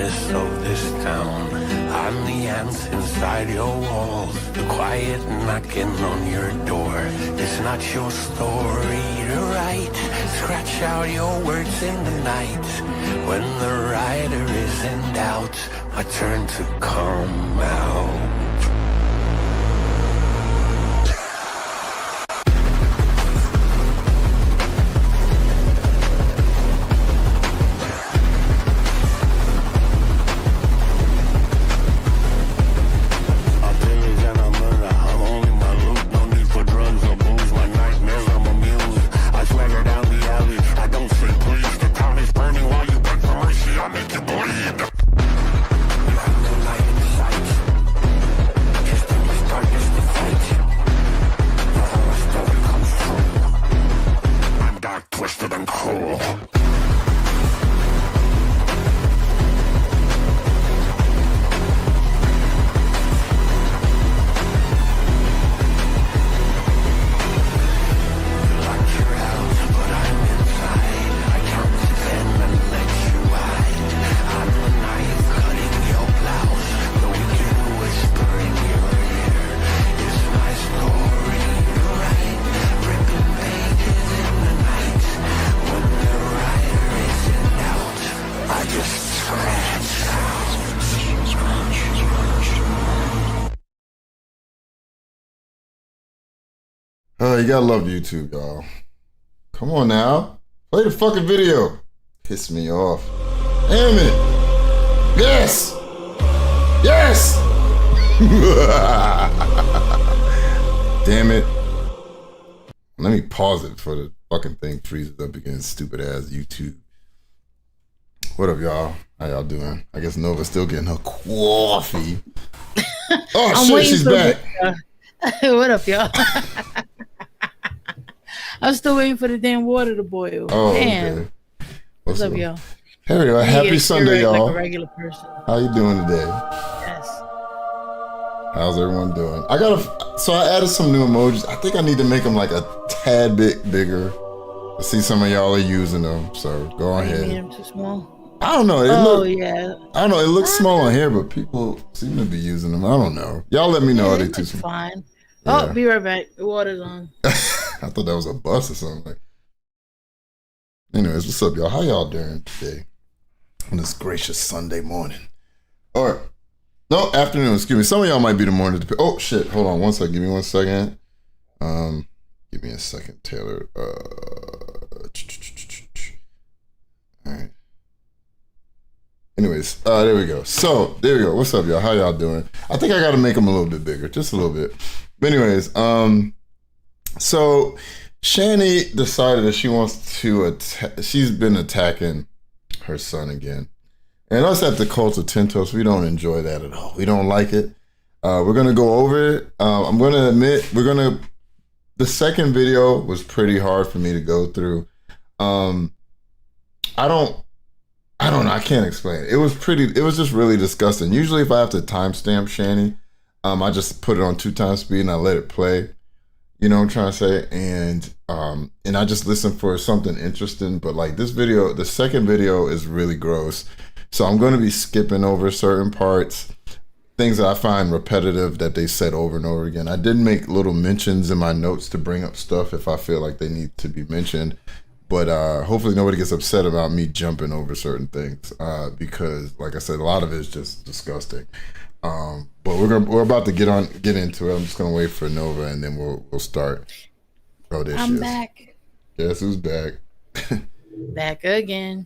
quietest of this town. I'm the ants inside your walls, the quiet knocking on your door. It's not your story to write. Scratch out your words in the night. When the writer is in doubt, I turn to come out. You gotta love YouTube, y'all. Come on now. Play the fucking video. Piss me off. Damn it. Yes. Yes. Damn it. Let me pause it before the fucking thing freezes up again. Stupid ass YouTube. What up, y'all? How y'all doing? I guess Nova's still getting her coffee. Oh shit, she's back. What up, y'all? I'm still waiting for the damn water to boil. Oh, damn. okay. What's up, y'all? Here we go. Happy Sunday, y'all. Like a regular person. How you doing today? Yes. How's everyone doing? So I added some new emojis. I think I need to make them like a tad bit bigger. I see some of y'all are using them, so go ahead. Made them too small? I don't know. Yeah. I don't know. It looks small on here, but people seem to be using them. I don't know. Y'all let me know. Are they too small? Fine. Yeah. Oh, be right back. The water's on. I thought that was a bus or something. Anyways, what's up, y'all? How y'all doing today on this gracious Sunday morning? Or, no, afternoon, excuse me. Some of y'all might be the morning. Oh, shit. Hold on one second. Give me 1 second. Give me a second, Taylor. All right. Anyways, there we go. So, there we go. What's up, y'all? How y'all doing? I think I got to make them a little bit bigger. Just a little bit. But anyways, so Shanny decided that she wants to she's been attacking her son again. And us at the Cult of TENTOS, we don't enjoy that at all. We don't like it. We're going to go over it. I'm going to admit, the second video was pretty hard for me to go through. I don't know. I can't explain it. It was just really disgusting. Usually if I have to timestamp Shanny, I just put it on 2x speed and I let it play. You know what I'm trying to say? And I just listen for something interesting. But like this video, the second video is really gross. So I'm going to be skipping over certain parts, things that I find repetitive that they said over and over again. I did make little mentions in my notes to bring up stuff if I feel like they need to be mentioned. But hopefully nobody gets upset about me jumping over certain things because, like I said, a lot of it is just disgusting. But we're about to get into it. I'm just gonna wait for Nova and then we'll start. Oh, there she is. I'm back. Guess who's back? Back again.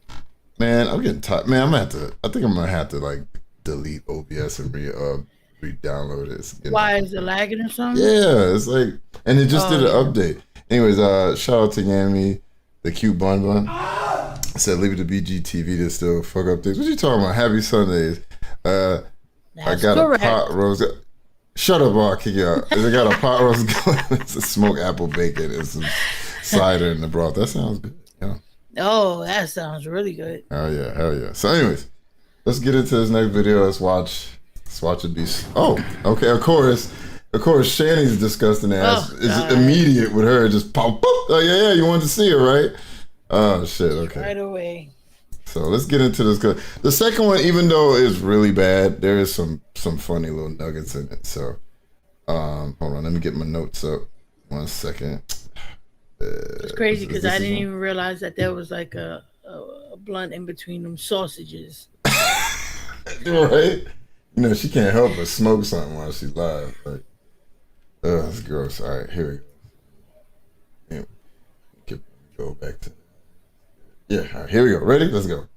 Man, I'm getting tired. Man, I think I'm gonna have to like delete OBS and re-download it. Why is it lagging or something? Yeah, it's like, and it just did an update. Anyways, shout out to Yami, the cute bun. I said leave it to BGTV to still fuck up things. What you talking about? Happy Sundays. I got correct. A pot roast. Shut up, or I'll kick you out. I got a pot roast going. It's a smoked apple bacon and some cider in the broth. That sounds good. Yeah. Oh, that sounds really good. Hell yeah. So anyways, let's get into this next video. Let's watch it be. Oh, okay. Of course, Shanny's disgusting ass is immediate with her. Just pop. Oh yeah. You wanted to see her, right? Oh shit. Okay. Right away. So let's get into this. The second one, even though it's really bad, there is some funny little nuggets in it. So hold on, let me get my notes up. 1 second. It's crazy because I didn't even realize that there was like a blunt in between them sausages. Right? You know, she can't help but smoke something while she's live. Like, that's gross. All right, here we go. Go back to. Yeah, all right, here we go. Ready? Let's go.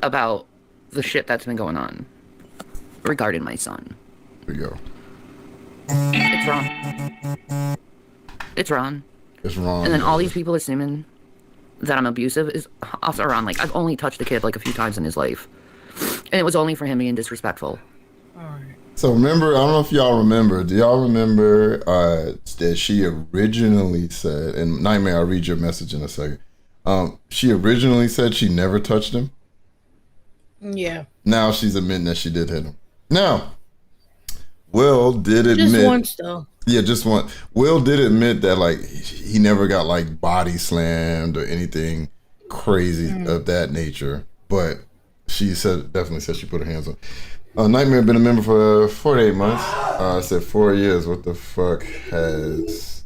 About the shit that's been going on regarding my son. Here we go. It's wrong. It's wrong. It's wrong. And then all these people assuming that I'm abusive is also wrong. Like, I've only touched the kid like a few times in his life. And it was only for him being disrespectful. All right. So remember, I don't know if y'all remember. Do y'all remember that she originally said, and Nightmare, I'll read your message in a second. She originally said she never touched him. Yeah. Now she's admitting that she did hit him. Now, Will did admit. Just once, though. Yeah, just one. Will did admit that, like, he never got, like, body slammed or anything crazy of that nature. But she definitely said she put her hands on. Nightmare been a member for 48 months. I said 4 years. What the fuck has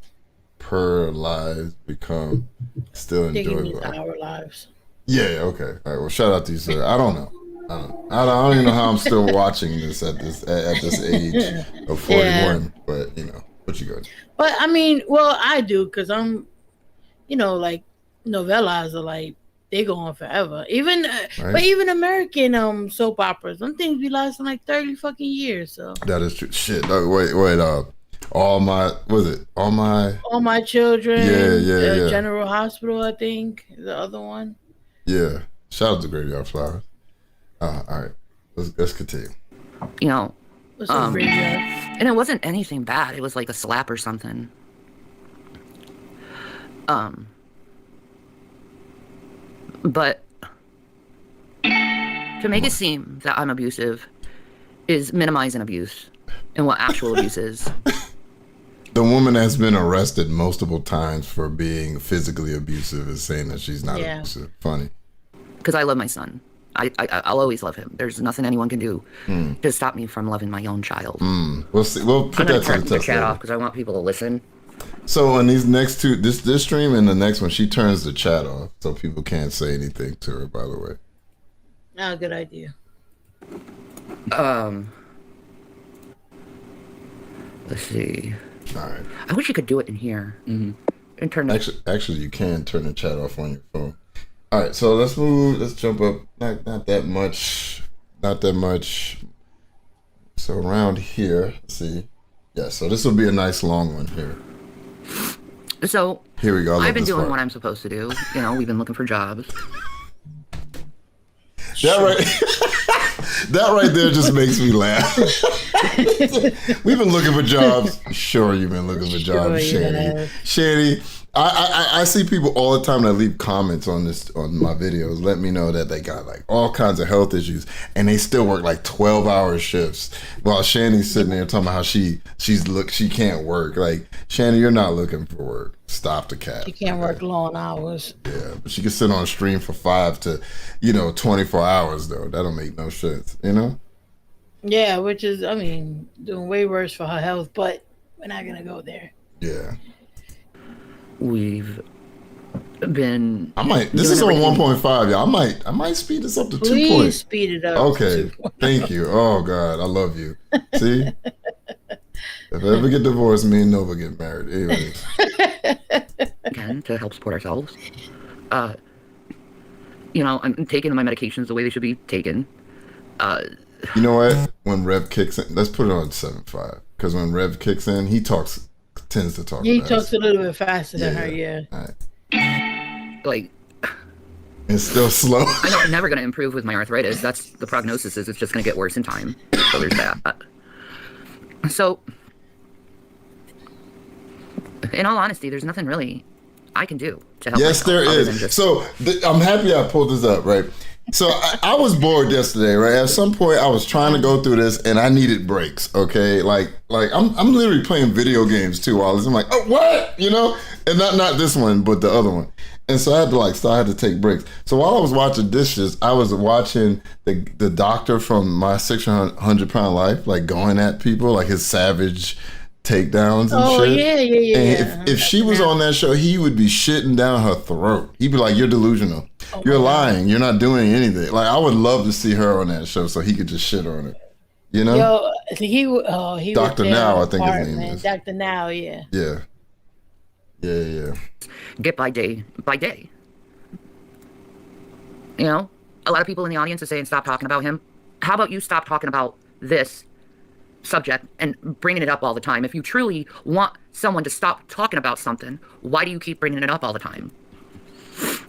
per lives become still enjoyable? Our lives. Yeah, okay. All right, well, shout out to you, sir. I don't know. I don't even know how I'm still watching this at this age of 41. Yeah. But, you know, what you got? But, I mean, well, I do, because I'm, you know, like, novellas are like, they go on forever. Even, right? But even American soap operas, some things be lasting like 30 fucking years. So that is true. Shit. Wait. All my children. Yeah. General Hospital, I think, the other one. Yeah. Shout out to Graveyard Flowers. All right. Let's continue. You know, what's up, Graveyard? And it wasn't anything bad. It was like a slap or something. But to make it seem that I'm abusive is minimizing abuse and what actual abuse is. The woman has been arrested multiple times for being physically abusive is saying that she's not abusive. Funny. Because I love my son. I'll always love him. There's nothing anyone can do to stop me from loving my own child. We'll see. We'll put that to the test. Chat off because I want people to listen. So in these next two, this stream and the next one, she turns the chat off so people can't say anything to her. By the way. Oh, good idea. Let's see. All right. I wish you could do it in here. And turn. Actually, you can turn the chat off on your phone. All right, so let's move. Let's jump up. Not that much. So around here, let's see. Yeah, so this will be a nice long one here. So here we go. I've been doing what I'm supposed to do. You know, we've been looking for jobs. That right there just makes me laugh. We've been looking for jobs. Sure, you've been looking for jobs, Shanny. I see people all the time that leave comments on my videos, let me know that they got like all kinds of health issues and they still work like 12-hour shifts while Shanny's sitting there talking about how she can't work. Like, Shanny, you're not looking for work. Stop the cap. She can't work long hours. Yeah, but she can sit on a stream for 5 to 24 hours though. That'll make no sense, you know? Yeah, which is, I mean, doing way worse for her health, but we're not gonna go there. Yeah. We've been. This is on 1.5, y'all. I might speed this up to 2. Please speed it up. Okay. Thank you. Oh God, I love you. See, if I ever get divorced, me and Nova get married. Anyways. Again, to help support ourselves. I'm taking my medications the way they should be taken. You know what? When Rev kicks in, let's put it on 7.5 because when Rev kicks in, he tends to talk. He talks a little bit faster than her. Yeah. All right. Like. It's still slow. I know I'm never going to improve with my arthritis. That's the prognosis is it's just going to get worse in time. So there's that. So, in all honesty, there's nothing really I can do to help. Yes, there is. So I'm happy I pulled this up, right? So I was bored yesterday, right? At some point, I was trying to go through this, and I needed breaks. Okay, like I'm literally playing video games too. While I'm like, oh, what? And not this one, but the other one. And so I had to I had to take breaks. So while I was watching dishes, I was watching the doctor from My 600 Pound Life, like going at people, like his savage takedowns and shit. Yeah. And if she was on that show, he would be shitting down her throat. He'd be like, "You're delusional. You're lying. You're not doing anything." Like, I would love to see her on that show so he could just shit on her. You know? Yo, he Dr. Now, I think his name is. Dr. Now, yeah. Yeah. Get by day by day. You know, a lot of people in the audience are saying stop talking about him. How about you stop talking about this subject and bringing it up all the time? If you truly want someone to stop talking about something, why do you keep bringing it up all the time?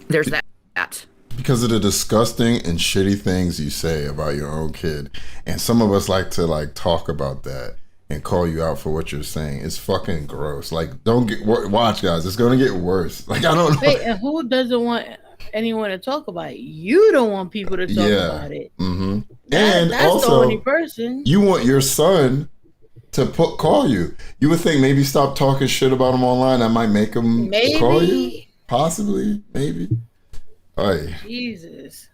There's that. Because of the disgusting and shitty things you say about your own kid. And some of us like to talk about that and call you out for what you're saying. It's fucking gross. Like, watch, guys. It's going to get worse. Like, I don't know. Wait, and who doesn't want anyone to talk about it? You don't want people to talk about it. Mm-hmm. And that's also, the only person. You want your son to call you. You would think maybe stop talking shit about him online. That might make him call you. Possibly. Maybe. Oy. Jesus.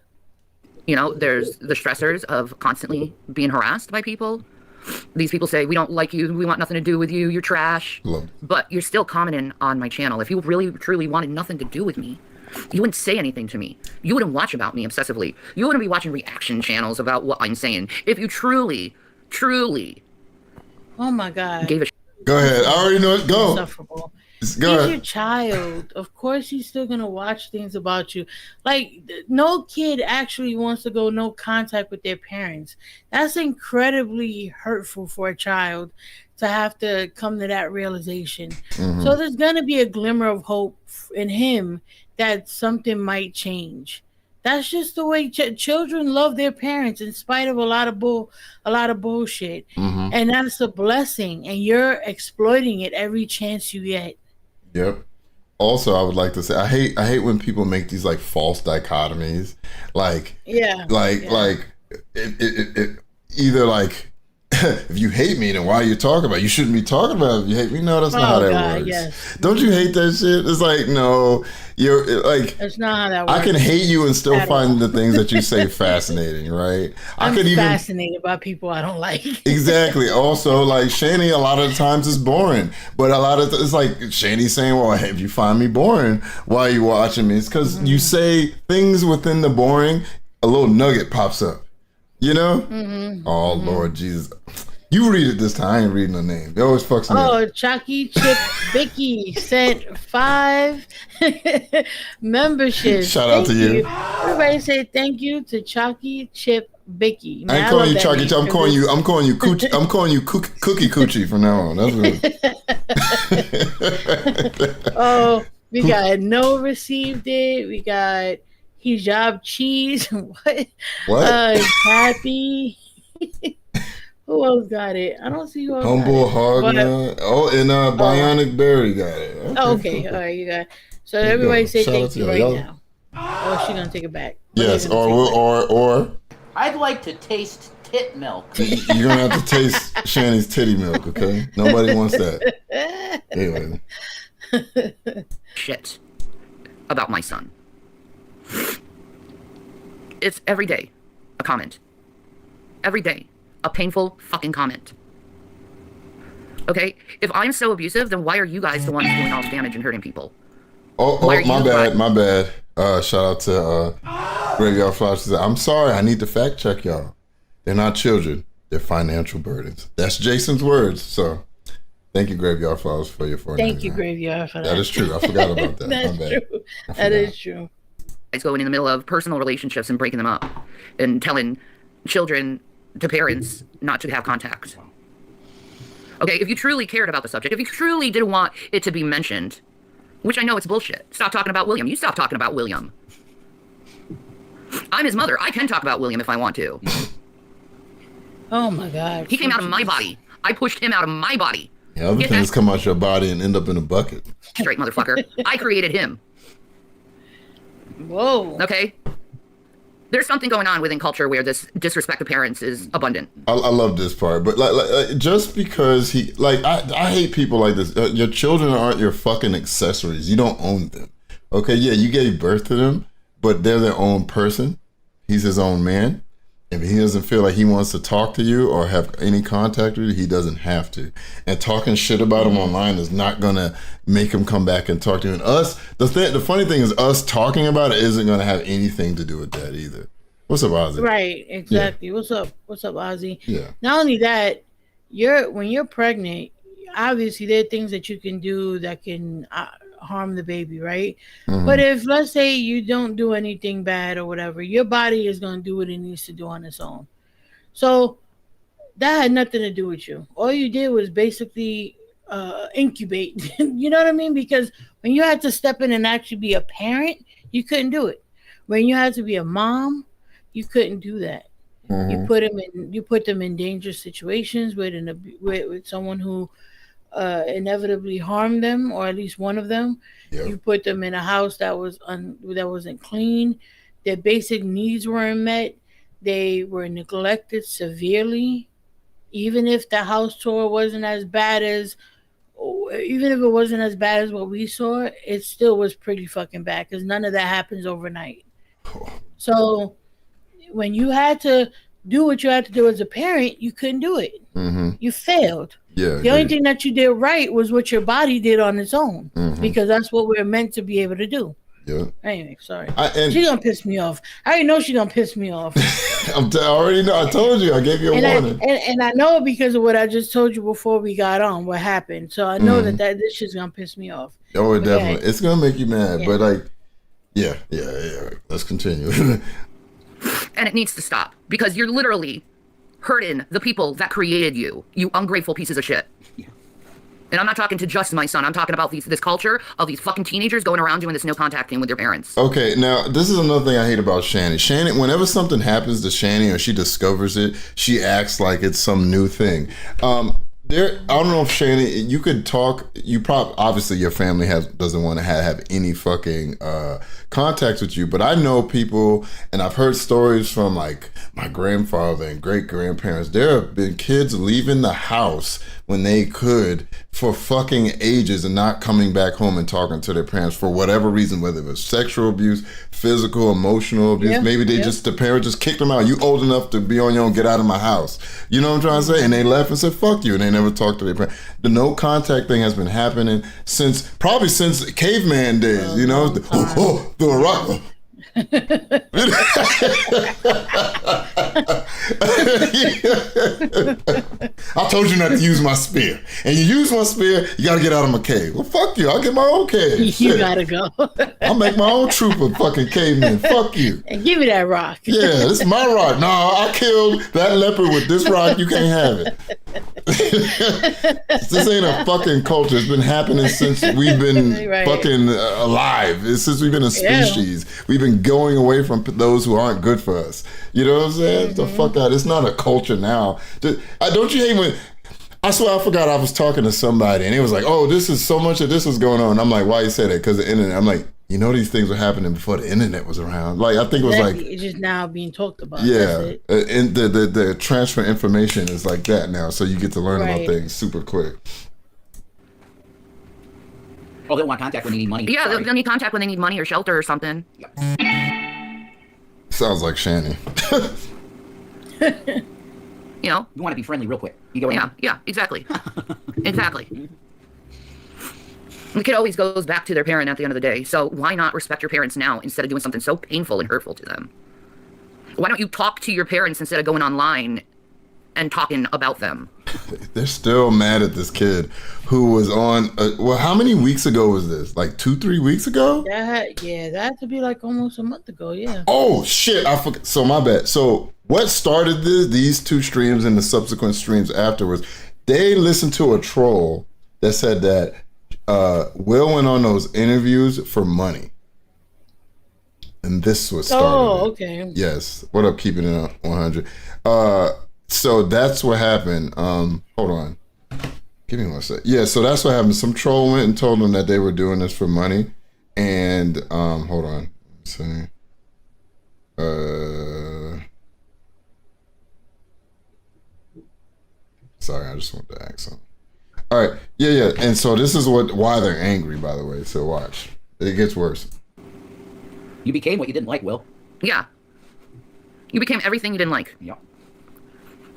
You know, there's the stressors of constantly being harassed by people. These people say, we don't like you, we want nothing to do with you, you're trash. But you're still commenting on my channel. If you really, truly wanted nothing to do with me, you wouldn't say anything to me. You wouldn't watch about me obsessively. You wouldn't be watching reaction channels about what I'm saying. If you truly, oh my God. gave a Go ahead. I already know it. Go. Insufferable. He's ahead. your child. Of course he's still going to watch things about you. Like, no kid actually wants to go no contact with their parents. That's incredibly hurtful for a child to have to come to that realization. Mm-hmm. So there's going to be a glimmer of hope in him that something might change. That's just the way children love their parents in spite of a lot of bullshit. Mm-hmm. And that's a blessing. And you're exploiting it every chance you get. Yep. Also, I would like to say I hate when people make these false dichotomies. Either if you hate me, then why are you talking about it? You shouldn't be talking about it if you hate me. No, that's not how that works. Yes. Don't you hate that shit? It's no, you're that's not how that works. I can hate you and still find the things that you say fascinating, right? I'm fascinated by people I don't like. Exactly. Also, Shanny a lot of the times is boring, but a lot of it's Shanny saying, well, hey, if you find me boring, why are you watching me? It's because you say things within the boring, a little nugget pops up. You know? Mm-hmm. Oh, Lord Jesus. You read it this time. I ain't reading the name. It always fucks me up. Oh, Chalky Chip Vicky sent 5 memberships. Shout out to you. Everybody say thank you to Chalky Chip Vicky. I ain't calling you Chalky Chip. I'm calling you Coochie. I'm calling you Cookie Coochie from now on. That's what. Oh, we got No received it. We got Hijab Cheese. What? Happy. Who else got it? I don't see who else. Humble Hogna. And Bionic Berry got it. Okay. All right, you got it. So everybody say thank you right now. Oh, she's gonna take it back. Yes, or I'd like to taste tit milk. You're gonna have to taste Shanny's titty milk, okay? Nobody wants that. Anyway. Shit about my son. It's every day a comment. Every day a painful fucking comment. Okay? If I'm so abusive, then why are you guys the ones doing all the damage and hurting people? My bad. Shout out to Graveyard Flowers. She said, I'm sorry, I need to fact check y'all. They're not children, they're financial burdens. That's Jason's words. So thank you, Graveyard Flowers, for your $4.99. Thank you, Graveyard, for that. That is true. I forgot about that. That's true. That is true. It's going in the middle of personal relationships and breaking them up and telling children to parents not to have contact. Okay, if you truly cared about the subject, if you truly didn't want it to be mentioned, which I know it's bullshit. Stop talking about William. You stop talking about William. I'm his mother. I can talk about William if I want to. Oh my God. He came out of my body. I pushed him out of my body. Yeah, other things come out your body and end up in a bucket. Straight motherfucker. I created him. Whoa. Okay? There's something going on within culture where this disrespect to parents is abundant. I love this part, but just because I hate people like this. Your children aren't your fucking accessories. You don't own them. Okay, yeah, you gave birth to them, but they're their own person. He's his own man. If he doesn't feel like he wants to talk to you or have any contact with you, he doesn't have to. And talking shit about him online is not gonna make him come back and talk to you. And us, the funny thing is, us talking about it isn't gonna have anything to do with that either. What's up, Ozzy? Right, exactly. Yeah. What's up, Ozzy? Yeah. Not only that, when you're pregnant, obviously there are things that you can do that can harm the baby, right? Mm-hmm. But if, let's say, you don't do anything bad or whatever, your body is going to do what it needs to do on its own. So that had nothing to do with you. All you did was basically incubate. You know what I mean? Because when you had to step in and actually be a parent, you couldn't do it. When you had to be a mom, you couldn't do that. Mm-hmm. You put them in dangerous situations with someone who inevitably harmed them, or at least one of them. Yep. You put them in a house that wasn't clean. Their basic needs weren't met. They were neglected severely. Even if the house tour wasn't as bad as, even if it wasn't as bad as what we saw, it still was pretty fucking bad because none of that happens overnight. So when you had to do what you had to do as a parent, you couldn't do it. Mm-hmm. You failed. Yeah, the only thing that you did right was what your body did on its own, because that's what we're meant to be able to do. Yeah. Anyway, sorry. She's gonna piss me off. I already know she's gonna piss me off. I already know. I told you. I gave you a warning. And I know because of what I just told you before we got on, what happened. So I know that this shit's gonna piss me off. Oh, it definitely. It's gonna make you mad. Yeah. But like, yeah. Let's continue. And it needs to stop because you're literally hurting the people that created you, you ungrateful pieces of shit. Yeah. And I'm not talking to just my son. I'm talking about this culture of these fucking teenagers going around doing this no contact thing with their parents. Okay, now this is another thing I hate about Shanny. Shanny, whenever something happens to Shanny or she discovers it, she acts like it's some new thing. I don't know if Shanny, you could talk. Obviously your family doesn't want to have any fucking contacts with you. But I know people, and I've heard stories from like my grandfather and great grandparents. There have been kids leaving the house when they could for fucking ages and not coming back home and talking to their parents for whatever reason, whether it was sexual abuse, physical, emotional abuse. Yeah, maybe the parents just kicked them out. You old enough to be on your own, get out of my house. You know what I'm trying to say? And they left and said, fuck you. And they never talked to their parents. The no contact thing has been happening probably since caveman days, you know? The rock. I told you not to use my spear, and you use my spear, you gotta get out of my cave. Well, fuck you, I'll get my own cave. You gotta go. I'll make my own troop of fucking cavemen. Fuck you. And give me that rock. Yeah, this is my rock. No, I killed that leopard with this rock. You can't have it. This ain't a fucking culture. It's been happening since we've been fucking alive. Since we've been a species. Yeah. We've been going away from those who aren't good for us. You know what I'm saying? The fuck out. It's not a culture now. Don't you hate when... I swear I forgot I was talking to somebody and it was like, oh, this is so much of this was going on. I'm like, why you say that? Because the internet. I'm like, you know, these things were happening before the internet was around. Like, I think it was like... It's just now being talked about. Yeah. And the transfer information is like that now. So you get to learn about things super quick. Oh, they'll want contact when they need money. Yeah, they'll need contact when they need money or shelter or something. Yep. Sounds like Shanny. You know? You want to be friendly real quick. You go in. Yeah, exactly. Exactly. The kid always goes back to their parent at the end of the day. So why not respect your parents now instead of doing something so painful and hurtful to them? Why don't you talk to your parents instead of going online and talking about them? They're still mad at this kid who was on, how many weeks ago was this? Like 2-3 weeks ago? That had to be like almost a month ago, yeah. Oh, shit, I forgot. So my bad. So what started these two streams and the subsequent streams afterwards, they listened to a troll that said that Will went on those interviews for money. And this was started. Oh, okay. Yes. What up, keeping it 100? So that's what happened. Hold on. Give me one sec. Yeah, so that's what happened. Some troll went and told them that they were doing this for money. And hold on. Let's see. Sorry, I just want to ask something. All right. Yeah. And so this is why they're angry, by the way. So watch. It gets worse. You became what you didn't like, Will. Yeah. You became everything you didn't like. Yep.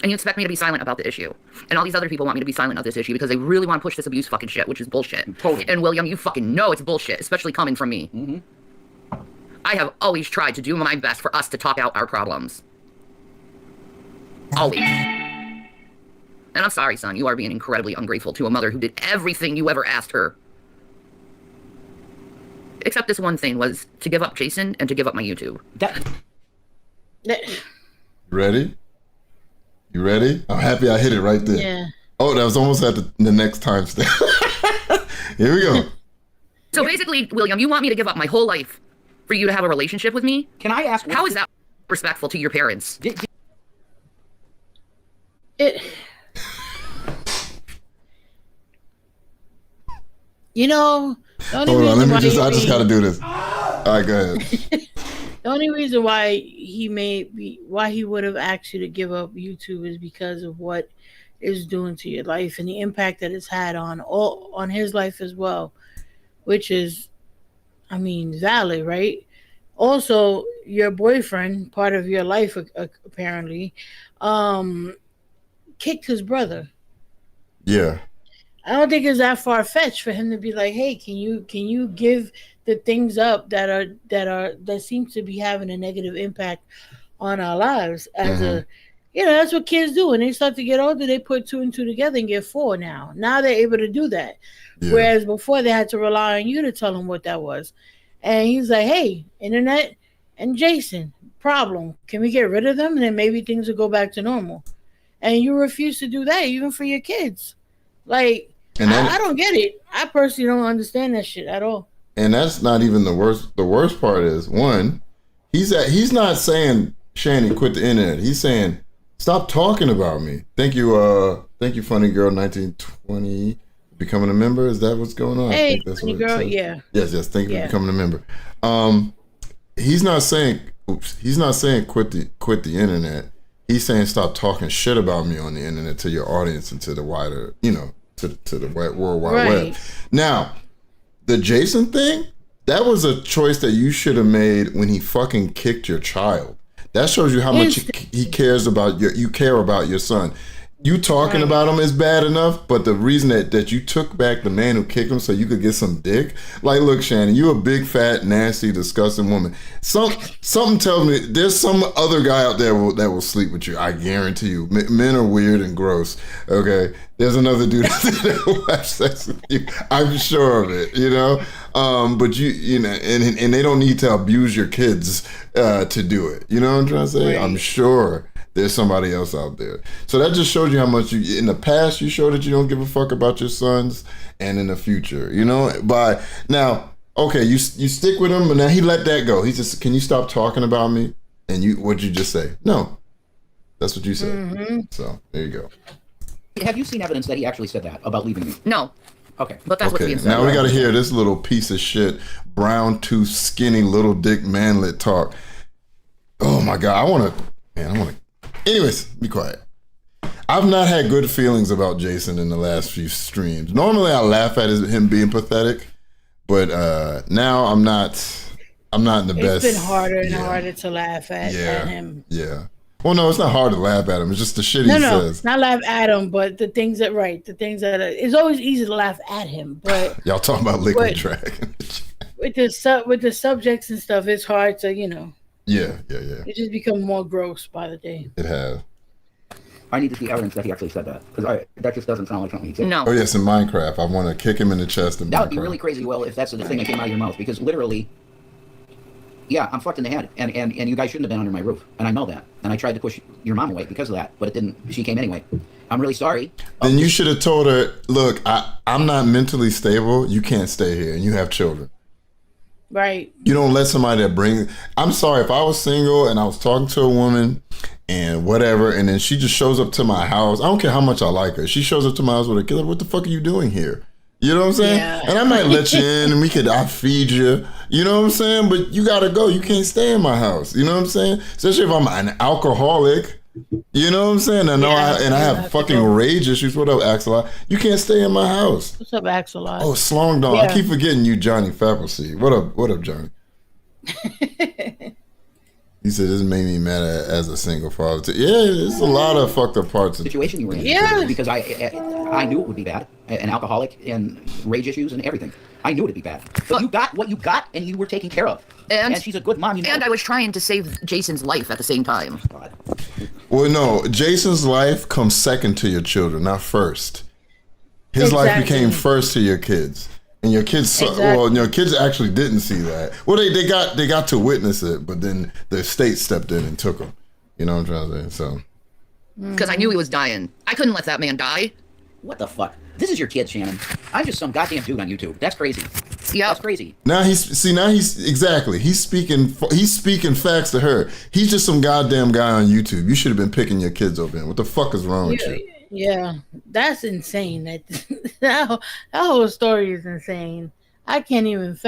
And you expect me to be silent about the issue. And all these other people want me to be silent about this issue because they really want to push this abuse fucking shit, which is bullshit. Totally. And William, you fucking know it's bullshit, especially coming from me. Mm-hmm. I have always tried to do my best for us to talk out our problems. Always. And I'm sorry, son, you are being incredibly ungrateful to a mother who did everything you ever asked her. Except this one thing was to give up Jason and to give up my YouTube. Ready? You ready? I'm happy I hit it right there. Yeah. Oh, that was almost at the next timestamp. Here we go. So basically, William, you want me to give up my whole life for you to have a relationship with me? Can I ask? How is that respectful to your parents? You know, hold on, I just gotta do this. All right, go ahead. The only reason why he would have asked you to give up YouTube is because of what it's doing to your life and the impact that it's had on his life as well, which is, I mean, valid, right? Also, your boyfriend, part of your life apparently, kicked his brother. Yeah. I don't think it's that far fetched for him to be like, "Hey, can you give the things up that seems to be having a negative impact on our lives?" As that's what kids do. When they start to get older, they put 2 and 2 together and get 4 now. Now they're able to do that. Yeah. Whereas before they had to rely on you to tell them what that was. And he's like, "Hey, internet and Jason, problem. Can we get rid of them? And then maybe things will go back to normal." And you refuse to do that, even for your kids. Like, I don't get it. I personally don't understand that shit at all. And that's not even the worst. The worst part is, one, he's not saying, "Shanny, quit the internet." He's saying, "Stop talking about me." Thank you, funny girl 1920, becoming a member. Is that what's going on? Hey, I think that's funny what girl, yeah. Yes. Thank you for becoming a member. He's not saying quit the internet. He's saying stop talking shit about me on the internet to your audience and to the wider, to the World Wide Web. Now, the Jason thing, that was a choice that you should have made when he fucking kicked your child. That shows you how much he cares about you care about your son. You talking about him is bad enough, but the reason that you took back the man who kicked him so you could get some dick, like, look, Shannon, you a big, fat, nasty, disgusting woman. Something tells me there's some other guy out there that will sleep with you. I guarantee you. Men are weird and gross. Okay, there's another dude that will have sex with you. I'm sure of it. But and they don't need to abuse your kids to do it. You know what I'm trying to say? Right. I'm sure there's somebody else out there. So that just shows you how much in the past you show that you don't give a fuck about your sons, and in the future, by now, okay, you stick with him, but now he let that go. He just, "Can you stop talking about me?" And what'd you just say? No. That's what you said. Mm-hmm. So there you go. Have you seen evidence that he actually said that about leaving me? No. Okay. But that's what's being said. Now we got to hear this little piece of shit, brown tooth, skinny, little dick manlet talk. Oh my God. I want to. Anyways, be quiet. I've not had good feelings about Jason in the last few streams. Normally I laugh at him being pathetic, but now I'm not in the best. It's been harder and harder to laugh at him. Yeah. Well, no, it's not hard to laugh at him. It's just the shit he says. Not laugh at him, but the things that it's always easy to laugh at him. But y'all talking about liquid track. with the subjects and stuff, it's hard to Yeah. It just becomes more gross by the day. It has. I need to see evidence that he actually said that, because that just doesn't sound like something he said. No. Oh yes, in Minecraft, I want to kick him in the chest. That would be really crazy, Will, if that's the thing that came out of your mouth, because literally, yeah, I'm fucked in the head, and you guys shouldn't have been under my roof, and I know that, and I tried to push your mom away because of that, but it didn't. She came anyway. I'm really sorry. Then you should have told her, "Look, I'm not mentally stable. You can't stay here, and you have children." Right. You don't let somebody I'm sorry, if I was single and I was talking to a woman and whatever, and then she just shows up to my house, I don't care how much I like her. She shows up to my house with a killer. What the fuck are you doing here? You know what I'm saying? Yeah. And I might let you in and I feed you. You know what I'm saying? But you gotta go. You can't stay in my house. You know what I'm saying? Especially if I'm an alcoholic. You know what I'm saying? I know, I have fucking rage issues. What up, Axelot? You can't stay in my house. What's up, Axelot? Oh, Slong Dong. I keep forgetting you, Johnny Fappleseed. What up, Johnny? He said this made me mad as a single father. Yeah, there's a lot of fucked up parts of the situation you were in. Yeah, because I knew it would be bad, an alcoholic and rage issues and everything. I knew it'd be bad, but you got what you got, and you were taken care of. And she's a good mom. You know? And I was trying to save Jason's life at the same time. God. Well, no, Jason's life comes second to your children, not first. His life became first to your kids. And your kids, well, your kids actually didn't see that. Well, they got to witness it, but then the state stepped in and took them. You know what I'm trying to say? So, because I knew he was dying, I couldn't let that man die. What the fuck? This is your kid, Shannon. I'm just some goddamn dude on YouTube. That's crazy. Yeah, that's crazy. Now he's speaking facts to her. He's just some goddamn guy on YouTube. You should have been picking your kids over him. What the fuck is wrong with you? Yeah, that's insane. That whole story is insane. I can't even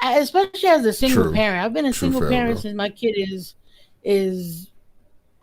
especially as a single parent. I've been a single parent since my kid is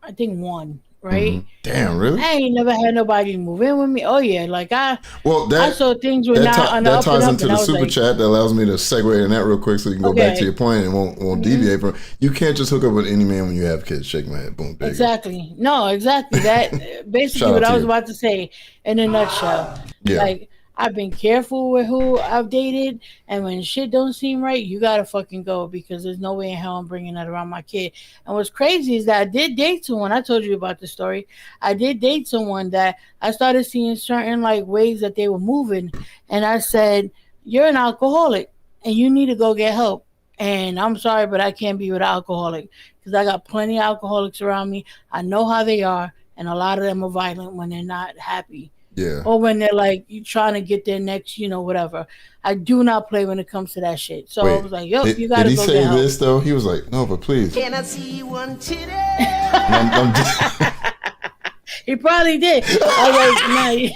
I think 1, right? Mm-hmm. Damn, really? I ain't never had nobody move in with me. Oh yeah, I saw things were not on the that up and ties up, into the super chat that allows me to segue in that real quick so you can go back to your point and won't deviate from. You can't just hook up with any man when you have kids. Shake my head, boom. Exactly. No, exactly. That basically what I was about to say in a nutshell. Yeah. Like, I've been careful with who I've dated, and when shit don't seem right, you gotta fucking go, because there's no way in hell I'm bringing that around my kid. And what's crazy is that I did date someone. I told you about the story. I did date someone that I started seeing certain ways that they were moving, and I said, "You're an alcoholic, and you need to go get help. And I'm sorry, but I can't be with an alcoholic, because I got plenty of alcoholics around me. I know how they are, and a lot of them are violent when they're not happy." Yeah. Or when they're you trying to get their next, whatever. I do not play when it comes to that shit. So I was like, yo, you gotta go get help. Did he say this though? He was like, no, but please. Can I see one today? He probably did. I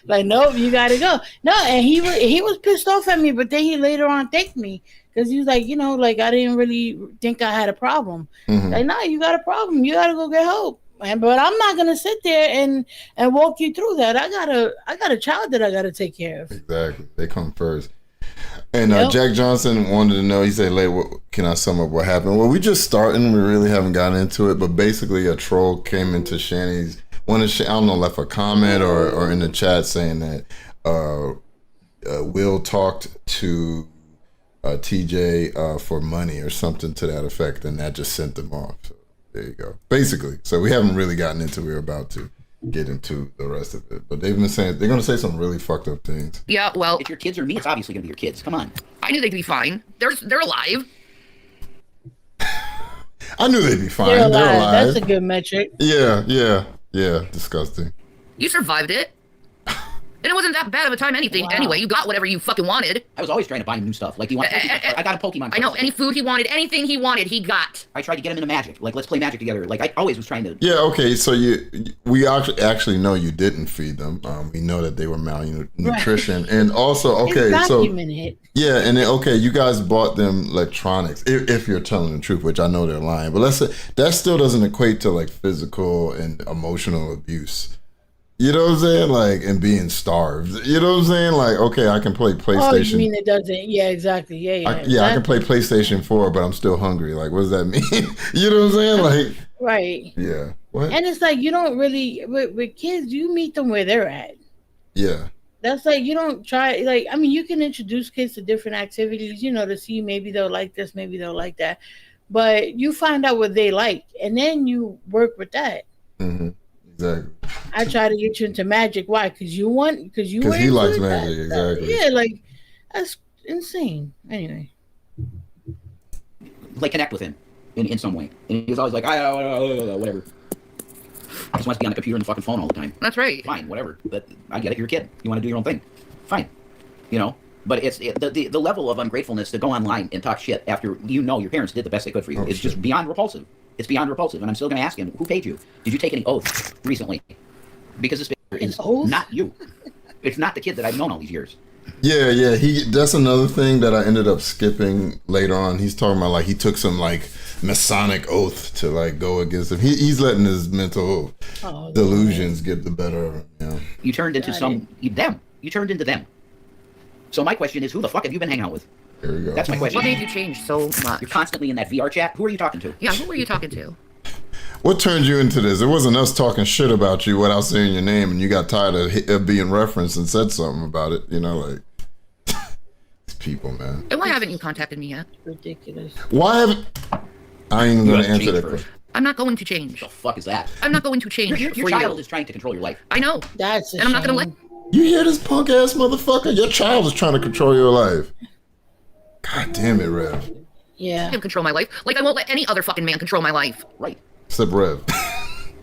was no. Nope, you gotta go. No, and he was pissed off at me, but then he later on thanked me. Because he was like, I didn't really think I had a problem. Mm-hmm. No, you got a problem. You gotta go get help. But I'm not gonna sit there and walk you through that. I got a child that I gotta take care of. Exactly, they come first. And Jack Johnson wanted to know. He said, can I sum up what happened?" Well, we just starting. We really haven't gotten into it. But basically, a troll came into Shanny's. I don't know, left a comment or in the chat saying that Will talked to TJ for money or something to that effect, and that just sent them off. So, there you go. Basically, so we haven't really gotten into. We're about to get into the rest of it, but they've been saying they're going to say some really fucked up things. Yeah, well, if your kids or me, it's obviously going to be your kids. Come on. I knew they'd be fine. They're alive. I knew they'd be fine. They're alive. That's a good metric. Yeah. Disgusting. You survived it. And it wasn't that bad of a time anyway. You got whatever you fucking wanted. I was always trying to buy him new stuff. You want Pokemon? I got a Pokemon. I know, any food he wanted, anything he wanted, he got. I tried to get him into Magic. Let's play Magic together. I always was trying to... Yeah, okay, so we actually know you didn't feed them. We know that they were malnutrition. Right. And also, okay, so... Yeah, and then, okay, you guys bought them electronics, if you're telling the truth, which I know they're lying. But let's say, that still doesn't equate to, physical and emotional abuse. You know what I'm saying? And being starved. You know what I'm saying? Okay, I can play PlayStation. Oh, you mean it doesn't? Yeah, exactly. Yeah. Exactly. I can play PlayStation 4, but I'm still hungry. What does that mean? You know what I'm saying? Right. Yeah. What? And it's you don't really, with kids, you meet them where they're at. Yeah. That's you don't try, you can introduce kids to different activities, to see maybe they'll like this, maybe they'll like that. But you find out what they like, and then you work with that. Mm-hmm. Exactly. I try to get you into Magic. Why? Because he likes Magic. Exactly. Yeah, that's insane. Anyway, connect with him in some way, and he's always whatever. He just wants to be on the computer and the fucking phone all the time. That's right. Fine, whatever. But I get it. You're a kid. You want to do your own thing. Fine. But it's the level of ungratefulness to go online and talk shit after your parents did the best they could for you. It's just beyond repulsive. It's beyond repulsive, and I'm still going to ask him, who paid you? Did you take any oaths recently? Because this is not you. It's not the kid that I've known all these years. Yeah. That's another thing that I ended up skipping later on. He's talking about like he took some like Masonic oath to like go against him. He's letting his mental delusions get the better of him. Yeah. You turned into them. You turned into them. So my question is, who the fuck have you been hanging out with? There we go. That's my question. What made you change so much? You're constantly in that VR chat. Who are you talking to? Yeah, who were you talking to? What turned you into this? It wasn't us talking shit about you without saying your name, and you got tired of being referenced and said something about it. You know, like these people, man. And why haven't you contacted me yet? Ridiculous. Why haven't? I ain't even gonna answer that question. I'm not going to change. What the fuck is that? I'm not going to change. Your child is trying to control your life. I know. That's and I'm not going to let. You hear this punk ass motherfucker? Your child is trying to control your life. God damn it, Rev. Yeah. Control my life. Like I won't let any other fucking man control my life. Right. Except Rev.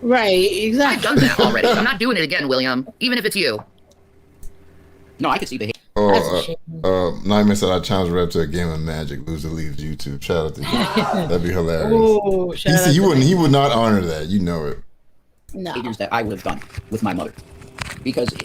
Right, exactly. I've done that already. I'm not doing it again, William. Even if it's you. No, I could see behavior. Nightmare said I challenge Rev to a game of Magic. Loser leaves YouTube. Shout out to you. That'd be hilarious. Ooh, He would not honor that. You know it. No. Behaviors that I would have done with my mother. Because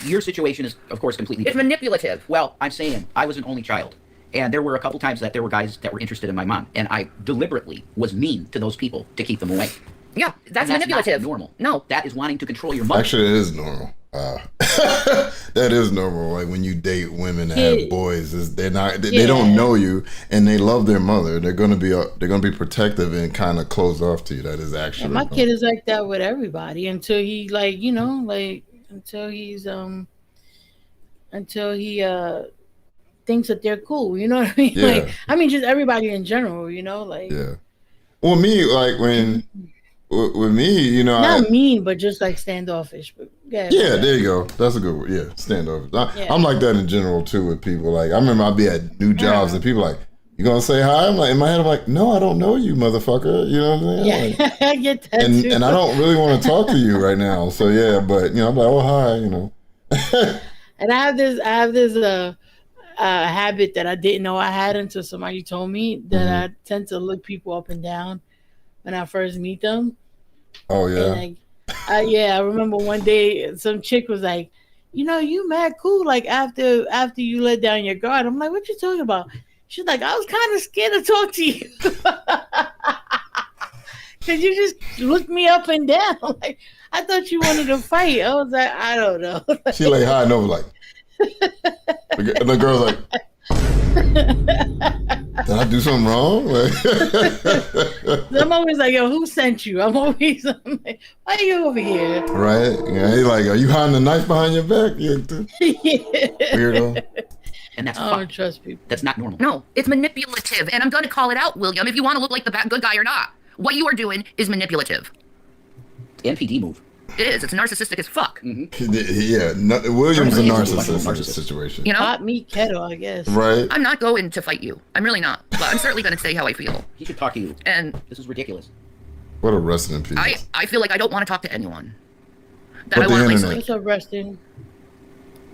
your situation is, of course, completely It's different. manipulative. Well, I'm saying I was an only child. And there were a couple times that there were guys that were interested in my mom. And I deliberately was mean to those people to keep them away. Yeah, that's And manipulative. Not normal. No. That is wanting to control your mother. Actually, it is normal. That is normal. Like when you date women that have boys, they don't know you and they love their mother. They're gonna be protective and kind of closed off to you. That is actually. And my kid is like that with everybody until he until he thinks that they're cool. You know what I mean? Yeah. Like I mean, just everybody in general. You know, like yeah. Well, me like when. With me, you know, not mean, but just like standoffish. But yeah, there you go. That's a good word. Yeah, standoffish. I'm like that in general too with people. Like I remember I'd be at new jobs and people like, "You gonna say hi?" I'm like, in my head, I'm like, "No, I don't know you, motherfucker." You know what I'm saying? Yeah, like, I get that too. And I don't really want to talk to you right now. So yeah, but you know, I'm like, "Oh hi," you know. And I have this habit that I didn't know I had until somebody told me that I tend to look people up and down when I first meet them. Oh yeah. And I remember one day some chick was like, "You know, you mad cool. Like after you let down your guard." I'm like, "What you talking about?" She's like, "I was kind of scared to talk to you because you just looked me up and down. Like I thought you wanted to fight." I was like, "I don't know." She like high and over like. And the girl's like, "Did I do something wrong?" Like, I'm always like, "Yo, who sent you?" I'm like, "Why are you over here?" right? Yeah, he's like, "Are you hiding the knife behind your back?" Yeah. Weirdo. And that's I don't trust people. That's not normal. No, it's manipulative. And I'm going to call it out, William, if you want to look like the good guy or not. What you are doing is manipulative. NPD move. It is. It's narcissistic as fuck. Mm-hmm. Yeah, William's a narcissist in this situation. You know? Hot meat kettle, I guess. Right. I'm not going to fight you. I'm really not. But I'm certainly going to say how I feel. He should talk to you. And this is ridiculous. What a rest in peace. I feel like I don't want to talk to anyone. But I want to What's isolate. up, resting?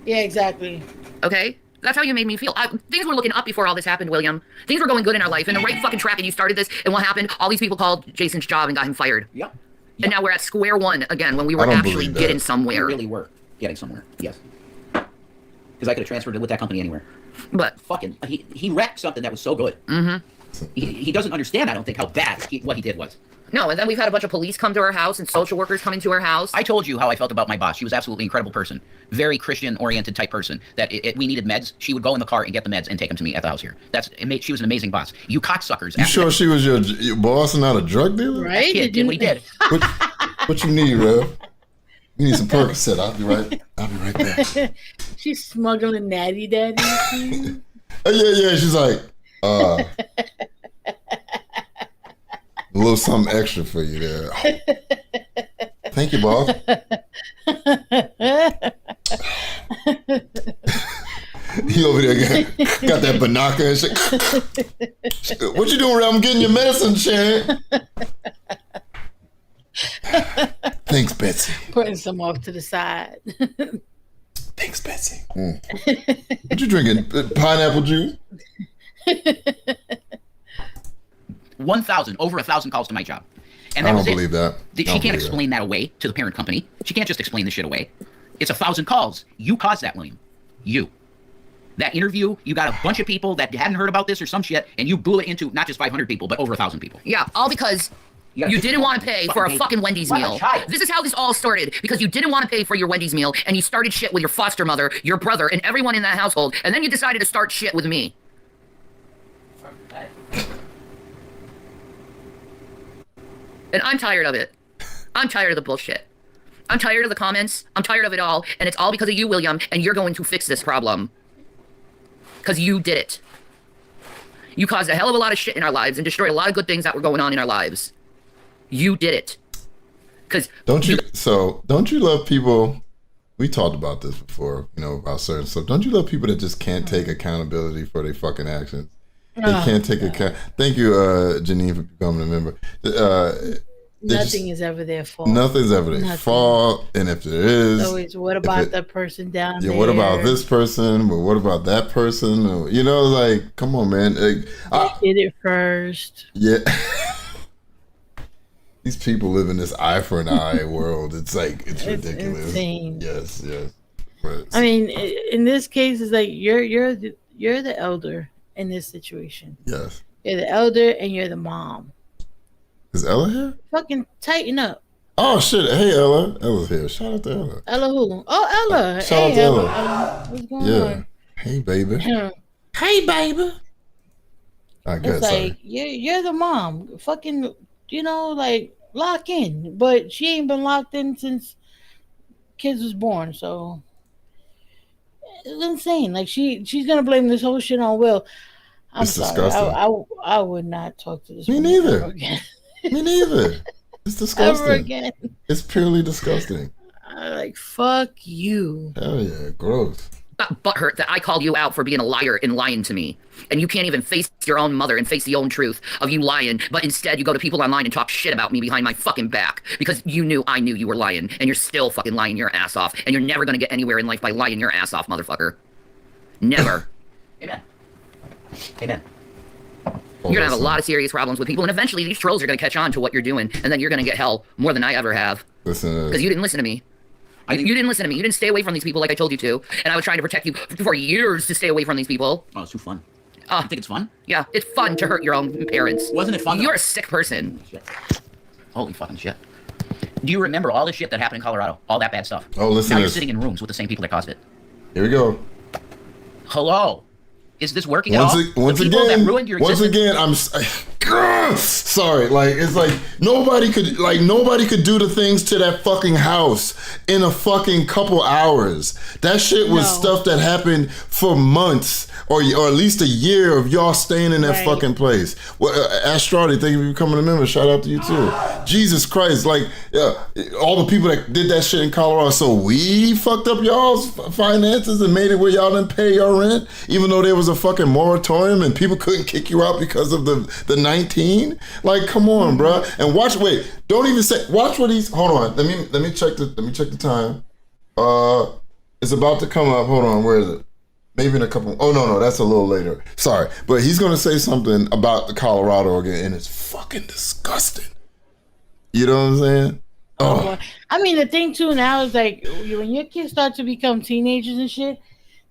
Yeah, exactly. Okay? That's how you made me feel. Things were looking up before all this happened, William. Things were going good in our life. And the right fucking track, and you started this. And what happened? All these people called Jason's job and got him fired. Yep. And now we're at square one again when we were actually getting somewhere. We really were getting somewhere. Yes. Because I could have transferred it with that company anywhere. But fucking, he wrecked something that was so good. Mm-hmm. He doesn't understand, I don't think, how bad what he did was. No, and then we've had a bunch of police come to our house and social workers come into our house. I told you how I felt about my boss. She was absolutely incredible person. Very Christian-oriented type person. That we needed meds. She would go in the car and get the meds and take them to me at the house here. She was an amazing boss. You cocksuckers. You sure she was your boss and not a drug dealer? Right? Did what he did. What you need, Rev? You need some Percocet. I'll be right back. She's smuggling Natty Daddy. Yeah. She's like, a little something extra for you there. Oh. Thank you, boss. He over there got that binocular and shit. What you doing, Rev? I'm getting your medicine, Shan. Thanks, Betsy. Putting some off to the side. Thanks, Betsy. What you drinking? Pineapple juice? over 1,000 calls to my job. And I don't believe that. She can't explain that away to the parent company. She can't just explain the shit away. It's 1,000 calls. You caused that, William. You. That interview, you got a bunch of people that hadn't heard about this or some shit, and you blew it into not just 500 people, but over 1,000 people. Yeah, all because you didn't want to pay for a fucking Wendy's meal. This is how this all started, because you didn't want to pay for your Wendy's meal, and you started shit with your foster mother, your brother, and everyone in that household, and then you decided to start shit with me. And I'm tired of it. I'm tired of the bullshit. I'm tired of the comments. I'm tired of it all, and it's all because of you, William, and you're going to fix this problem. Because you did it. You caused a hell of a lot of shit in our lives and destroyed a lot of good things that were going on in our lives. You did it. Because don't you love people? We talked about this before, you know, about certain stuff. Don't you love people that just can't take accountability for their fucking actions? They can't take account. Thank you, Janine, for becoming a member. Nothing is ever their fault. Nothing's ever their fault. And if there is, always, what about that person down there? What about this person? But what about that person? You know, like, come on, man. Like, I did it first. Yeah. These people live in this eye for an eye world. It's like, it's ridiculous. Insane. Yes. But, I mean, in this case, it's like you're the elder in this situation. Yes. You're the elder and you're the mom. Is Ella here? Fucking tighten up. Oh shit! Hey Ella, Ella's here. Shout out to Ella. Ella who? Oh Ella. Shout out to Ella. What's going on? Hey baby. Hey baby. I guess. It's like you're the mom. Fucking, you know, like lock in. But she ain't been locked in since kids was born. So it's insane. Like she's gonna blame this whole shit on Will. I'm sorry. Disgusting. I would not talk to this. Me neither. Again. Me neither. It's disgusting. Ever again. It's purely disgusting. Like, fuck you. Hell yeah, gross. Butthurt that I called you out for being a liar and lying to me. And you can't even face your own mother and face the own truth of you lying, but instead you go to people online and talk shit about me behind my fucking back because I knew you were lying, and you're still fucking lying your ass off, and you're never gonna get anywhere in life by lying your ass off, motherfucker. Never. Amen. Amen. You're gonna have a lot of serious problems with people, and eventually these trolls are gonna catch on to what you're doing, and then you're gonna get hell more than I ever have. Listen, because you didn't listen to me. You didn't listen to me. You didn't stay away from these people like I told you to, and I was trying to protect you for years to stay away from these people. Oh, it's too fun. You think it's fun? Yeah, it's fun to hurt your own parents. Wasn't it fun? You're a sick person. Shit. Holy fucking shit. Do you remember all the shit that happened in Colorado? All that bad stuff? Oh, listen. Now you're sitting in rooms with the same people that caused it. Here we go. Hello. Is this working at all? Once again, I'm sorry. Like, it's like nobody could do the things to that fucking house in a fucking couple hours. That shit was stuff that happened for months or at least a year of y'all staying in that fucking place. Well, Astrati, thank you for becoming a member. Shout out to you too. Jesus Christ, like all the people that did that shit in Colorado. So we fucked up y'all's finances and made it where y'all didn't pay your rent, even though there was a fucking moratorium and people couldn't kick you out because of the 19. Like, come on, bro. And watch. Wait, don't even say. Watch what he's. Hold on. Let me check the time. It's about to come up. Hold on. Where is it? Maybe in a couple. Oh no, that's a little later. Sorry, but he's gonna say something about the Colorado again, and it's fucking disgusting. You know what I'm saying? Oh. I mean, the thing too now is like when your kids start to become teenagers and shit,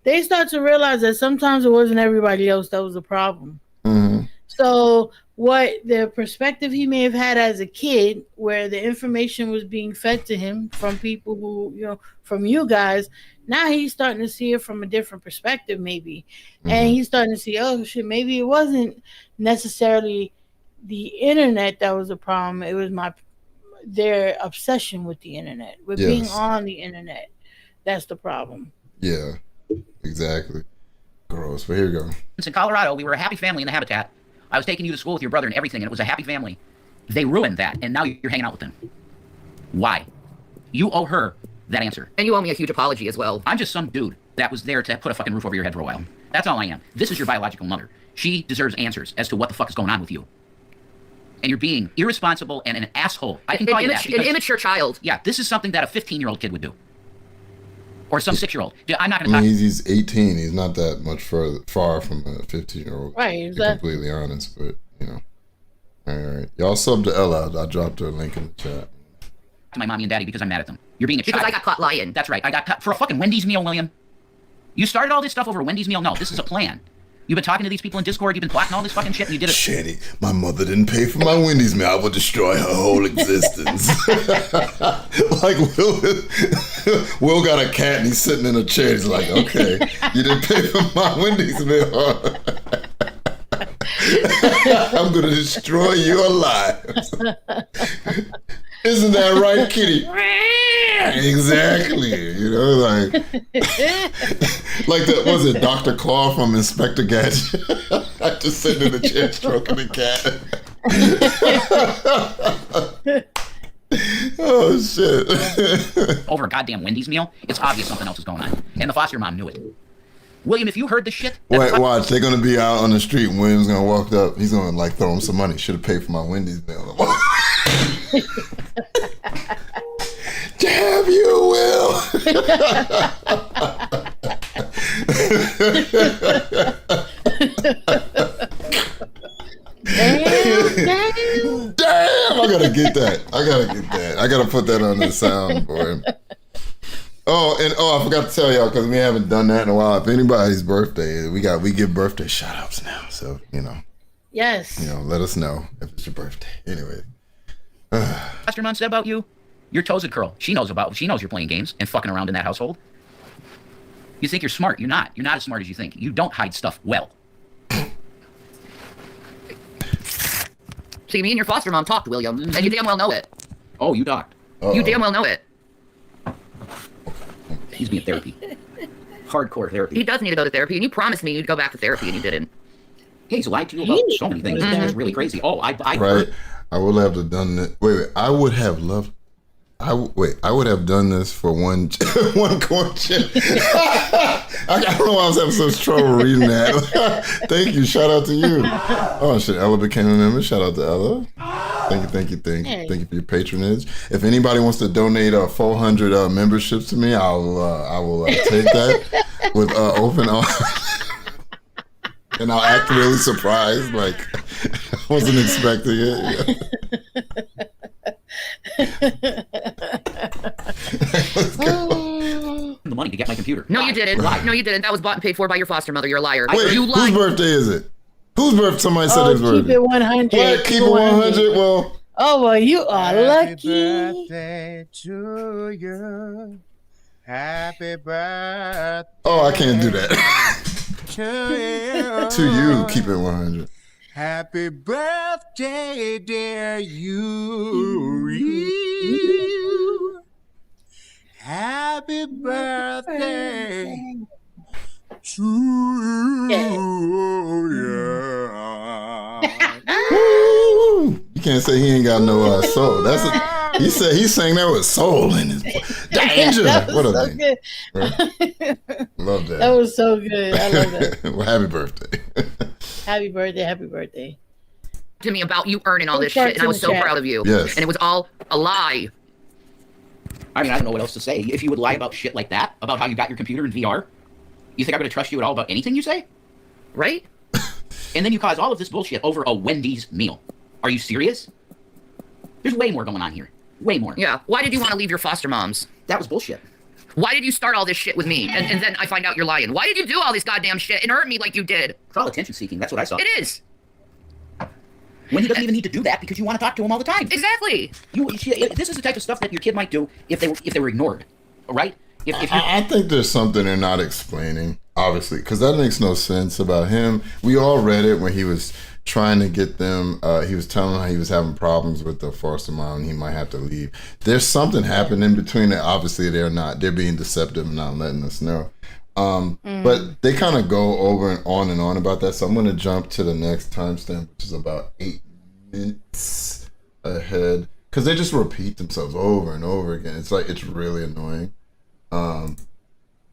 they start to realize that sometimes it wasn't everybody else that was the problem. Mm-hmm. So what the perspective he may have had as a kid, where the information was being fed to him from people who, you know, from you guys, now he's starting to see it from a different perspective, maybe. Mm-hmm. And he's starting to see, oh shit, maybe it wasn't necessarily the internet that was the problem. It was their obsession with the internet, with being on the internet. That's the problem. Yeah, exactly. Gross, but here we go. In Colorado, we were a happy family in the habitat. I was taking you to school with your brother and everything, and it was a happy family. They ruined that, and now you're hanging out with them. Why? You owe her that answer. And you owe me a huge apology as well. I'm just some dude that was there to put a fucking roof over your head for a while. That's all I am. This is your biological mother. She deserves answers as to what the fuck is going on with you. And you're being irresponsible and an asshole. I can call you that. An immature child. Yeah, this is something that a 15-year-old kid would do. Or some 6-year-old. I'm not going to talk. He's 18. He's not that much far from a 15-year-old. Right, exactly. To be completely honest, but you know. All right. Y'all sub to Ella. I dropped her link in the chat. to my mommy and daddy because I'm mad at them. You're being a child. Because I got caught lying. That's right. I got caught for a fucking Wendy's meal, William. You started all this stuff over a Wendy's meal? No, this is a plan. You've been talking to these people in Discord. You've been plotting all this fucking shit, and you did it. Shanny, my mother didn't pay for my Wendy's meal. I would destroy her whole existence. Like Will got a cat and he's sitting in a chair. He's like, okay, you didn't pay for my Wendy's meal. Huh? I'm gonna destroy your lives. Isn't that right, Kitty? Exactly. You know, like that, was it Dr. Claw from Inspector Gadget? Just sitting in the chair stroking the cat. Oh, shit. Over a goddamn Wendy's meal, it's obvious something else is going on. And the foster mom knew it. William, if you heard this shit... Wait, watch. They're going to be out on the street and William's going to walk up. He's going to, like, throw him some money. Should have paid for my Wendy's meal. Damn you, Will! Damn! I gotta get that. I gotta put that on the soundboard. I forgot to tell y'all, because we haven't done that in a while. If anybody's birthday, we give birthday shout outs now. So, Yes. Let us know if it's your birthday. Anyway. Foster mom said about you, your toes would curl. She knows you're playing games and fucking around in that household. You think you're smart. You're not. You're not as smart as you think. You don't hide stuff well. See, me and your foster mom talked, William, and you damn well know it. Oh, you docked. You damn well know it. He's being therapy. Hardcore therapy. He does need to go to therapy, and you promised me you'd go back to therapy, and you didn't. Yeah, he's lied to you about so many things. It's really crazy. Oh, I right. I would have to done that. Wait. I would have loved. I would have done this for one corn chip. I don't know why I was having such trouble reading that. Thank you. Shout out to you. Oh shit, Ella became a member. Shout out to Ella. Thank you for your patronage. If anybody wants to donate 400 memberships to me, I will take that with open arms. And I'll act really surprised, like I wasn't expecting it. The money to get my computer. No, you didn't. No, you didn't. That was bought and paid for by your foster mother. You're a liar. Wait, you whose birthday is it? Whose birthday? Somebody said his birthday. Keep it 100. What? Keep it 100? Well. Oh, well, you are lucky. Happy birthday to you. Happy birthday. Oh, I can't do that. To you. To you, keep it 100. Happy birthday, dear you. Happy birthday to you. You can't say he ain't got no soul. He said he sang that with soul in his voice. Danger. What a thing. Right? Love that. That was so good. I love that. Well, happy birthday. Happy birthday. To me about you earning all this shit, and I was so proud of you. Yes. And it was all a lie. I mean, I don't know what else to say. If you would lie about shit like that, about how you got your computer in VR, you think I'm going to trust you at all about anything you say? Right? And then you cause all of this bullshit over a Wendy's meal. Are you serious? There's way more going on here. Way more. Yeah. Why did you want to leave your foster moms? That was bullshit. Why did you start all this shit with me? And then I find out you're lying. Why did you do all this goddamn shit and hurt me like you did? It's all attention seeking. That's what I saw. It is. When he doesn't even need to do that because you want to talk to him all the time. Exactly. This is the type of stuff that your kid might do if they were ignored. All right? I think there's something they're not explaining, obviously, because that makes no sense about him. We all read it when he was trying to get them. He was telling them how he was having problems with the foster mom and he might have to leave. There's something happening between that. Obviously, they're being deceptive and not letting us know. But they kind of go over and on about that. So I'm going to jump to the next timestamp, which is about 8 minutes ahead, because they just repeat themselves over and over again. It's like, it's really annoying.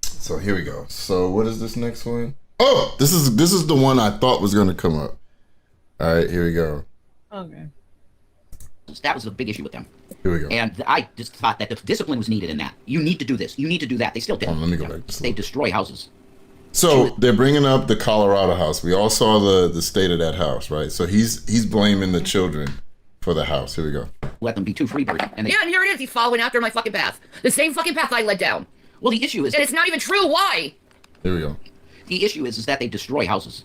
So here we go. So what is this next one? Oh, this is the one I thought was going to come up. All right, here we go. Okay. That was a big issue with them. Here we go. And I just thought that the discipline was needed in that. You need to do this. You need to do that. They still did. Let me go back. They destroy houses. So they're bringing up the Colorado house. We all saw the state of that house, right? So he's blaming the children for the house. Here we go. let them be too free birds. And yeah, and here it is. He's following after my fucking path. The same fucking path I led down. Well, the issue is... And it's not even true. Why? Here we go. The issue is that they destroy houses.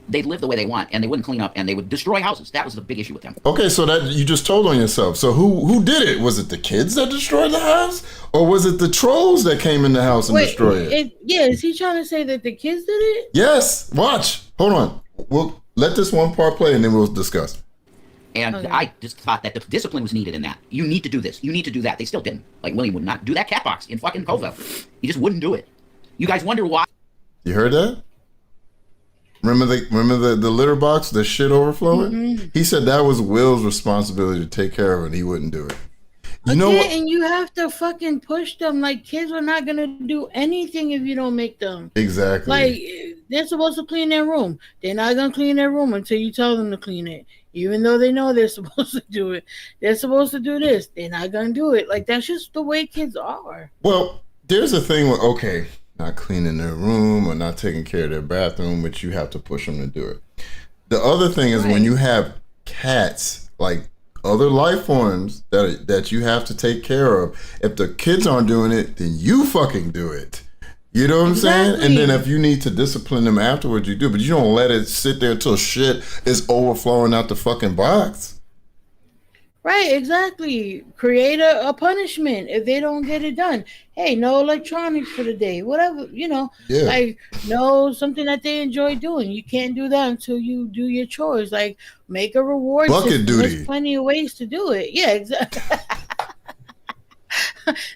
They'd live the way they want, and they wouldn't clean up, and they would destroy houses. That was the big issue with them. Okay, so that you just told on yourself. So who did it? Was it the kids that destroyed the house? Or was it the trolls that came in the house and destroyed it? Yeah, is he trying to say that the kids did it? Yes. Watch. Hold on. We'll let this one part play, and then we'll discuss. And I just thought that the discipline was needed in that. You need to do this. You need to do that. They still didn't. Like, William would not do that cat box in fucking Covell. He just wouldn't do it. You guys wonder why? You heard that? Remember the litter box, the shit overflowing? Mm-hmm. He said that was Will's responsibility to take care of it, and he wouldn't do it. You know what? And you have to fucking push them. Like, kids are not gonna do anything if you don't make them. Exactly. Like, they're supposed to clean their room. They're not gonna clean their room until you tell them to clean it. Even though they know they're supposed to do it. They're supposed to do this. They're not gonna do it. Like, that's just the way kids are. Well, there's a thing where, okay, not cleaning their room or not taking care of their bathroom, but you have to push them to do it. The other thing is when you have cats, like other life forms that you have to take care of, if the kids aren't doing it, then you fucking do it. You know what I'm saying? And then if you need to discipline them afterwards, you do. But you don't let it sit there until shit is overflowing out the fucking box. Right, exactly. Create a punishment if they don't get it done. Hey, no electronics for the day. Whatever, you know. Yeah. Like, no, something that they enjoy doing. You can't do that until you do your chores. Like, make a reward bucket system. duty. There's plenty of ways to do it. Yeah, exactly.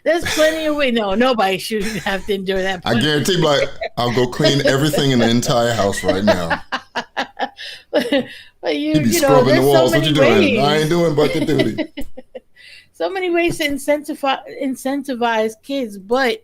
There's plenty of ways. No, nobody should have to endure that. I guarantee, like, I'll go clean everything in the entire house right now. But you be scrubbing the walls. What you doing? I ain't doing bucket duty. So many ways to incentivize kids, but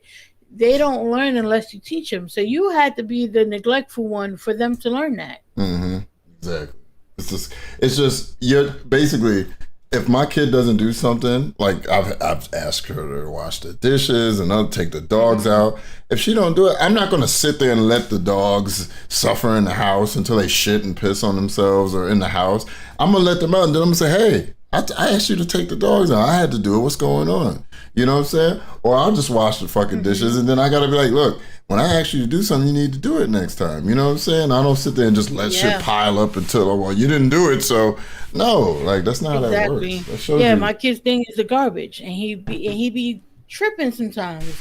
they don't learn unless you teach them. So you had to be the neglectful one for them to learn that. Mm-hmm. Exactly. It's just you're basically. If my kid doesn't do something, like I've asked her to wash the dishes and I'll take the dogs out. If she don't do it, I'm not going to sit there and let the dogs suffer in the house until they shit and piss on themselves or in the house. I'm going to let them out and then I'm going to say, hey, I asked you to take the dogs out. I had to do it. What's going on? You know what I'm saying? Or I'll just wash the fucking dishes and then I got to be like, look, when I ask you to do something, you need to do it next time. You know what I'm saying? I don't sit there and just let shit pile up until, oh, well, you didn't do it, so no, like that's not how that works. That shows you. My kid's thing is the garbage, and he be tripping sometimes.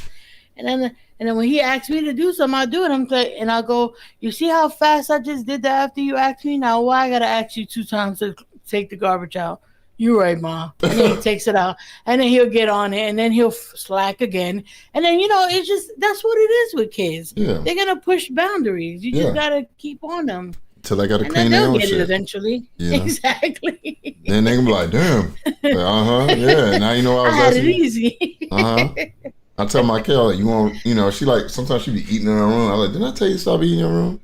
And then when he asks me to do something, I do it. I'm like, and I'll go, you see how fast I just did that after you asked me? Now why I gotta ask you 2 times to take the garbage out? You're right, Ma. And then he takes it out, and then he'll get on it, and then he'll slack again, and then it's just that's what it is with kids. Yeah. They're gonna push boundaries. You just gotta keep on them till they gotta clean their own shit. It eventually. You know? Exactly. Then they can be like, damn, yeah. Now you know I was had it easy. I tell my kid, like, you want, she like sometimes she be eating in her room. I'm like, didn't I tell you to stop eating in your room?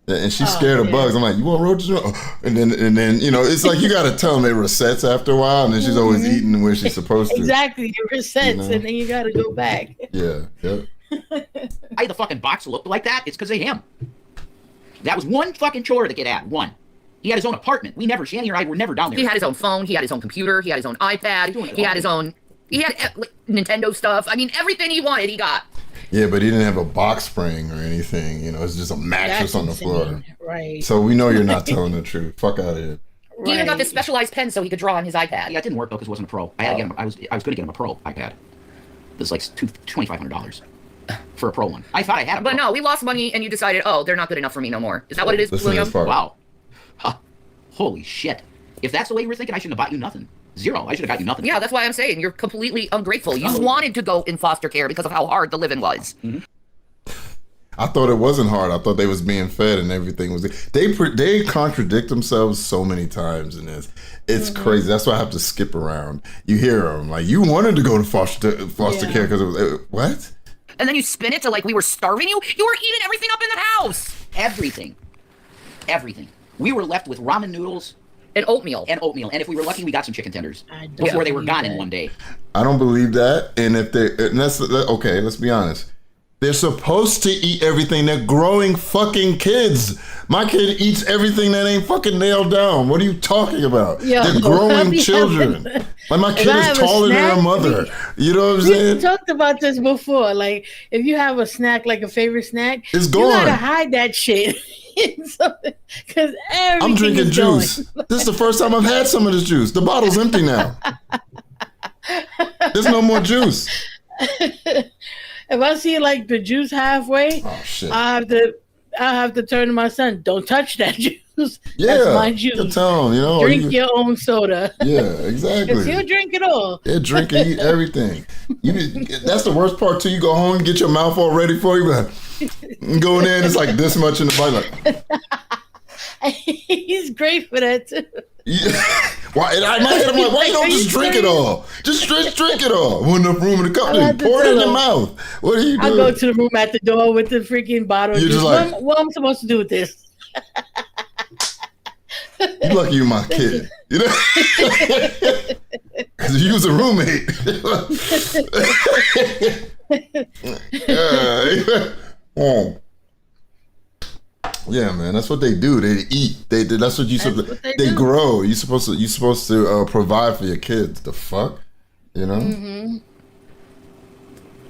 And she's scared of bugs. I'm like, you want roaches? And then it's like you got to tell them it resets after a while, and then she's always eating where she's supposed to. Exactly, it resets, and then you got to go back. Yeah, yep. Why the fucking box looked like that? It's because of him. That was one fucking chore to get at. One. He had his own apartment. Shanny or I were never down there. He had his own phone. He had his own computer. He had his own iPad. He had his own. He had Nintendo stuff. I mean, everything he wanted, he got. Yeah, but he didn't have a box spring or anything. It's just a mattress on the floor. Right. So we know you're not telling the truth. Fuck out of here. He even got this specialized pen so he could draw on his iPad. Yeah, it didn't work though because it wasn't a pro. I had to get him. I was going to get him a pro iPad. It was like $2,500 for a pro one. I thought I had a pro. But no, we lost money and you decided, oh, they're not good enough for me no more. Is that what it is, William? Wow. Huh. Holy shit. If that's the way you were thinking, I shouldn't have bought you nothing. Zero. I should have got you nothing. Yeah, that's why I'm saying you're completely ungrateful. You wanted to go in foster care because of how hard the living was. Mm-hmm. I thought it wasn't hard. I thought they was being fed and everything was. They contradict themselves so many times in this. It's crazy. That's why I have to skip around. You hear them like, you wanted to go to foster care because it was what? And then you spin it to like we were starving you. You were eating everything up in the house. Everything. We were left with ramen noodles. And oatmeal. And if we were lucky, we got some chicken tenders before they were gone in one day. I don't believe that. And if that's okay, let's be honest. They're supposed to eat everything. They're growing fucking kids. My kid eats everything that ain't fucking nailed down. What are you talking about? Yo, they're growing children. Like my kid is taller than her mother. You know what I'm saying? We talked about this before. Like, if you have a snack, like a favorite snack, it's gone. You gotta hide that shit. Because I'm drinking juice. This is the first time I've had some of this juice. The bottle's empty now. There's no more juice. If I see like the juice halfway, oh shit! I have to turn to my son. Don't touch that juice. Yeah, that's my juice. Tell him, you know, drink your own soda. Yeah, exactly. Because he'll drink it all. Yeah, drink and eat everything. That's the worst part too. You go home, get your mouth all ready for you, but go in there and it's like this much in the bite. Like, he's great for that too. Yeah. Why? In my head, I'm like, why you don't just drink it all? Just drink it all. With enough room in the cup, pour it in your mouth. What are you doing? I go to the room at the door with the freaking bottle. You're just like, what am I supposed to do with this? You lucky you're my kid. You know? Because you was a roommate. Oh. Yeah, man, that's what they do. They eat. That's what they grow. You're supposed to provide for your kids. The fuck, you know? Mm-hmm.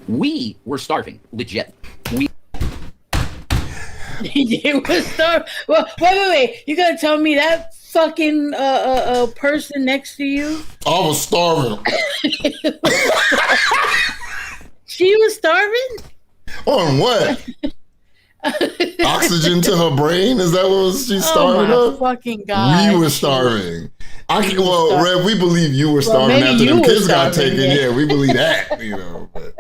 We were starving, legit. They were starving. Well, wait. You gonna tell me that fucking person next to you? I was starving. She was starving? On what? Oxygen to her brain? Is that what she starving up? Fucking God. We were starving. Rev, we believe you were starving after them kids got taken. Yeah, we believe that, you know. But.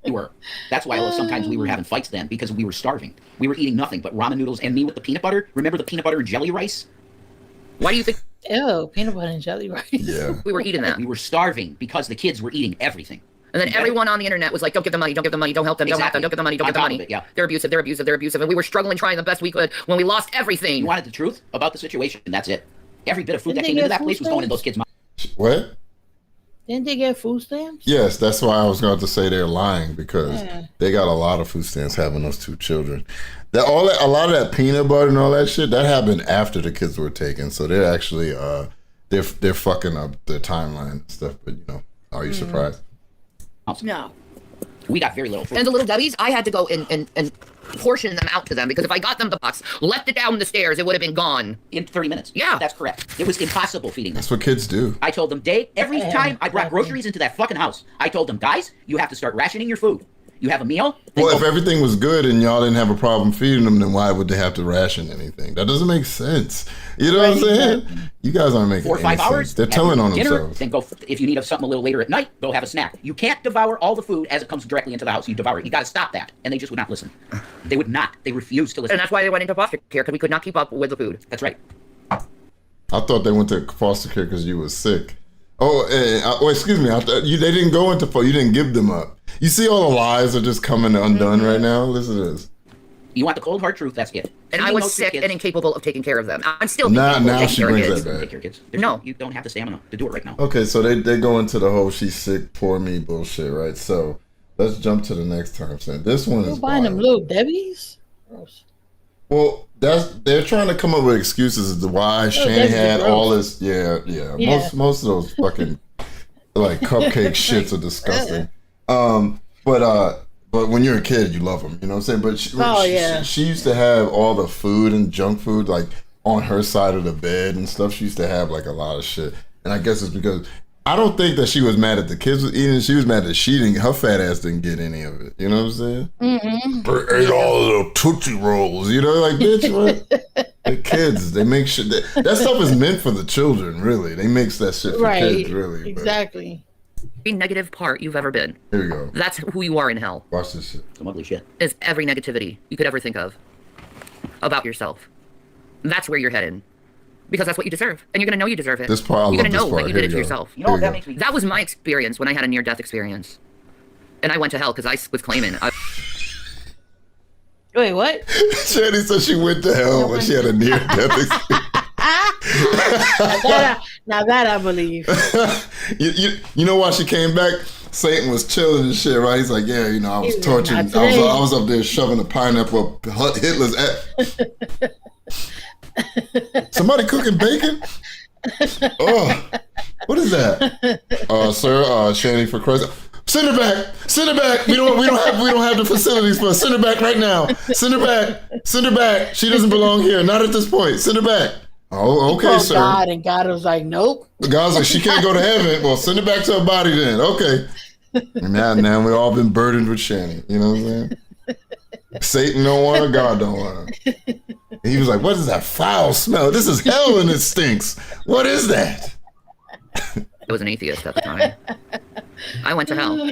We were. That's why sometimes we were having fights then, because we were starving. We were eating nothing but ramen noodles and me with the peanut butter. Remember the peanut butter and jelly rice? Why do you think? Ew, peanut butter and jelly rice. Yeah. We were eating that. We were starving because the kids were eating everything. And then everyone on the internet was like, don't give them money, don't give them money, don't help them, don't help them, don't give them money, don't give them money. Yeah. They're abusive. And we were struggling, trying the best we could when we lost everything. You wanted the truth about the situation, and that's it. Every bit of food that came into that place was going in those kids' mouths. What? Didn't they get food stamps? Yes, that's why I was going to say they're lying, because they got a lot of food stamps having those two children. A lot of that peanut butter and all that shit, that happened after the kids were taken. So they're actually they're fucking up their timeline and stuff. But you know, are you surprised? No. We got very little food. And the little Debbie's, I had to go and portion them out to them, because if I got them the box, left it down the stairs, it would have been gone. In 30 minutes. Yeah. That's correct. It was impossible feeding them. That's what kids do. I told them, every time I brought groceries into that fucking house, I told them, guys, you have to start rationing your food. You have a meal. Well, if everything was good and y'all didn't have a problem feeding them, then why would they have to ration anything? That doesn't make sense. You know what I'm saying? You guys aren't making 4 or 5 hours. Sense. They're telling on dinner, themselves. Then go, if you need something a little later at night, go have a snack. You can't devour all the food as it comes directly into the house. You devour it. You got to stop that. And they just would not listen. They would not. They refused to listen. And that's why they went into foster care, because we could not keep up with the food. That's right. I thought they went to foster care because you were sick. Oh, excuse me. They didn't go into foster. You didn't give them up. You see all the lies are just coming undone right now? Listen to this. You want the cold hard truth, that's it. And I was sick and incapable of taking care of them. I'm still now she brings that back. Take your kids. No. You don't have the stamina to do it right now. Okay, so they go into the whole she's sick, poor me bullshit, right? So let's jump to the next term. So this one is buying them little Debbie's? Gross. Well, they're trying to come up with excuses as to why Shanny had all this. Yeah. Most of those fucking like cupcake shits are disgusting. But when you're a kid, you love them. You know what I'm saying? But she used to have all the food and junk food like on her side of the bed and stuff. She used to have like a lot of shit. And I guess it's because I don't think that she was mad at the kids was eating. She was mad that her fat ass didn't get any of it. You know what I'm saying? Mm-hmm. Ate all the little Tootsie Rolls. You know, like, bitch, what? The kids, they make shit. That stuff is meant for the children, really. They make that shit for kids, really. Exactly. Every negative part you've ever been. Here we go. That's who you are in hell. Watch this shit. Some ugly shit. Is every negativity you could ever think of about yourself. That's where you're headed. Because that's what you deserve. And you're going to know you deserve it. This part, I love You're going to know this part. what you Here did it we to go. yourself. You know what that makes me... That was my experience when I had a near-death experience. And I went to hell because I was claiming... Wait, what? Shanny said she went to hell when she had a near-death experience. Now that I believe. You know why she came back? Satan was chilling and shit, right? He's like, yeah, you know, I was torturing. I was up there shoving a pineapple up Hitler's ass. Somebody cooking bacon? Oh, what is that? Sir, Shanny, for Christ. Send her back. Send her back. We don't have the facilities for her. Send her back right now. Send her back. Send her back. She doesn't belong here. Not at this point. Send her back. Oh, okay, sir. God, and God was like, nope. God's like, she can't go to heaven. Well, send her back to her body then. Okay. And now we've all been burdened with Shanny. You know what I'm saying? Satan don't want her. God don't want her. And he was like, what is that foul smell? This is hell and it stinks. What is that? I was an atheist at the time. I went to hell.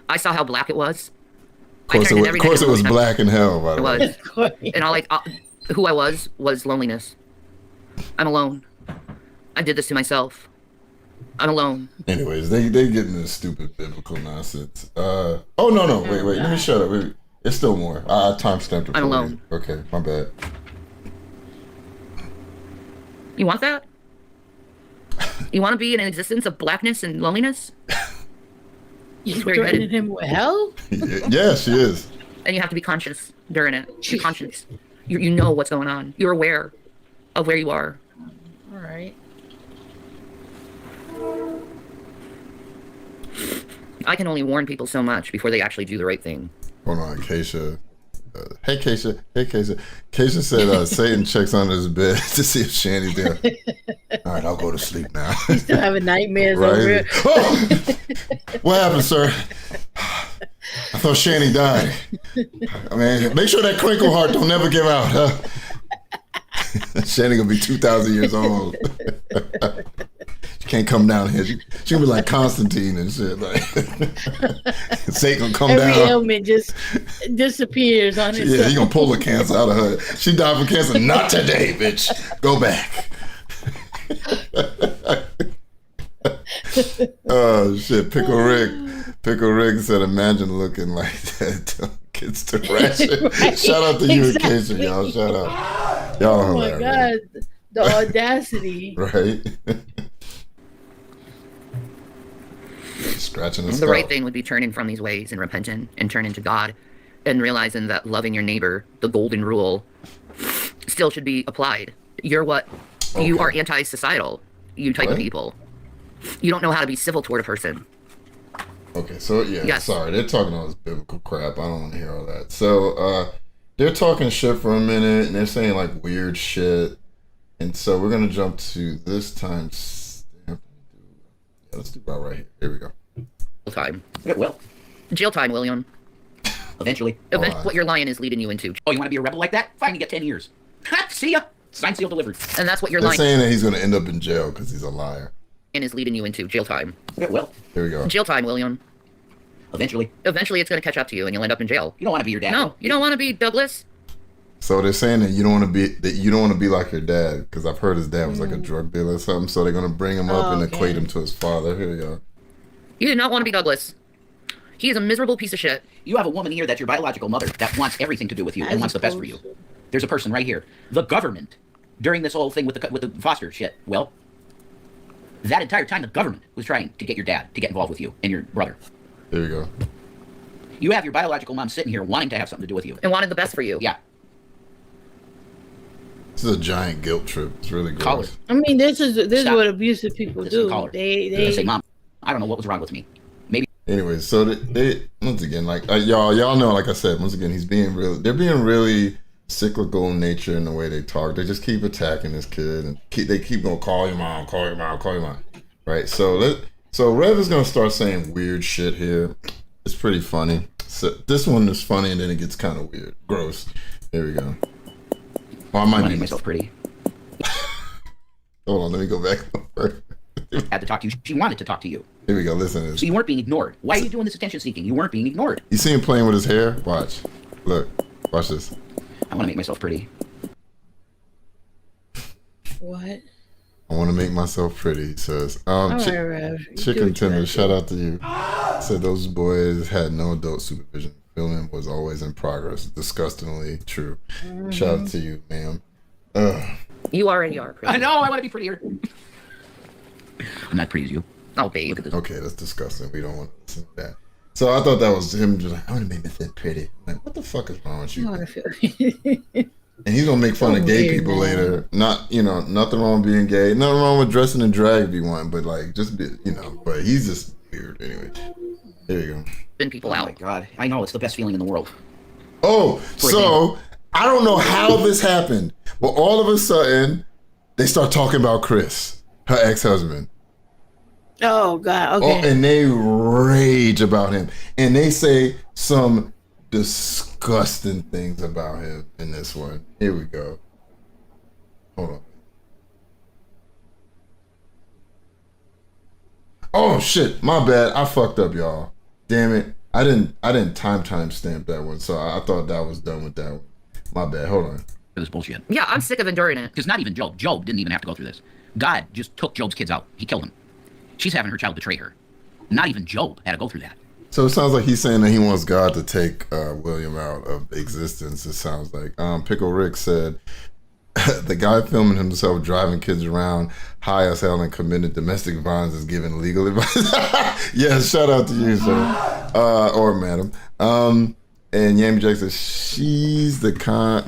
I saw how black it was. Of course it was black in hell, by the way. It was. And who I was lonliness. I'm alone. I did this to myself. I'm alone. Anyways, they get into this stupid biblical nonsense. Oh, no. Wait. Let me shut up. Wait. It's still more. I timestamped it. I'm alone. Okay, my bad. You want that? You want to be in an existence of blackness and loneliness? You threatening him with hell? Yeah, she is. And you have to be conscious during it. Be conscious. You know what's going on. You're aware of where you are. All right. I can only warn people so much before they actually do the right thing. Hold on, Keisha. Hey, Keisha. Keisha said Satan checks under his bed to see if Shanny's there. All right, I'll go to sleep now. He's still having nightmares over here. Oh! What happened, sir? I thought Shanny died. I mean, make sure that crinkle heart don't never give out, huh? Shanny gonna be 2,000 years old. She can't come down here. She'll be like Constantine and shit. Like Satan gonna come down. Every ailment just disappears on his. Yeah, he gonna pull the cancer out of her. She died from cancer. Not today, bitch. Go back. Oh shit, Pickle Rick said, imagine looking like that. Kids to ration. Right, shout out to you and Keisha, y'all. Shout out. Y'all are hilarious. Oh my God, the audacity. Right? Scratching the right thing would be turning from these ways and repenting and turning to God and realizing that loving your neighbor, the golden rule, still should be applied. You are anti-societal, you type of people. You don't know how to be civil toward a person. Okay, so yes. Sorry, they're talking all this biblical crap. I don't want to hear all that. So they're talking shit for a minute and they're saying like weird shit. And so we're gonna jump to this time stamp. Yeah, let's do about right here. Here we go. Jail time. Well, jail time, William. Eventually. What your lion is leading you into. Oh, you want to be a rebel like that? Fine, you get 10 years. See ya. Signed, sealed, delivered. And that's what your lion. lion. They're saying that he's gonna end up in jail because he's a liar. And is leading you into jail time. Well, here we go. Jail time, William. Eventually it's going to catch up to you, and you'll end up in jail. You don't want to be your dad. No, you don't want to be Douglas. So they're saying that you don't want to be like your dad, because I've heard his dad was like a drug dealer or something. So they're going to bring him up and equate him to his father. Here we go. You do not want to be Douglas. He is a miserable piece of shit. You have a woman here that's your biological mother that wants everything to do with you and wants the best for you. There's a person right here. The government, during this whole thing with the foster shit, well, that entire time the government was trying to get your dad to get involved with you and your brother. There we go. You have your biological mom sitting here wanting to have something to do with you. And wanting the best for you. Yeah. This is a giant guilt trip. It's really gross. I mean, this is what abusive people do. They say, Mom, I don't know what was wrong with me. Maybe. Anyway, so they once again, like y'all know, like I said, once again, they're being really cyclical in nature in the way they talk. They just keep attacking this kid and they keep going, call your mom, right? So Rev is gonna start saying weird shit here. It's pretty funny. So this one is funny and then it gets kind of weird, gross. Here we go. Well, I might make myself pretty. Hold on, let me go back. Had to talk to you. She wanted to talk to you. Here we go. Listen to this. So you weren't being ignored. Why are you doing this attention seeking? You weren't being ignored. You see him playing with his hair? Watch. Look. Watch this. I want to make myself pretty. What? I want to make myself pretty, he says. Chicken Tender, shout out to you. Said those boys had no adult supervision. Filming was always in progress. Disgustingly true. Shout out to you, ma'am. You already are pretty. I know, I want to be prettier. I'm not pretty as you. Oh, babe. Okay, that's disgusting. We don't want to listen to that. So I thought that was him just like, I want to make me feel pretty. I'm like, what the fuck is wrong with you? And he's gonna make fun of gay people later. Not, nothing wrong with being gay. Nothing wrong with dressing in drag if you want, but like, just be, but he's just weird anyway. There you go. Spin people out. Oh my God, I know, it's the best feeling in the world. Oh, so I don't know how this happened, but all of a sudden they start talking about Chris, her ex-husband. Oh God, okay. Oh, and they rage about him, and they say some disgusting things about him in this one. Here we go. Hold on. Oh shit, my bad. I fucked up, y'all. Damn it. I didn't time stamp that one, so I thought that was done with that one. My bad. Hold on. This bullshit. Yeah, I'm sick of enduring it. Because not even Job. Job didn't even have to go through this. God just took Job's kids out. He killed them. She's having her child betray her. Not even Job had to go through that. So it sounds like he's saying that he wants God to take William out of existence. It sounds like Pickle Rick said the guy filming himself driving kids around high as hell and committing domestic violence is giving legal advice. Yes, shout out to you, sir, or madam. And Yami Jack says she's the kind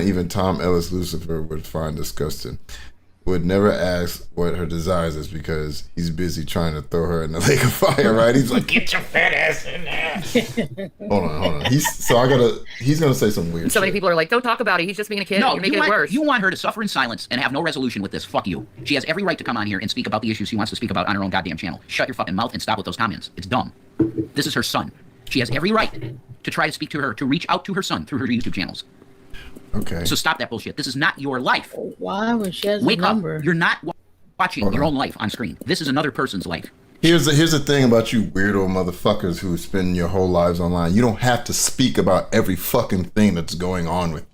even Tom Ellis Lucifer would find disgusting. Would never ask what her desires is because he's busy trying to throw her in the lake of fire, right? He's like, get your fat ass in there. hold on. He's gonna say some weird So many shit. people are like, don't talk about it. He's just being a kid. No, You're making it worse. You want her to suffer in silence and have no resolution with this. Fuck you. She has every right to come on here and speak about the issues she wants to speak about on her own goddamn channel. Shut your fucking mouth and stop with those comments. It's dumb. This is her son. She has every right to try to speak to her, to reach out to her son through her YouTube channels. Okay. So stop that bullshit. This is not your life. Why when she has Wake a number? up. You're not watching your own life on screen. This is another person's life. Here's the thing about you weirdo motherfuckers who spend your whole lives online. You don't have to speak about every fucking thing that's going on with you.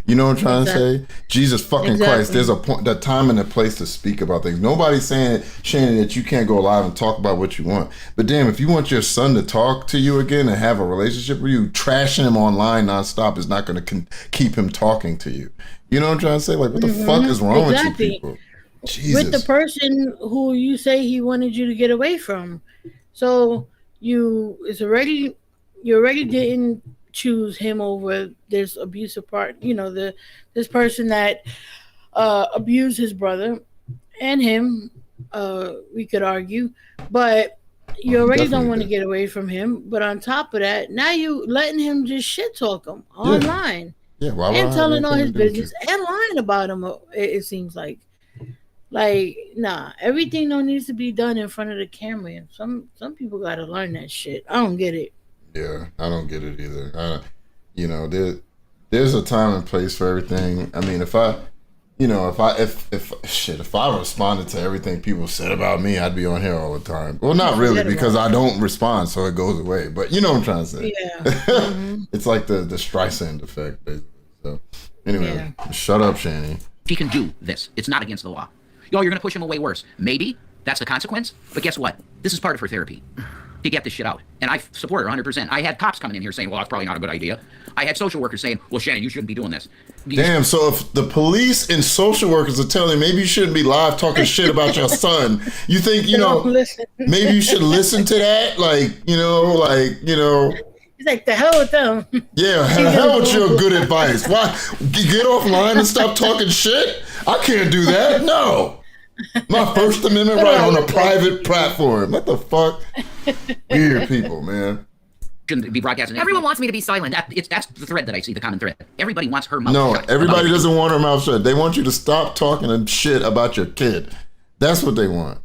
You know what I'm trying to say? Jesus fucking Christ, there's a time and a place to speak about things. Nobody's saying, Shannon, that you can't go live and talk about what you want. But damn, if you want your son to talk to you again and have a relationship with you, trashing him online nonstop is not going to keep him talking to you. You know what I'm trying to say? Like, what the fuck is wrong with you people? Jesus. With the person who you say he wanted you to get away from. So you already didn't choose him over this abusive part, this person that abused his brother and him, we could argue, but you already don't want to get away from him. But on top of that, now you letting him just shit talk him online. Yeah, and telling all his business and lying about him. It seems like nah, everything don't needs to be done in front of the camera. And some people gotta learn that shit. I don't get it. Yeah, I don't get it either. There's a time and place for everything. I mean, if I responded to everything people said about me, I'd be on here all the time. Well, not really, because I don't respond, so it goes away. But you know what I'm trying to say. Yeah. Mm-hmm. It's like the Streisand effect, basically. So anyway, shut up, Shanny. She can do this. It's not against the law. You're going to push him away worse. Maybe that's the consequence. But guess what? This is part of her therapy to get this shit out. And I support her 100%. I had cops coming in here saying, well, that's probably not a good idea. I had social workers saying, well, Shannon, you shouldn't be doing this. Damn, so if the police and social workers are telling you maybe you shouldn't be live talking shit about your son, you think, maybe you should listen to that? He's like, the hell with them. Yeah, hell with your good advice. Why? Get offline and stop talking shit? I can't do that. No. My First Amendment right on a private platform. What the fuck? Weird people, man. Shouldn't be broadcasting. Everyone wants me to be silent. That's the thread that I see, the common thread. Everybody wants her mouth shut. No, everybody doesn't want her mouth shut. They want you to stop talking shit about your kid. That's what they want.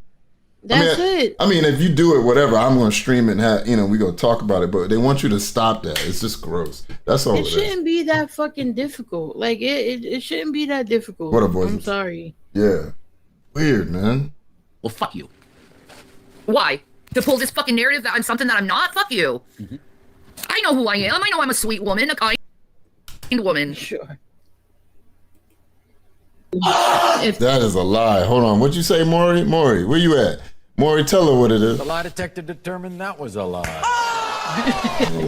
That's it. I mean, if you do it, whatever, I'm going to stream it and we going to talk about it, but they want you to stop that. It's just gross. That's all it is. It shouldn't be that fucking difficult. Like, it shouldn't be that difficult. What a voice. I'm sorry. Yeah. Weird, man. Well, fuck you. Why? To pull this fucking narrative that I'm something that I'm not? Fuck you. Mm-hmm. I know who I am. I know I'm a sweet woman, a kind woman. Sure. That is a lie. Hold on. What'd you say, Maury? Maury, where you at? Maury, tell her what it is. The lie detector determined that was a lie.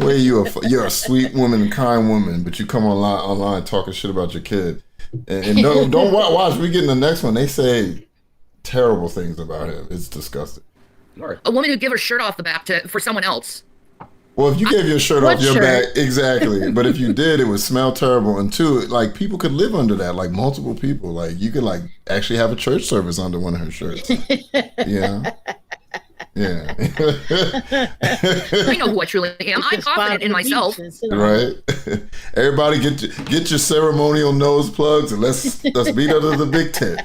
Where you're a sweet woman, kind woman, but you come online talking shit about your kid. And don't watch. We get in the next one. They say terrible things about him. It's disgusting. A woman who'd give her shirt off the back for someone else. Well, if you gave your shirt off your shirt? back, exactly. But if you did, it would smell terrible. And two, like people could live under that, like multiple people. Like you could like actually have a church service under one of her shirts. Yeah. Yeah. I know who I truly am. I'm confident in myself. Right. Everybody get your ceremonial nose plugs and let's meet under the big tent.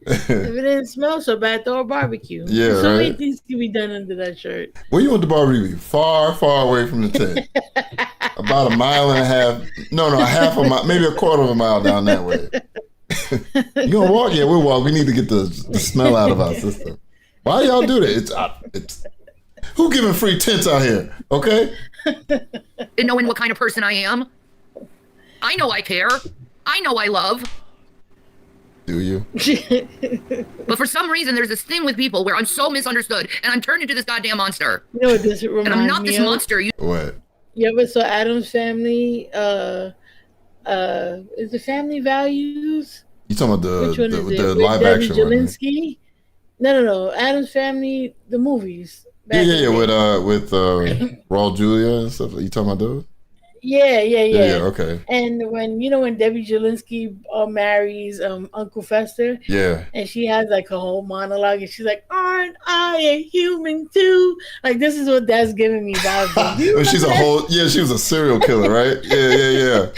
If it didn't smell so bad, throw a barbecue. Yeah, so many right. things can be done under that shirt. Where you want the barbecue? Far, far away from the tent. About a mile and a half. No, a half a mile, maybe a quarter of a mile down that way. You gonna walk? Yeah, we'll walk. We need to get the smell out of our system. Why y'all do that? It's who giving free tents out here? Okay. And knowing what kind of person I am, I know I care. I know I love. Do you? But for some reason, there's this thing with people where I'm so misunderstood, and I'm turned into this goddamn monster. You know what this reminds me And I'm not this of? monster. What? You ever saw Addams Family? Is it Family Values? You talking about Which one is it? the With live Debbie action one? Right? Jelinski? No. Addams Family, the movies. Yeah. With Raul Julia and stuff. You talking about those? Yeah. Okay. And when Debbie Jelinski marries Uncle Fester, Yeah. and she has like a whole monologue, and she's like, "Aren't I a human too?" Like this is what that's giving me vibes of. You She's a remember whole she was a serial killer, right? Yeah.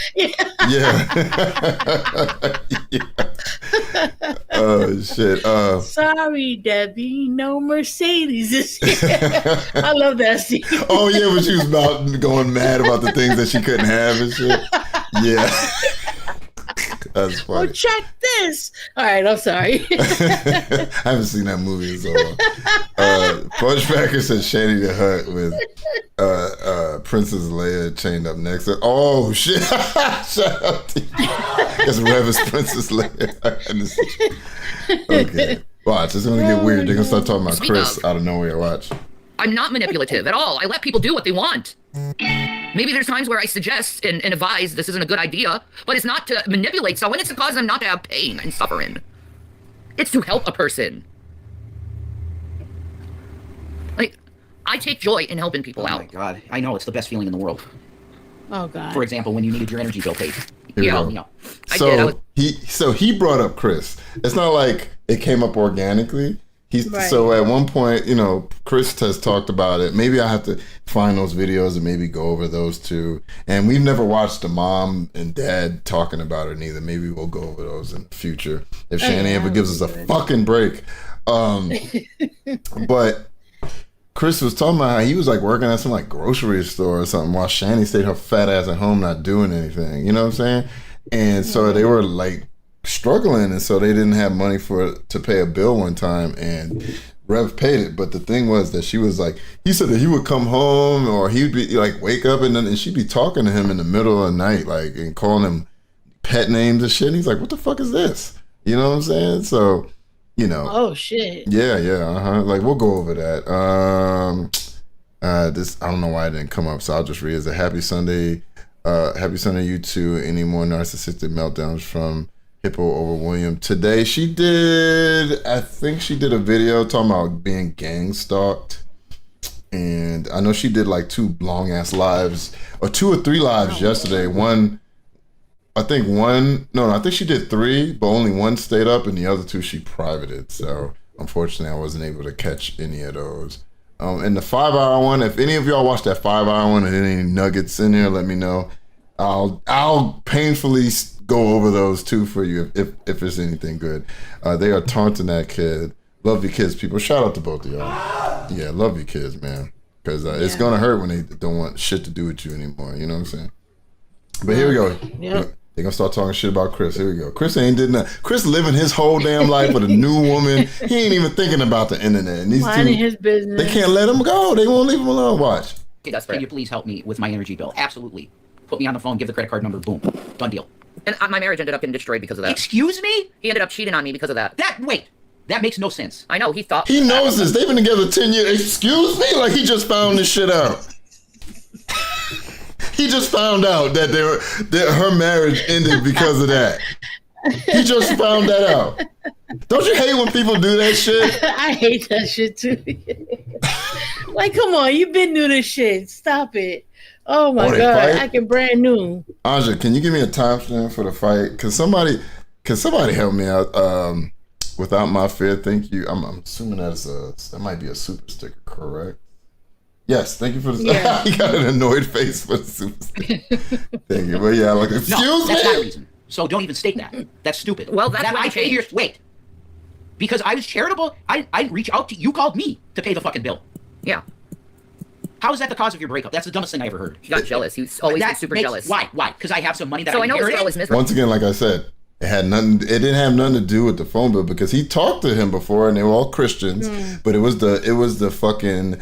Oh shit. Sorry, Debbie, no Mercedes this year. I love that scene. Oh yeah, when she was about going mad about the things that she couldn't have and shit. Yeah. That's funny. Well, check this. All right, I'm sorry. I haven't seen that movie in so long. Punchbacker said Shanny the Hut with Princess Leia chained up next to. Oh shit! Shut up. Because Rev is Princess Leia. Okay, watch. It's gonna get weird. They're gonna start talking about Chris out of nowhere. Watch. I'm not manipulative at all. I let people do what they want. Maybe there's times where I suggest and advise this isn't a good idea, but it's not to manipulate someone. It's to cause them not to have pain and suffering. It's to help a person. Like, I take joy in helping people out. Oh my God, I know, it's the best feeling in the world. Oh God. For example, when you needed your energy bill paid. Yeah. I did. So he brought up Chris. It's not like it came up organically. Right. So at one point, Chris has talked about it. Maybe I have to find those videos and maybe go over those two. And we've never watched the mom and dad talking about it neither. Maybe we'll go over those in the future if Shanny ever gives us a fucking break. But Chris was talking about how he was like working at some like grocery store or something while Shanny stayed her fat ass at home not doing anything. You know what I'm saying? And so they were like struggling, and so they didn't have money to pay a bill one time, and Rev paid it. But the thing was that she was like, he said that he would come home or he'd be like wake up and she'd be talking to him in the middle of the night, like, and calling him pet names and shit. And he's like, what the fuck is this? You know what I'm saying? So, Oh shit. Yeah. Like we'll go over that. This, I don't know why it didn't come up, so I'll just read it. It's a happy Sunday you too. Any more narcissistic meltdowns from Hippo over William? Today I think she did a video talking about being gang stalked, and I know she did like 2 long ass lives or 2 or 3 lives yesterday. I think she did 3, but only 1 stayed up and the other 2 she privated. So unfortunately I wasn't able to catch any of those. And the 5-hour one, if any of y'all watched that 5-hour one and any nuggets in there, let me know. I'll painfully go over those too for you if it's anything good. They are taunting that kid. Love your kids, people. Shout out to both of y'all. Yeah, love your kids, man. Because it's gonna hurt when they don't want shit to do with you anymore. You know what I'm saying? But here we go. Yep. They're gonna start talking shit about Chris. Here we go. Chris ain't did nothing. Chris living his whole damn life with a new woman. He ain't even thinking about the internet. And these Minding his business. They can't let him go. They won't leave him alone. Watch. Can you please help me with my energy bill? Absolutely. Put me on the phone, give the credit card number, boom. Done deal. And my marriage ended up getting destroyed because of that. Excuse me? He ended up cheating on me because of that. That makes no sense. I know, he thought... He knows this. They've been together 10 years. Excuse me? Like he just found this shit out. He just found out that her marriage ended because of that. He just found that out. Don't you hate when people do that shit? I hate that shit too. Like, come on, you've been through this shit. Stop it. Oh my God, acting brand new. Anja, can you give me a timestamp for the fight? Can somebody help me out? Without my fear, thank you. I'm assuming that might be a super sticker, correct? Yes, thank you for the. Yeah. You got an annoyed face for the super sticker. Thank you. But yeah, like, excuse me. That's not a reason. So don't even state that. That's stupid. Well, that's why I pay here. Wait, because I was charitable. I reach out to you. Called me to pay the fucking bill. Yeah. How is that the cause of your breakup? That's the dumbest thing I ever heard. He got jealous. He was always super jealous. Why? Because I have some money that so I know this girl was miserable. Once again, like I said, it didn't have nothing to do with the phone bill because he talked to him before and they were all Christians, but it was the fucking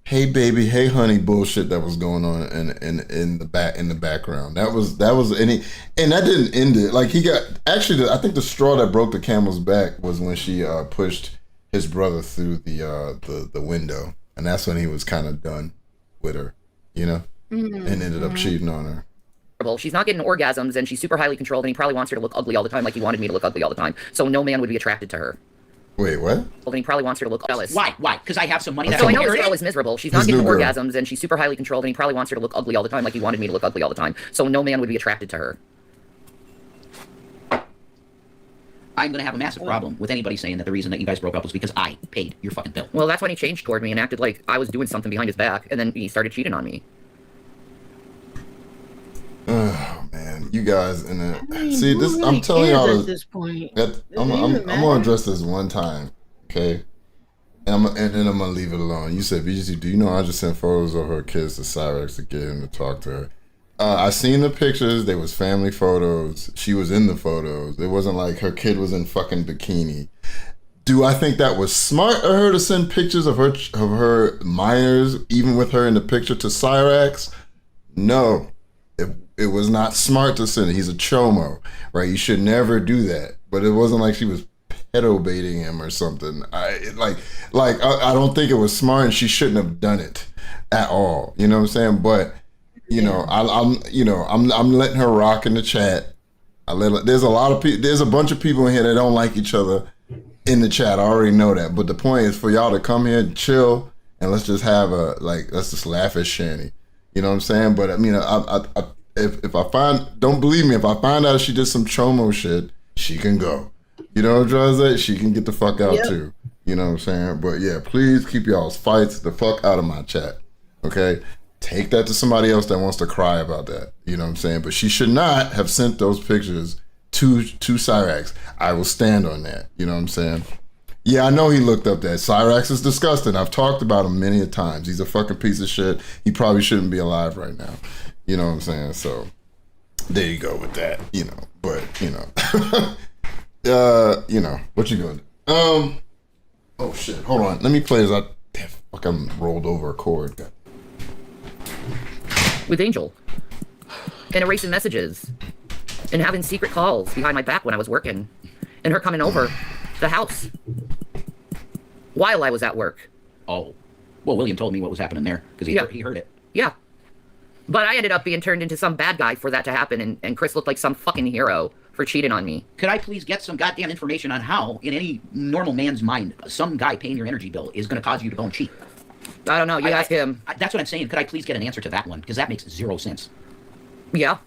hey baby, hey honey bullshit that was going on in the background. That was and that didn't end it. Like, he got I think the straw that broke the camel's back was when she pushed his brother through the window, and that's when he was kind of done with her, and ended up cheating on her. She's not getting orgasms, and she's super highly controlled, and he probably wants her to look ugly all the time, like he wanted me to look ugly all the time. So no man would be attracted to her. Wait, what? Well, then he probably wants her to look jealous. Why? Because I have some money. So I know this girl is miserable. She's not getting orgasms, and she's super highly controlled, and he probably wants her to look ugly all the time, like he wanted me to look ugly all the time. So no man would be attracted to her. I'm going to have a massive problem with anybody saying that the reason that you guys broke up was because I paid your fucking bill. Well, that's when he changed toward me and acted like I was doing something behind his back, and then he started cheating on me. Oh man, you guys see this. I'm telling y'all at this point. I'm gonna address this one time, okay? And then I'm gonna leave it alone. You said, BGT, do you know I just sent photos of her kids to Cyrex to get him to talk to her? I seen the pictures. They was family photos. She was in the photos. It wasn't like her kid was in fucking bikini. Do I think that was smart of her to send pictures of her minors, even with her in the picture, to Cyrex? No, it was not smart to send it. He's a chomo, right? You should never do that. But it wasn't like she was pedo-baiting him or something. I don't think it was smart, and she shouldn't have done it at all. You know what I'm saying? But I'm letting her rock in the chat. There's a bunch of people in here that don't like each other in the chat. I already know that. But the point is for y'all to come here and chill and let's just have let's just laugh at Shanny. You know what I'm saying? But I mean, if I don't believe me, if I find out she did some chomo shit, she can go. You know what I'm trying to say? She can get the fuck out too. You know what I'm saying? But yeah, please keep y'all's fights the fuck out of my chat. Okay? Take that to somebody else that wants to cry about that. You know what I'm saying? But she should not have sent those pictures to Cyrax. I will stand on that. You know what I'm saying? Yeah, I know he looked up that. Cyrax is disgusting. I've talked about him many a times. He's a fucking piece of shit. He probably shouldn't be alive right now. You know what I'm saying? So there you go with that. You know, but what you gonna do? Oh shit, hold on. Let me play as I fucking rolled over a cord. With Angel. And erasing messages. And having secret calls behind my back when I was working. And her coming over the house while I was at work. Oh. Well, William told me what was happening there because he heard it. Yeah. But I ended up being turned into some bad guy for that to happen, and Chris looked like some fucking hero for cheating on me. Could I please get some goddamn information on how, in any normal man's mind, some guy paying your energy bill is going to cause you to go and cheat? I don't know. You ask him. That's what I'm saying. Could I please get an answer to that one? Because that makes zero sense. Yeah.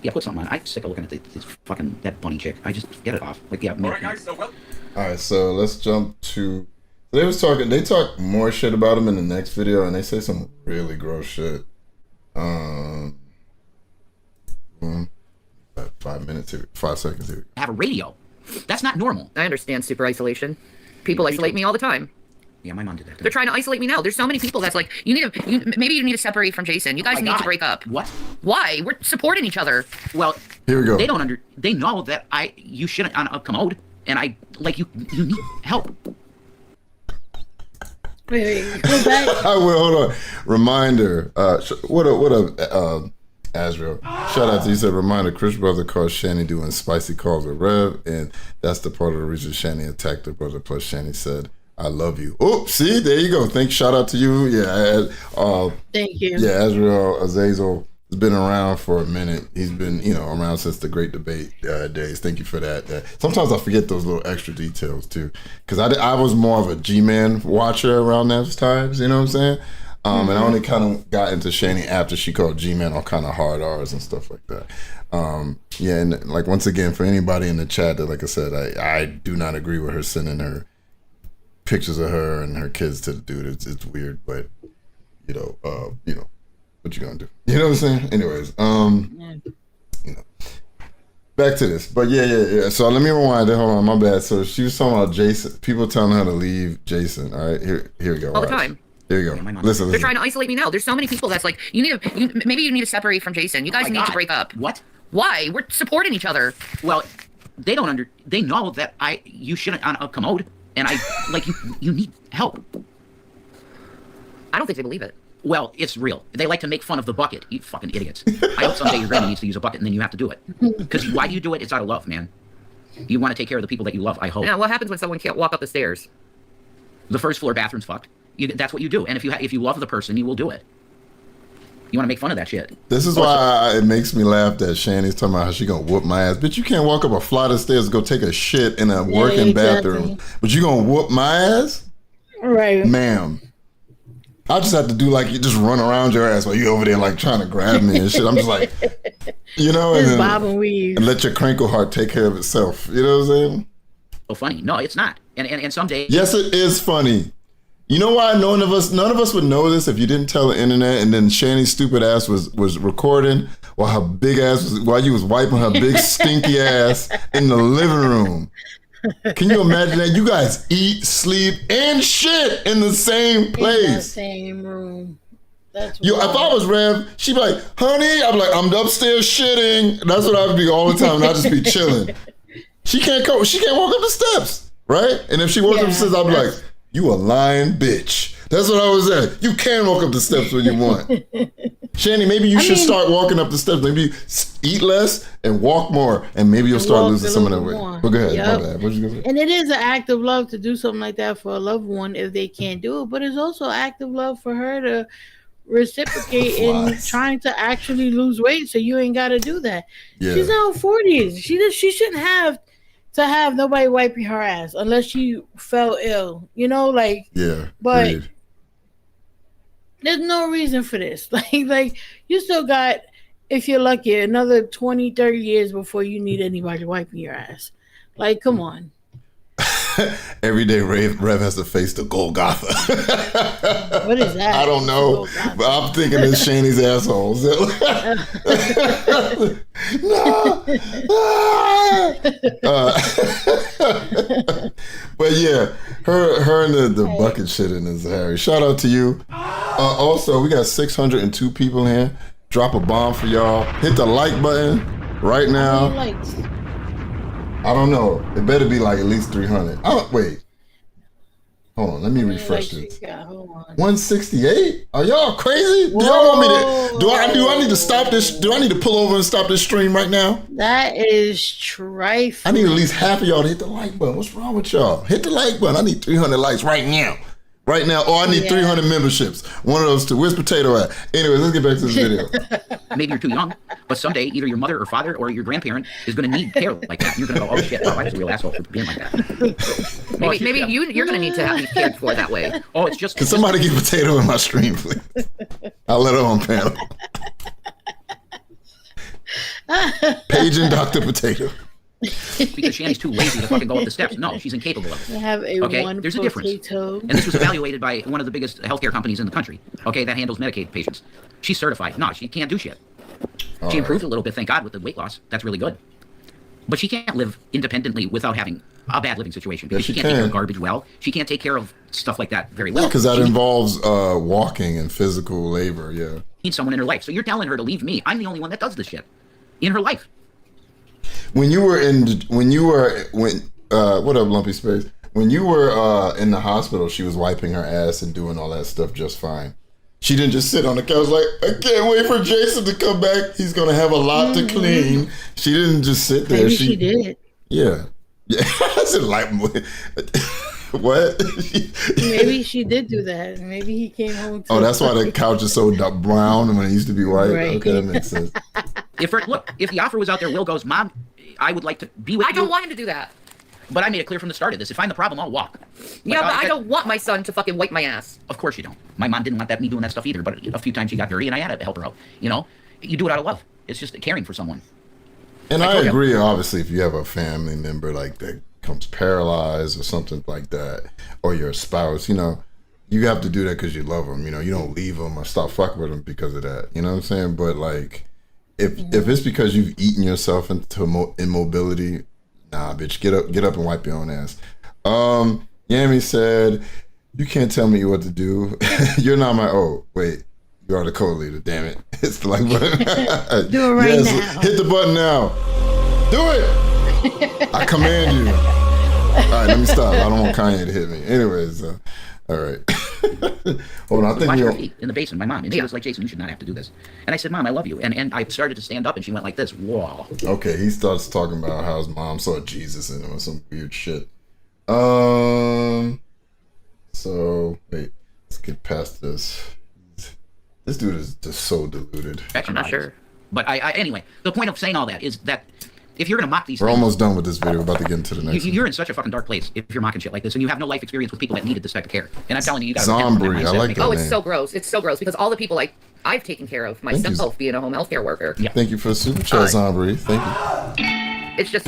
Yeah, put something on. I'm sick of looking at this fucking, that bunny chick. I just get it off. Like, yeah. Alright, so let's jump to... They talk more shit about him in the next video, and they say some really gross shit. 5 minutes here, 5 seconds here. Have a radio. That's not normal. I understand super isolation. People isolate me all the time. Yeah, my mom did that. They're trying to isolate me now. There's so many people that's like, maybe you need to separate from Jason. You guys need to break up. What? Why? We're supporting each other. Well, here we go. They know that you shouldn't on a commode, and you need help. Wait, go back. I will, hold on. Reminder, what up, Azrael. Shout out to you. Said, reminder, Chris' brother called Shanny doing spicy calls with Rev, and that's the part of the reason Shanny attacked her brother. Plus, Shanny said, I love you. Oh, see, there you go. Shout out to you. Yeah. Thank you. Yeah, Azrael Azazel has been around for a minute. He's been, around since the Great Debate days. Thank you for that. Sometimes I forget those little extra details too, because I was more of a G-Man watcher around those times. You know what I'm saying? And I only kind of got into Shanny after she called G-Man all kind of hard R's and stuff like that. Yeah, and like once again, for anybody in the chat that, like I said, I do not agree with her sending her pictures of her and her kids to the dude. It's weird, but what you gonna do? You know what I'm saying? Anyways, back to this. But yeah. So let me rewind it. Hold on, my bad. So she was talking about Jason. People telling her to leave Jason. All right, here we go. All the time. Here you go. Listen. They're trying to isolate me now. There's so many people that's like, maybe you need to separate from Jason. You guys need to break up. What? Why? We're supporting each other. Well, they know that you shouldn't on a commode, and you need help. I don't think they believe it. Well, it's real. They like to make fun of the bucket. You fucking idiots. I hope someday your grandma needs to use a bucket, and then you have to do it. Because why do you do it? It's out of love, man. You want to take care of the people that you love, I hope. Yeah, what happens when someone can't walk up the stairs? The first floor bathroom's fucked. That's what you do. And if you love the person, you will do it. You want to make fun of that shit. This is why it makes me laugh that Shanny's talking about how she gonna whoop my ass. Bitch, you can't walk up a flight of stairs to go take a shit in a working bathroom. But you gonna whoop my ass? Right. Ma'am. I just have to do like you just run around your ass while you over there like trying to grab me and shit. I'm just like, just bob and weave. And let your crinkle heart take care of itself. You know what I'm saying? Oh, funny. No, it's not. And someday. Yes, it is funny. You know why none of us would know this if you didn't tell the internet, and then Shanny's stupid ass was recording while her big ass while you was wiping her big stinky ass in the living room. Can you imagine that? You guys eat, sleep, and shit in the same place. In the same room. That's if I was Rev, she'd be like, honey, I'm like, I'm upstairs shitting. That's what I would be all the time, and I'd just be chilling. She can't walk up the steps, right? And if she walks up the steps, I'd be like, you a lying bitch. That's what I was at. You can walk up the steps when you want. Shanny, maybe you should start walking up the steps. Maybe eat less and walk more, and maybe you'll start losing some of that weight. But go ahead. Yep. My bad. What you gonna say? And it is an act of love to do something like that for a loved one if they can't do it. But it's also an act of love for her to reciprocate in trying to actually lose weight, so you ain't got to do that. Yeah. She's now 40s. She shouldn't have to have nobody wiping her ass unless she fell ill, but agreed. There's no reason for this. Like you still got, if you're lucky, another 20, 30 years before you need anybody wiping your ass. Like, come on. Every day Rev has to face the Golgotha. What is that? I don't know, but I'm thinking it's Shanny's assholes. No. But yeah, her and the bucket shit in is Harry. Shout out to you. Also, we got 602 people here. Drop a bomb for y'all. Hit the like button right now. I don't know. It better be like at least 300. Wait. Hold on. Let me refresh this. 168? Are y'all crazy? Do y'all want me to? Do I need to stop this? Do I need to pull over and stop this stream right now? That is trifling. I need at least half of y'all to hit the like button. What's wrong with y'all? Hit the like button. I need 300 likes right now. Right now, or I need 300 memberships. One of those two. Where's Potato at? Anyway, let's get back to this video. Maybe you're too young, but someday either your mother or father or your grandparent is going to need care like that. You're going to go, oh shit, I was a real asshole for being like that. Maybe you're going to need to be cared for that way. Oh, it's just. Can somebody get Potato in my stream, please? I'll let her on panel. Paging Dr. Potato. Because Shanny's too lazy to fucking go up the steps. No, she's incapable of it. There's a difference. And this was evaluated by one of the biggest healthcare companies in the country, that handles Medicaid patients. She's certified. No, she can't do shit. She improved a little bit, thank God, with the weight loss. That's really good. But she can't live independently without having a bad living situation. Because she can't take care of garbage well. She can't take care of stuff like that very well. Because that involves walking and physical labor, She needs someone in her life. So you're telling her to leave me. I'm the only one that does this shit in her life. What up, Lumpy Space? When you were in the hospital, she was wiping her ass and doing all that stuff just fine. She didn't just sit on the couch like, I can't wait for Jason to come back. He's gonna have a lot to clean. She didn't just sit there. Maybe she did. Yeah. I said like What? Maybe she did do that. Maybe he came home. Oh, that's why the couch is so brown when it used to be white. Right. Okay, that makes sense. If the offer was out there, Will goes, Mom, I would like to be with you. I don't want him to do that. But I made it clear from the start of this. If I'm the problem, I'll walk. Yeah, but I don't want my son to fucking wipe my ass. Of course you don't. My mom didn't want me doing that stuff either, but a few times she got dirty and I had to help her out. You know, you do it out of love. It's just caring for someone. And I agree, obviously, if you have a family member like that becomes paralyzed or something like that, or your spouse, you know, you have to do that because you love them. You know, you don't leave them or stop fucking with them because of that. You know what I'm saying? But like, if it's because you've eaten yourself into immobility, nah, bitch, get up and wipe your own ass. Yami said, "You can't tell me what to do. You're not my wait, you are the co-leader. Damn it! It's the like button. Do it right now. Hit the button now. Do it. I command you. All right, let me stop. I don't want Kanye to hit me. Anyways, all right. Hold on. I think Watch her feet in the basement. My mom, and she was like, "Jason, you should not have to do this." And I said, "Mom, I love you." And I started to stand up, and she went like this. Whoa. Okay, he starts talking about how his mom saw Jesus in him or some weird shit. So wait, let's get past this. This dude is just so deluded. I'm not sure. But anyway, the point of saying all that is that if you're going to mock these We're things, almost done with this video. We're about to get into the next one. You're in such a fucking dark place if you're mocking shit like this, and you have no life experience with people that needed this type of care. And I'm telling you, you got to Zombie, I like that Oh, name. it's so gross. It's so gross because all the people I've taken care of myself being a home healthcare worker. Yeah. Thank you for the super chat, Zombie. Thank you. It's just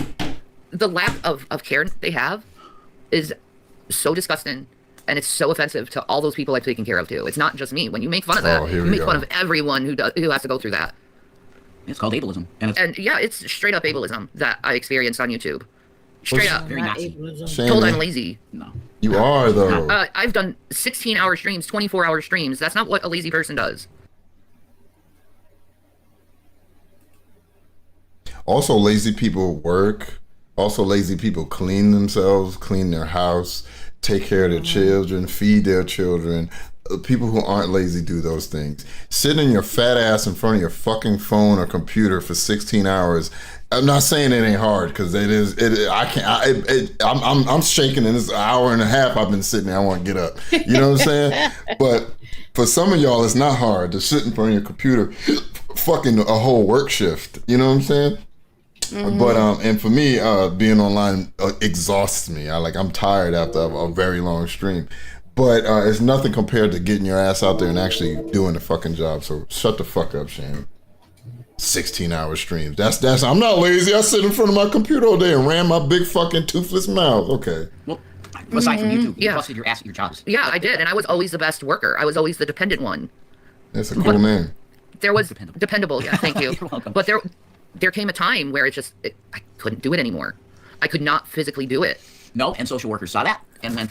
the lack of care they have is so disgusting. And it's so offensive to all those people I've taken care of too. It's not just me. When you make fun of that, you make fun of everyone who has to go through that. It's called ableism. And yeah, it's straight up ableism that I experienced on YouTube. Straight up. Very Nazi. Told I'm lazy. No. You are though. I've done 16-hour streams, 24-hour streams. That's not what a lazy person does. Also, lazy people work. Also, lazy people clean themselves, clean their house, take care of their children, feed their children. People who aren't lazy do those things. Sitting your fat ass in front of your fucking phone or computer for 16 hours. I'm not saying it ain't hard because it is. I'm shaking in this hour and a half I've been sitting there. I want to get up. You know what I'm saying? But for some of y'all, it's not hard to sit in front of your computer, fucking a whole work shift. You know what I'm saying? Mm-hmm. But and for me, being online exhausts me. I'm tired after a very long stream. But it's nothing compared to getting your ass out there and actually doing the fucking job. So shut the fuck up, Shannon. 16-hour streams. That's. I'm not lazy. I sit in front of my computer all day and ram my big fucking toothless mouth. Okay. Well, aside from YouTube, you busted your ass at your jobs. Yeah, I did, and I was always the best worker. I was always the dependent one. That's a cool name. There was dependable. Yeah, thank you. You're welcome. But there came a time where I couldn't do it anymore. I could not physically do it. No, and social workers saw that, and then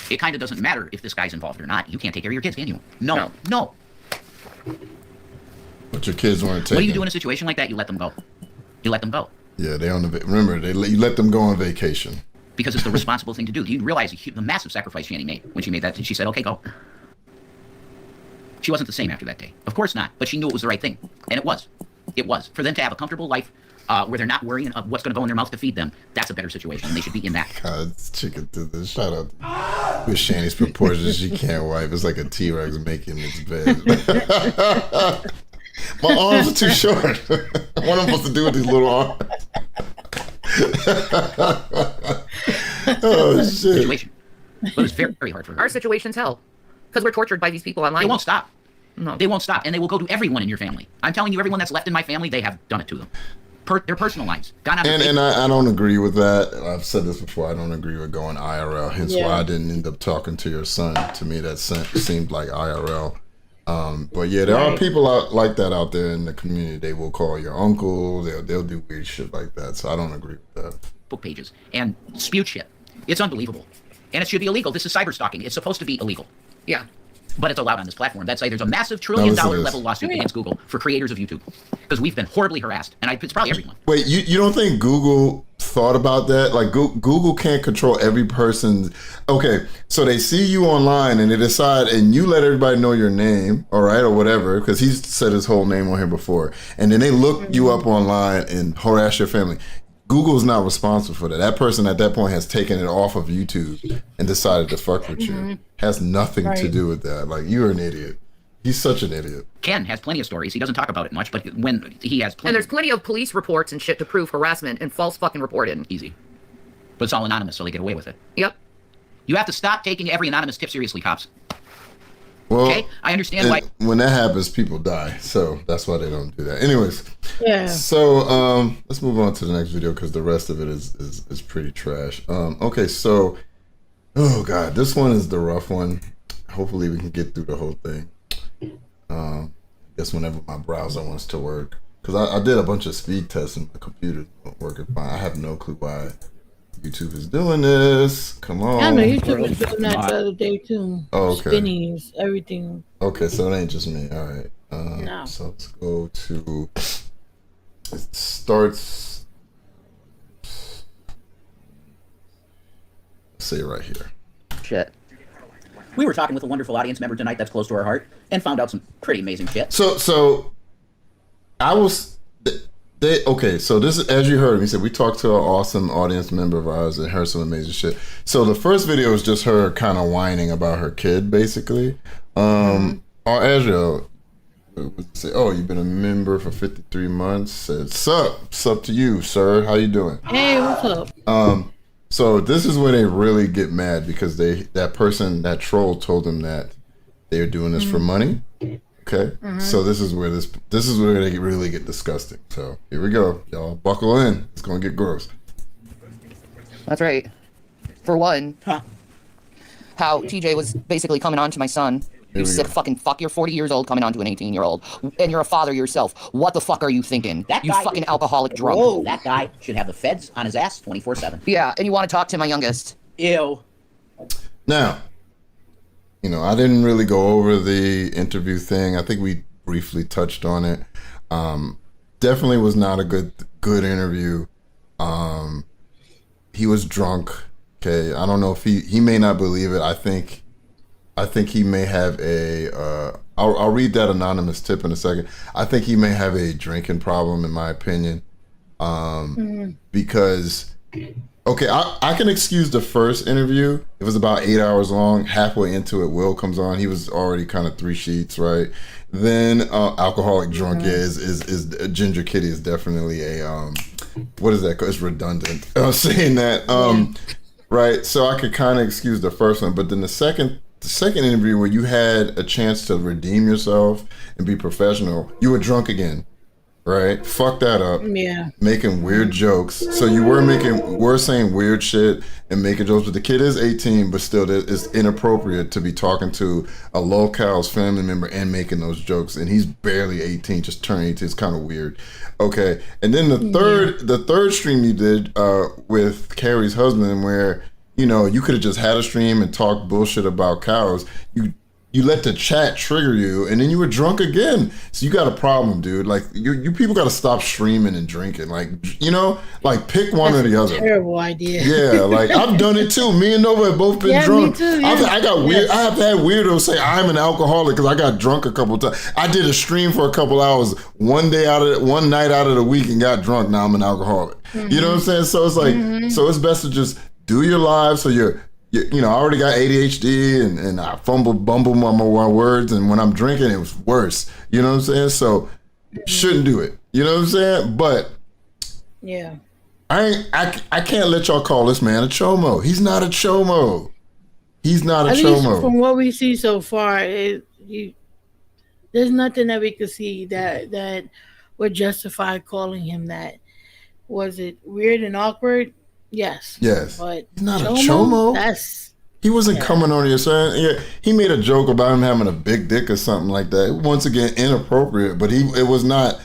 it kind of doesn't matter if this guy's involved or not. You can't take care of your kids, can you? No. But your kids want to take. What do you do in a situation like that? You let them go. You let them go. Yeah, you let them go on vacation. Because it's the responsible thing to do. Do you realize the massive sacrifice Shanny made when she made that? She said, "Okay, go." She wasn't the same after that day. Of course not. But she knew it was the right thing, and it was. It was for them to have a comfortable life. Where they're not worrying of what's going to go in their mouth to feed them. That's a better situation, and they should be in that. God, this chicken did this. Shout out with Shanny's proportions. She can't wipe. It's like a T-Rex making its bed. My arms are too short. What am I supposed to do with these little arms? Oh, shit. Situation. But it's very, very hard for her. Our situation's hell. Because we're tortured by these people online. They won't stop. No. They won't stop, and they will go to everyone in your family. I'm telling you, everyone that's left in my family, they have done it to them. Their personal lives. And I don't agree with that. I've said this before. I don't agree with going IRL. Hence why I didn't end up talking to your son. To me, that seemed like IRL. But yeah, there are people like that out there in the community. They will call your uncle. They'll do weird shit like that. So I don't agree with that. Book pages and spew shit. It's unbelievable, and it should be illegal. This is cyber stalking. It's supposed to be illegal. Yeah. But it's allowed on this platform. That's why there's a massive $1 trillion level lawsuit against Google for creators of YouTube because we've been horribly harassed, and it's probably everyone. Wait, you don't think Google thought about that? Like Google can't control every person's. Okay, so they see you online and they decide, and you let everybody know your name, all right, or whatever, because he's said his whole name on here before, and then they look you up online and harass your family. Google's not responsible for that. That person at that point has taken it off of YouTube and decided to fuck with you. Has nothing to do with that. Like, you're an idiot. He's such an idiot. Ken has plenty of stories. He doesn't talk about it much, but when he has plenty. And there's plenty of police reports and shit to prove harassment and false fucking reporting. Easy. But it's all anonymous, so they get away with it. Yep. You have to stop taking every anonymous tip seriously, cops. Well, okay? I understand why. When that happens, people die. So that's why they don't do that. Anyways. Yeah. So let's move on to the next video because the rest of it is pretty trash. Okay, so oh god, this one is the rough one. Hopefully we can get through the whole thing. I guess whenever my browser wants to work, because I did a bunch of speed tests and my computer's not working fine. I have no clue why YouTube is doing this. Come on. I know YouTube was doing that the other day too. Oh, okay. Spinnies, everything. Okay, so it ain't just me. All right. No. So let's go to. It starts. Let's say right here. Shit. We were talking with a wonderful audience member tonight that's close to our heart and found out some pretty amazing shit. So I was. Okay, so this is, as you heard him, he said, we talked to an awesome audience member of ours and heard some amazing shit. So the first video is just her kind of whining about her kid, basically. Azrael would say, oh, you've been a member for 53 months. Said, sup to you, sir. How you doing? Hey, what's up? So this is where they really get mad because that troll told them that they're doing this for money. Okay, so this is where they really get disgusting. So here we go, y'all. Buckle in. It's gonna get gross. That's right. For one, how TJ was basically coming on to my son. You sick fucking fuck. You're 40 years old coming on to an 18-year-old. And you're a father yourself. What the fuck are you thinking? You fucking alcoholic drunk. Whoa, that guy should have the feds on his ass 24/7. Yeah, and you want to talk to my youngest. Ew. Now, I didn't really go over the interview thing. I think we briefly touched on it. Definitely was not a good interview. He was drunk. Okay, I don't know if he may not believe it. I think he may have a. I'll read that anonymous tip in a second. I think he may have a drinking problem, in my opinion, because. Okay, I can excuse the first interview. It was about 8 hours long. Halfway into it, Will comes on. He was already kind of 3 sheets, right? Then alcoholic drunk is Ginger Kitty is definitely a what is that? It's redundant. Saying that right. So I could kind of excuse the first one, but then the second interview where you had a chance to redeem yourself and be professional, you were drunk again. Right, fuck that up. Yeah, making weird jokes. So you were saying weird shit and making jokes, but the kid is 18, but still, it's inappropriate to be talking to a locale's family member and making those jokes. And he's barely 18, just turned 18. It's kind of weird. Okay, and then the third stream you did with Carrie's husband, where you could have just had a stream and talked bullshit about cows. You let the chat trigger you, and then you were drunk again. So you got a problem, dude. Like, you people got to stop streaming and drinking. Like, pick one or the other. Terrible idea. Yeah, like, I've done it too. Me and Nova have both been drunk. Me too, yeah. I got weird. I have had weirdos say I'm an alcoholic because I got drunk a couple times. I did a stream for a couple hours one night out of the week and got drunk. Now I'm an alcoholic. You know what I'm saying? So it's like, so it's best to just do your live. So I already got ADHD and I bumble my words, and when I'm drinking, it was worse. You know what I'm saying? So shouldn't do it. You know what I'm saying? But yeah, I can't let y'all call this man a chomo. He's not a chomo. He's not a At chomo. least from what we see so far, there's nothing that we could see that would justify calling him that. Was it weird and awkward? Yes. But he's not a chomo. He wasn't coming on here saying, yeah, he made a joke about him having a big dick or something like that. Once again, inappropriate, but it was not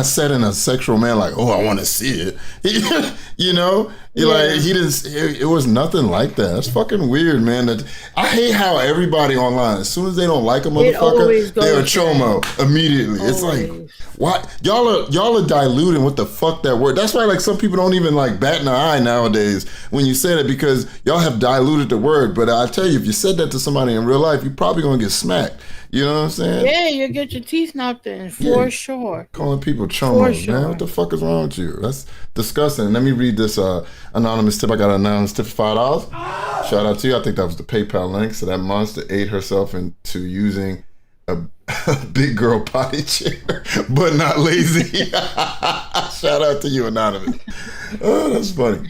said in a sexual manner like, oh, I want to see it. He didn't. It was nothing like that. That's fucking weird, man. I hate how everybody online, as soon as they don't like a motherfucker, they're a chomo immediately. Always. It's like, what? Y'all are diluting what the fuck that word. That's why like some people don't even like bat an eye nowadays when you say it, because y'all have diluted the word. But I tell you, if you said that to somebody in real life, you're probably gonna get smacked. You know what I'm saying? Yeah, you'll get your teeth knocked in for sure. Calling people chomos, man. What the fuck is wrong with you? That's disgusting. Let me read this anonymous tip. I got an anonymous tip for $5. Shout out to you. I think that was the PayPal link. So that monster ate herself into using a big girl potty chair, but not lazy. Shout out to you, anonymous. Oh, that's funny.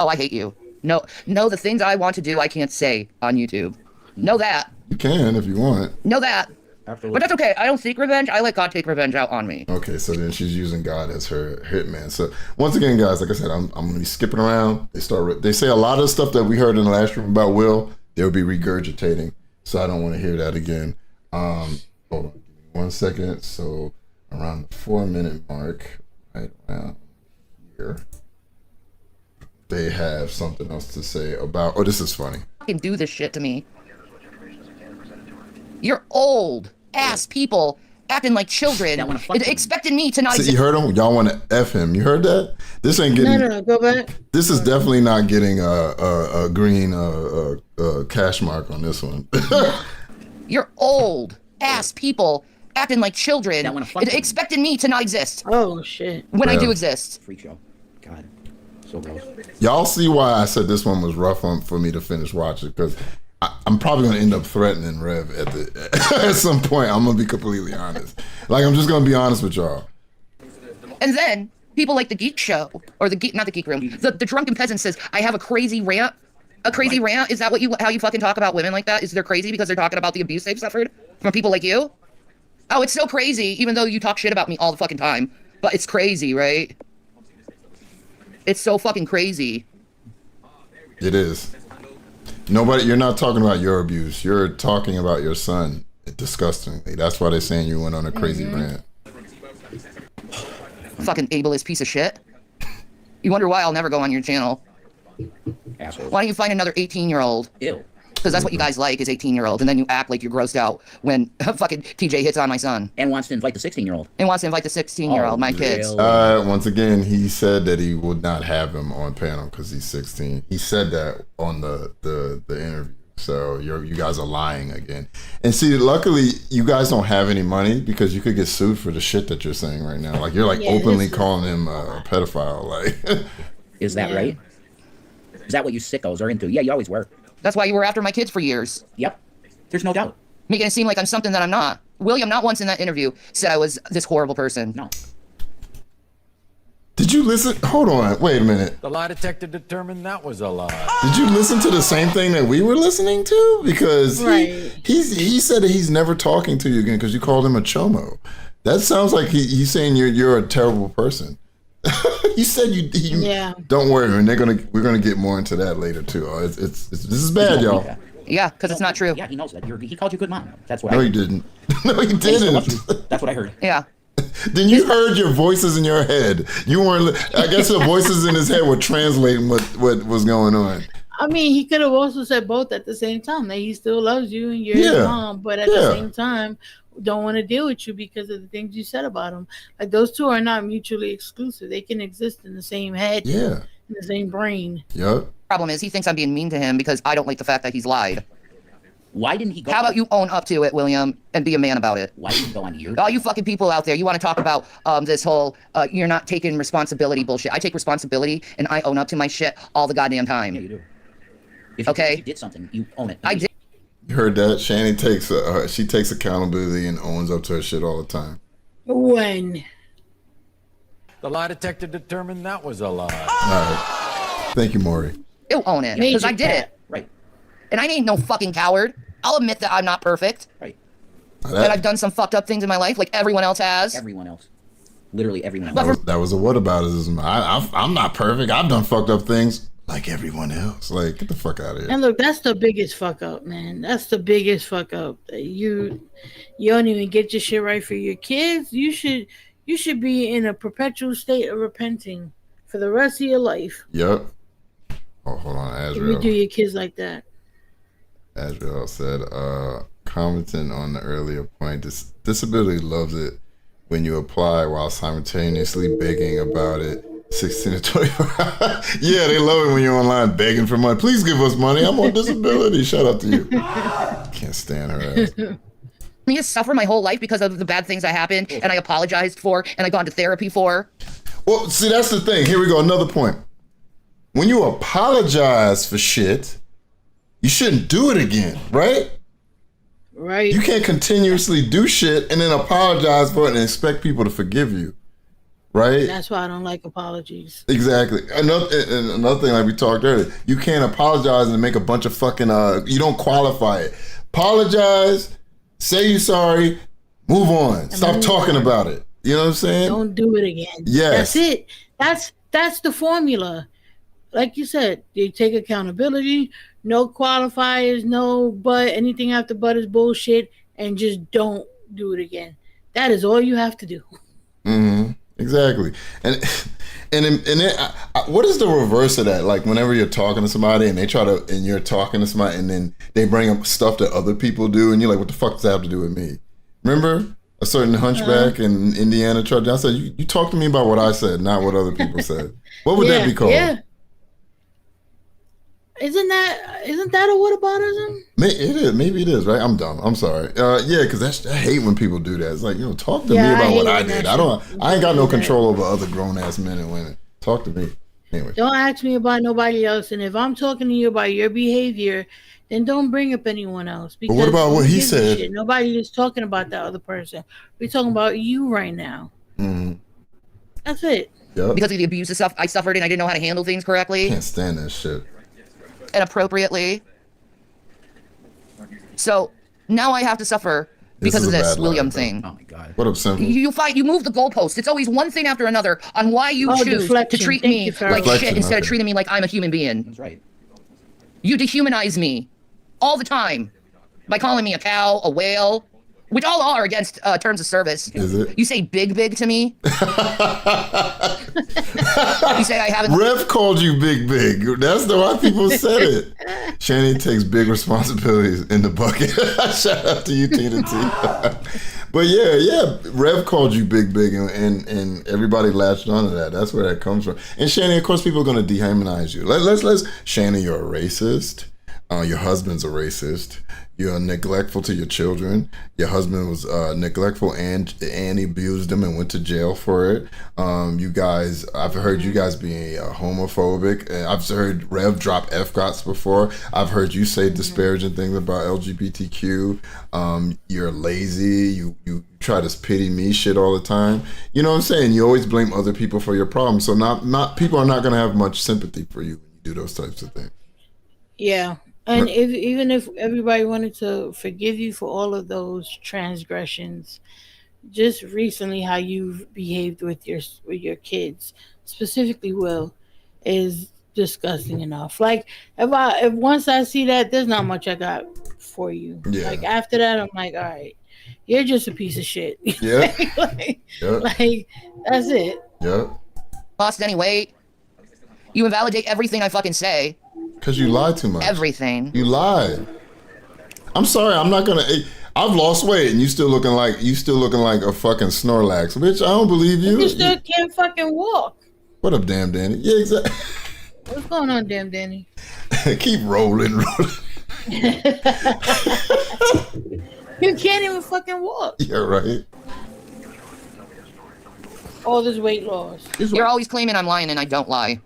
Oh, I hate you. No, the things I want to do, I can't say on YouTube. Know that. You can if you want. Know that. Absolutely. But that's okay. I don't seek revenge. I let God take revenge out on me. Okay, so then she's using God as her hitman. So once again, guys, like I said, I'm going to be skipping around. They say a lot of stuff that we heard in the last room about Will, they'll be regurgitating. So I don't want to hear that again. Hold on, give me 1 second. So around the 4-minute mark, right around here, they have something else to say about. Oh, this is funny. Fucking do this shit to me. You're old ass people acting like children, expecting me to not. See, you heard him. Y'all want to F him. You heard that? This ain't getting. No, go back. This is definitely not getting a green cash mark on this one. You're old ass people acting like children, expecting me to not exist. Oh shit! When I do exist. Freak show. God, so gross. Y'all see why I said this one was rough for me to finish watching, because I'm probably gonna end up threatening Rev at some point. I'm gonna be completely honest. Like, I'm just gonna be honest with y'all. And then people like the Geek Show, or not the Geek Room. The drunken peasant says, "I have a crazy rant." A crazy rant? Is that how you fucking talk about women like that? Is they're crazy because they're talking about the abuse they've suffered from people like you? Oh, it's so crazy, even though you talk shit about me all the fucking time. But it's crazy, right? It's so fucking crazy. It is. You're not talking about your abuse. You're talking about your son disgustingly. That's why they're saying you went on a crazy rant. Fucking ableist piece of shit. You wonder why I'll never go on your channel. Asshole. Why don't you find another 18-year-old? Ew. Because that's what you guys like, is 18-year-olds, and then you act like you're grossed out when fucking TJ hits on my son. And wants to invite the 16-year-old. And wants to invite the 16-year-old, my kids. Once again, he said that he would not have him on panel because he's 16. He said that on the interview. So you guys are lying again. And see, luckily, you guys don't have any money, because you could get sued for the shit that you're saying right now. Like, you're like openly calling him a pedophile. Like, is that right? Is that what you sickos are into? Yeah, you always were. That's why you were after my kids for years. Yep. There's no doubt. Making it seem like I'm something that I'm not. William, not once in that interview, said I was this horrible person. No. Did you listen? Hold on. Wait a minute. The lie detector determined that was a lie. Did you listen to the same thing that we were listening to? Because he said that he's never talking to you again because you called him a chomo. That sounds like he's saying you're a terrible person. You said you don't worry, man. We're gonna get more into that later too. This is bad, y'all. Yeah, because it's not true. Yeah, he knows that. He called you good mom. That's what. No, he didn't. No, he didn't. That's what I heard. Yeah. Then you heard your voices in your head. You weren't. I guess the voices in his head were translating what was going on. I mean, he could have also said both at the same time. That he still loves you and you're his mom, but at the same time, don't want to deal with you because of the things you said about him. Like, those two are not mutually exclusive. They can exist in the same head, in the same brain. Yep. Problem is, he thinks I'm being mean to him because I don't like the fact that he's lied. Why didn't he go? How about you own up to it, William, and be a man about it? Why didn't he go on your? All you fucking people out there, you want to talk about this whole you're not taking responsibility bullshit. I take responsibility and I own up to my shit all the goddamn time. Yeah, you do. If you did something, you own it. I did. You heard that? Shanny takes accountability and owns up to her shit all the time. When? The lie detector determined that was a lie. All right. Thank you, Maury. You own it, because I did it. Right. And I ain't no fucking coward. I'll admit that I'm not perfect. Right. That I've done some fucked up things in my life, like everyone else has. Everyone else. Literally everyone else. That was a whataboutism. I'm not perfect. I've done fucked up things like everyone else. Like, get the fuck out of here. And look, that's the biggest fuck up, man. That's the biggest fuck up. You don't even get your shit right for your kids. You should be in a perpetual state of repenting for the rest of your life. Yep. Oh, hold on, If you Azrael. do your kids like that. Azrael said, commenting on the earlier point, disability loves it when you apply while simultaneously begging about it. 16 to 24. Yeah, they love it when you're online begging for money. Please give us money. I'm on disability. Shout out to you. Can't stand her ass. I suffer my whole life because of the bad things that happened and I apologized for and I gone to therapy for. Well, see, that's the thing. Here we go. Another point. When you apologize for shit, you shouldn't do it again, right? Right. You can't continuously do shit and then apologize for it and expect people to forgive you, right? That's why I don't like apologies. Exactly. Another thing, like we talked earlier, you can't apologize and make a bunch of fucking, you don't qualify it. Apologize, say you're sorry, move on. Stop talking about it. You know what I'm saying? Don't do it again. Yes. That's it. That's the formula. Like you said, you take accountability, no qualifiers, no but, anything after but is bullshit, and just don't do it again. That is all you have to do. Mm-hmm. Exactly. And what is the reverse of that? Like whenever you're talking to somebody and you're talking to somebody and then they bring up stuff that other people do and you're like, what the fuck does that have to do with me? Remember a certain hunchback in Indiana tried. I said, you talk to me about what I said, not what other people said. What would that be called? Yeah. Isn't that a whataboutism? It is. Maybe it is, right? I'm dumb. I'm sorry. Yeah, because I hate when people do that. It's like, talk to me about what I did. I ain't got no control over other grown ass men and women. Talk to me. Anyway. Don't ask me about nobody else. And if I'm talking to you about your behavior, then don't bring up anyone else. Because but what about what he said? Shit. Nobody is talking about that other person. We're talking about you right now. Mm-hmm. That's it. Yep. Because of the abuse and stuff I suffered and I didn't know how to handle things correctly. Can't stand that shit. And appropriately. So now I have to suffer because of this William thing. Oh my God. What up, Simple? You move the goalpost. It's always one thing after another on why you choose to treat me like shit instead of treating me like I'm a human being. That's right. You dehumanize me all the time by calling me a cow, a whale, which all are against terms of service. Is it? You say big to me. You say I haven't. Rev called you big. That's the why people said it. Shanny takes big responsibilities in the bucket. Shout out to you, Tina T. But yeah, Rev called you big, and everybody latched onto that. That's where that comes from. And Shanny, of course, people are gonna dehumanize you. Let's. Shanny, you're a racist. Your husband's a racist. You're neglectful to your children. Your husband was neglectful and he abused them and went to jail for it. You guys, I've heard you guys being homophobic. I've heard Rev drop F-Gots before. I've heard you say disparaging things about LGBTQ. You're lazy. You try to pity me shit all the time. You know what I'm saying? You always blame other people for your problems. So not people are not going to have much sympathy for you when you do those types of things. Yeah. And even if everybody wanted to forgive you for all of those transgressions, just recently how you've behaved with your kids, specifically Will, is disgusting enough. Like if once I see that, there's not much I got for you. Yeah. Like after that, I'm like, all right, you're just a piece of shit. Yeah. like that's it. Yeah. Lost any weight. You invalidate everything I fucking say. Because you lie too much. Everything. You lie. I'm sorry. I'm not gonna. I've lost weight, and you still looking like a fucking Snorlax, bitch. I don't believe you. You still can't fucking walk. What up, damn Danny? Yeah, exactly. What's going on, damn Danny? Keep rolling. You can't even fucking walk. Yeah, right. All this weight loss. You're always claiming I'm lying, and I don't lie.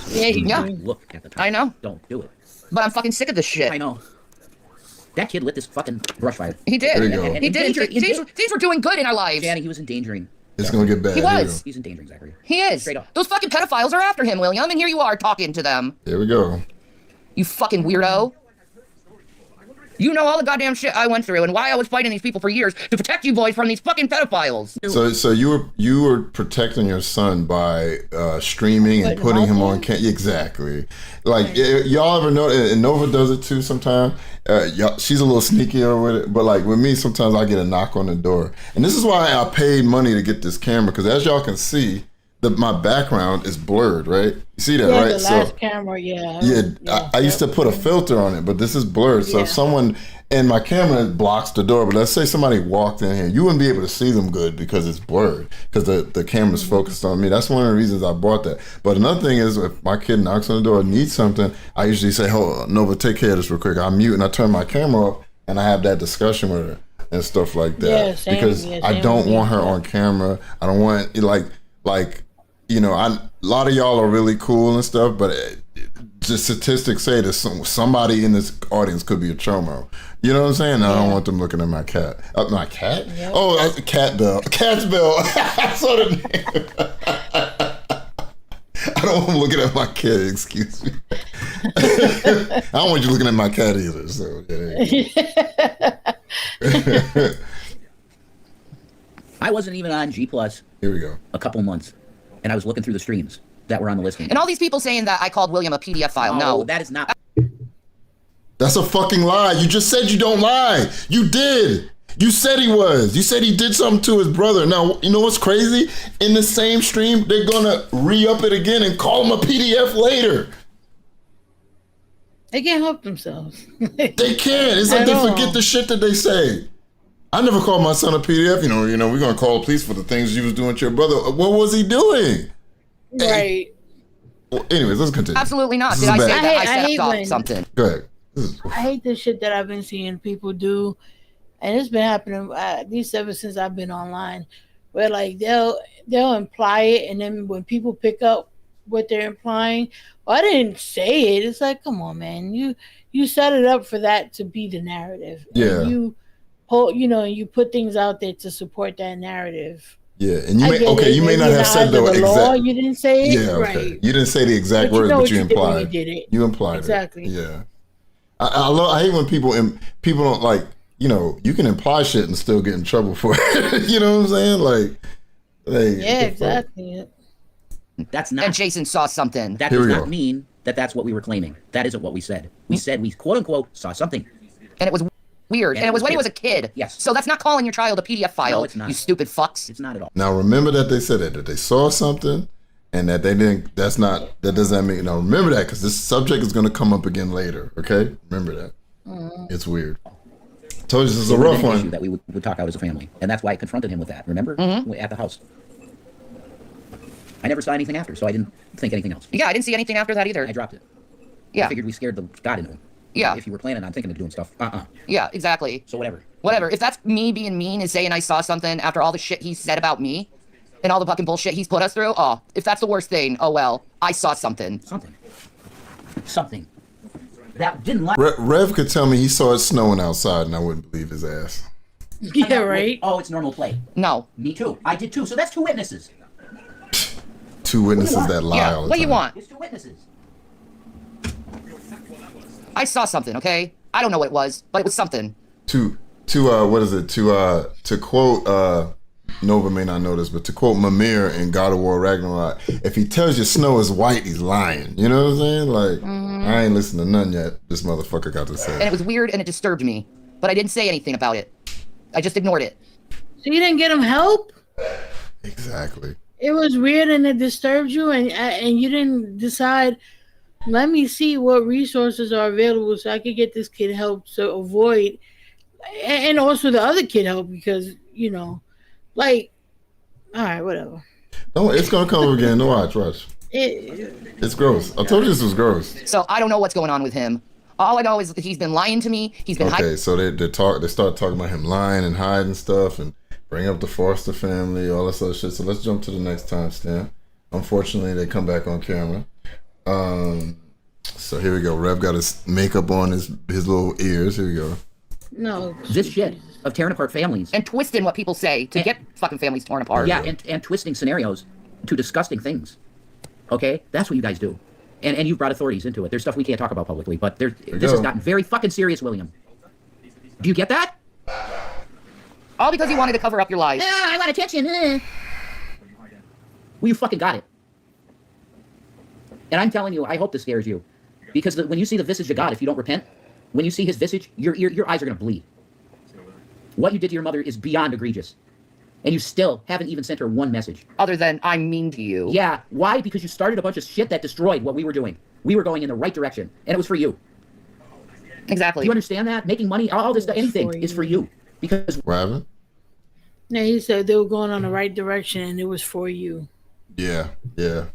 Yeah. Look at the time. I know. Don't do it. But I'm fucking sick of this shit. I know. That kid lit this fucking brush fire. He did. There you go. He did. Things were doing good in our lives. Danny, he was endangering. It's gonna get bad. He was. He's endangering Zachary. He is. Straight up. Those fucking pedophiles are after him, William, and here you are talking to them. Here we go. You fucking weirdo. You know all the goddamn shit I went through and why I was fighting these people for years to protect you boys from these fucking pedophiles. So you were protecting your son by streaming and putting him on exactly. Like y'all ever know? And Nova does it too sometimes. She's a little sneakier with it, but like with me, sometimes I get a knock on the door, and this is why I paid money to get this camera because as y'all can see, my background is blurred, right? You see that, Yeah, right? the last camera, I used to put a filter on it, but this is blurred. So if someone and my camera blocks the door, but let's say somebody walked in here, you wouldn't be able to see them good because it's blurred because the camera's focused on me. That's one of the reasons I bought that. But another thing is, if my kid knocks on the door and needs something, I usually say, "Hold on, Nova, take care of this real quick." I mute and I turn my camera off and I have that discussion with her and stuff like that. Yeah, same, because I don't want her on camera. I don't want like. You know, a lot of y'all are really cool and stuff, but the statistics say that somebody in this audience could be a chomo. You know what I'm saying? I don't want them looking at my cat. My cat? Yep. Oh, that's a cat bell. Cat's bell. I saw the name. I don't want them looking at my cat, excuse me. I don't want you looking at my cat either. So, I wasn't even on G Plus. Here we go. A couple months. And I was looking through the streams that were on the listing. And all these people saying that I called William a PDF file. No, that is not. That's a fucking lie. You just said you don't lie. You did. You said he was. You said he did something to his brother. Now, you know what's crazy? In the same stream, they're going to re-up it again and call him a PDF later. They can't help themselves. They can't. It's like they forget the shit that they say. I never called my son a PDF. You know, we're going to call the police for the things you was doing to your brother. What was he doing? Right. Well, anyways, let's continue. Absolutely not. Did I say that I set off something? Go ahead. I hate the shit that I've been seeing people do. And it's been happening at least ever since I've been online. Where like they'll imply it, and then when people pick up what they're implying, well, I didn't say it. It's like, come on, man. You set it up for that to be the narrative. Yeah. And you put things out there to support that narrative. Yeah, and you may not have said the exact. You didn't say it. Yeah, okay. Right. You didn't say the exact words, but you implied. You did it. You implied exactly. It. Yeah. I hate when people don't like. You know, you can imply shit and still get in trouble for it. You know what I'm saying? Yeah, exactly. That's not. And Jason saw something. That does not mean that that's what we were claiming. That isn't what we said. We said we quote unquote saw something. And it was weird. And it was when he was a kid. Yes. So that's not calling your child a PDF file. No, it's not. You stupid fucks. It's not at all. Now remember that they said that they saw something, and that they didn't. That doesn't mean. Now remember that because this subject is going to come up again later. Okay, remember that. It's weird. Told you this is a rough one. Issue that we would talk out as a family, and that's why I confronted him with that. Remember, at the house. I never saw anything after, so I didn't think anything else. Yeah, I didn't see anything after that either. I dropped it. Yeah. I figured we scared the God into him. Yeah. If you were planning on thinking of doing stuff, Yeah, exactly. So whatever. Whatever. If that's me being mean and saying I saw something after all the shit he said about me and all the fucking bullshit he's put us through, if that's the worst thing, oh well, I saw something. Something. That didn't like. Rev could tell me he saw it snowing outside, and I wouldn't believe his ass. Yeah, right. Oh, it's normal play. No. Me too. I did too. So that's two witnesses. Two witnesses that lie all the time. What do you want? It's two witnesses. I saw something, okay? I don't know what it was, but it was something. What is it? To quote Nova may not know this, but to quote Mimir in God of War Ragnarok, if he tells you snow is white, he's lying. You know what I'm saying? Like, I ain't listened to none yet. This motherfucker got to say. And it was weird and it disturbed me, but I didn't say anything about it. I just ignored it. So you didn't get him help? Exactly. It was weird and it disturbed you, and you didn't decide, let me see what resources are available so I could get this kid help to avoid, and also the other kid help, because, all right, whatever. No, it's going to come again. No, watch. It's gross. I told you this was gross. So I don't know what's going on with him. All I know is that he's been lying to me. He's been okay. So they start talking about him lying and hiding stuff and bring up the foster family, all this other shit. So let's jump to the next timestamp. Unfortunately, they come back on camera. So here we go. Rev got his makeup on his little ears. Here we go. No. This shit of tearing apart families and twisting what people say to get fucking families torn apart. Yeah, and twisting scenarios to disgusting things. Okay, that's what you guys do. And you've brought authorities into it. There's stuff we can't talk about publicly, but this has gotten very fucking serious, William. Do you get that? All because you wanted to cover up your lies. I want attention. Well, you fucking got it. And I'm telling you, I hope this scares you. Because when you see the visage of God, if you don't repent, when you see his visage, your eyes are going to bleed. What you did to your mother is beyond egregious. And you still haven't even sent her one message. Other than I'm mean to you. Yeah, why? Because you started a bunch of shit that destroyed what we were doing. We were going in the right direction, and it was for you. Exactly. Do you understand that? Making money, all this, anything is for you. Because... What happened? No, he said they were going on the right direction, and it was for you. Yeah.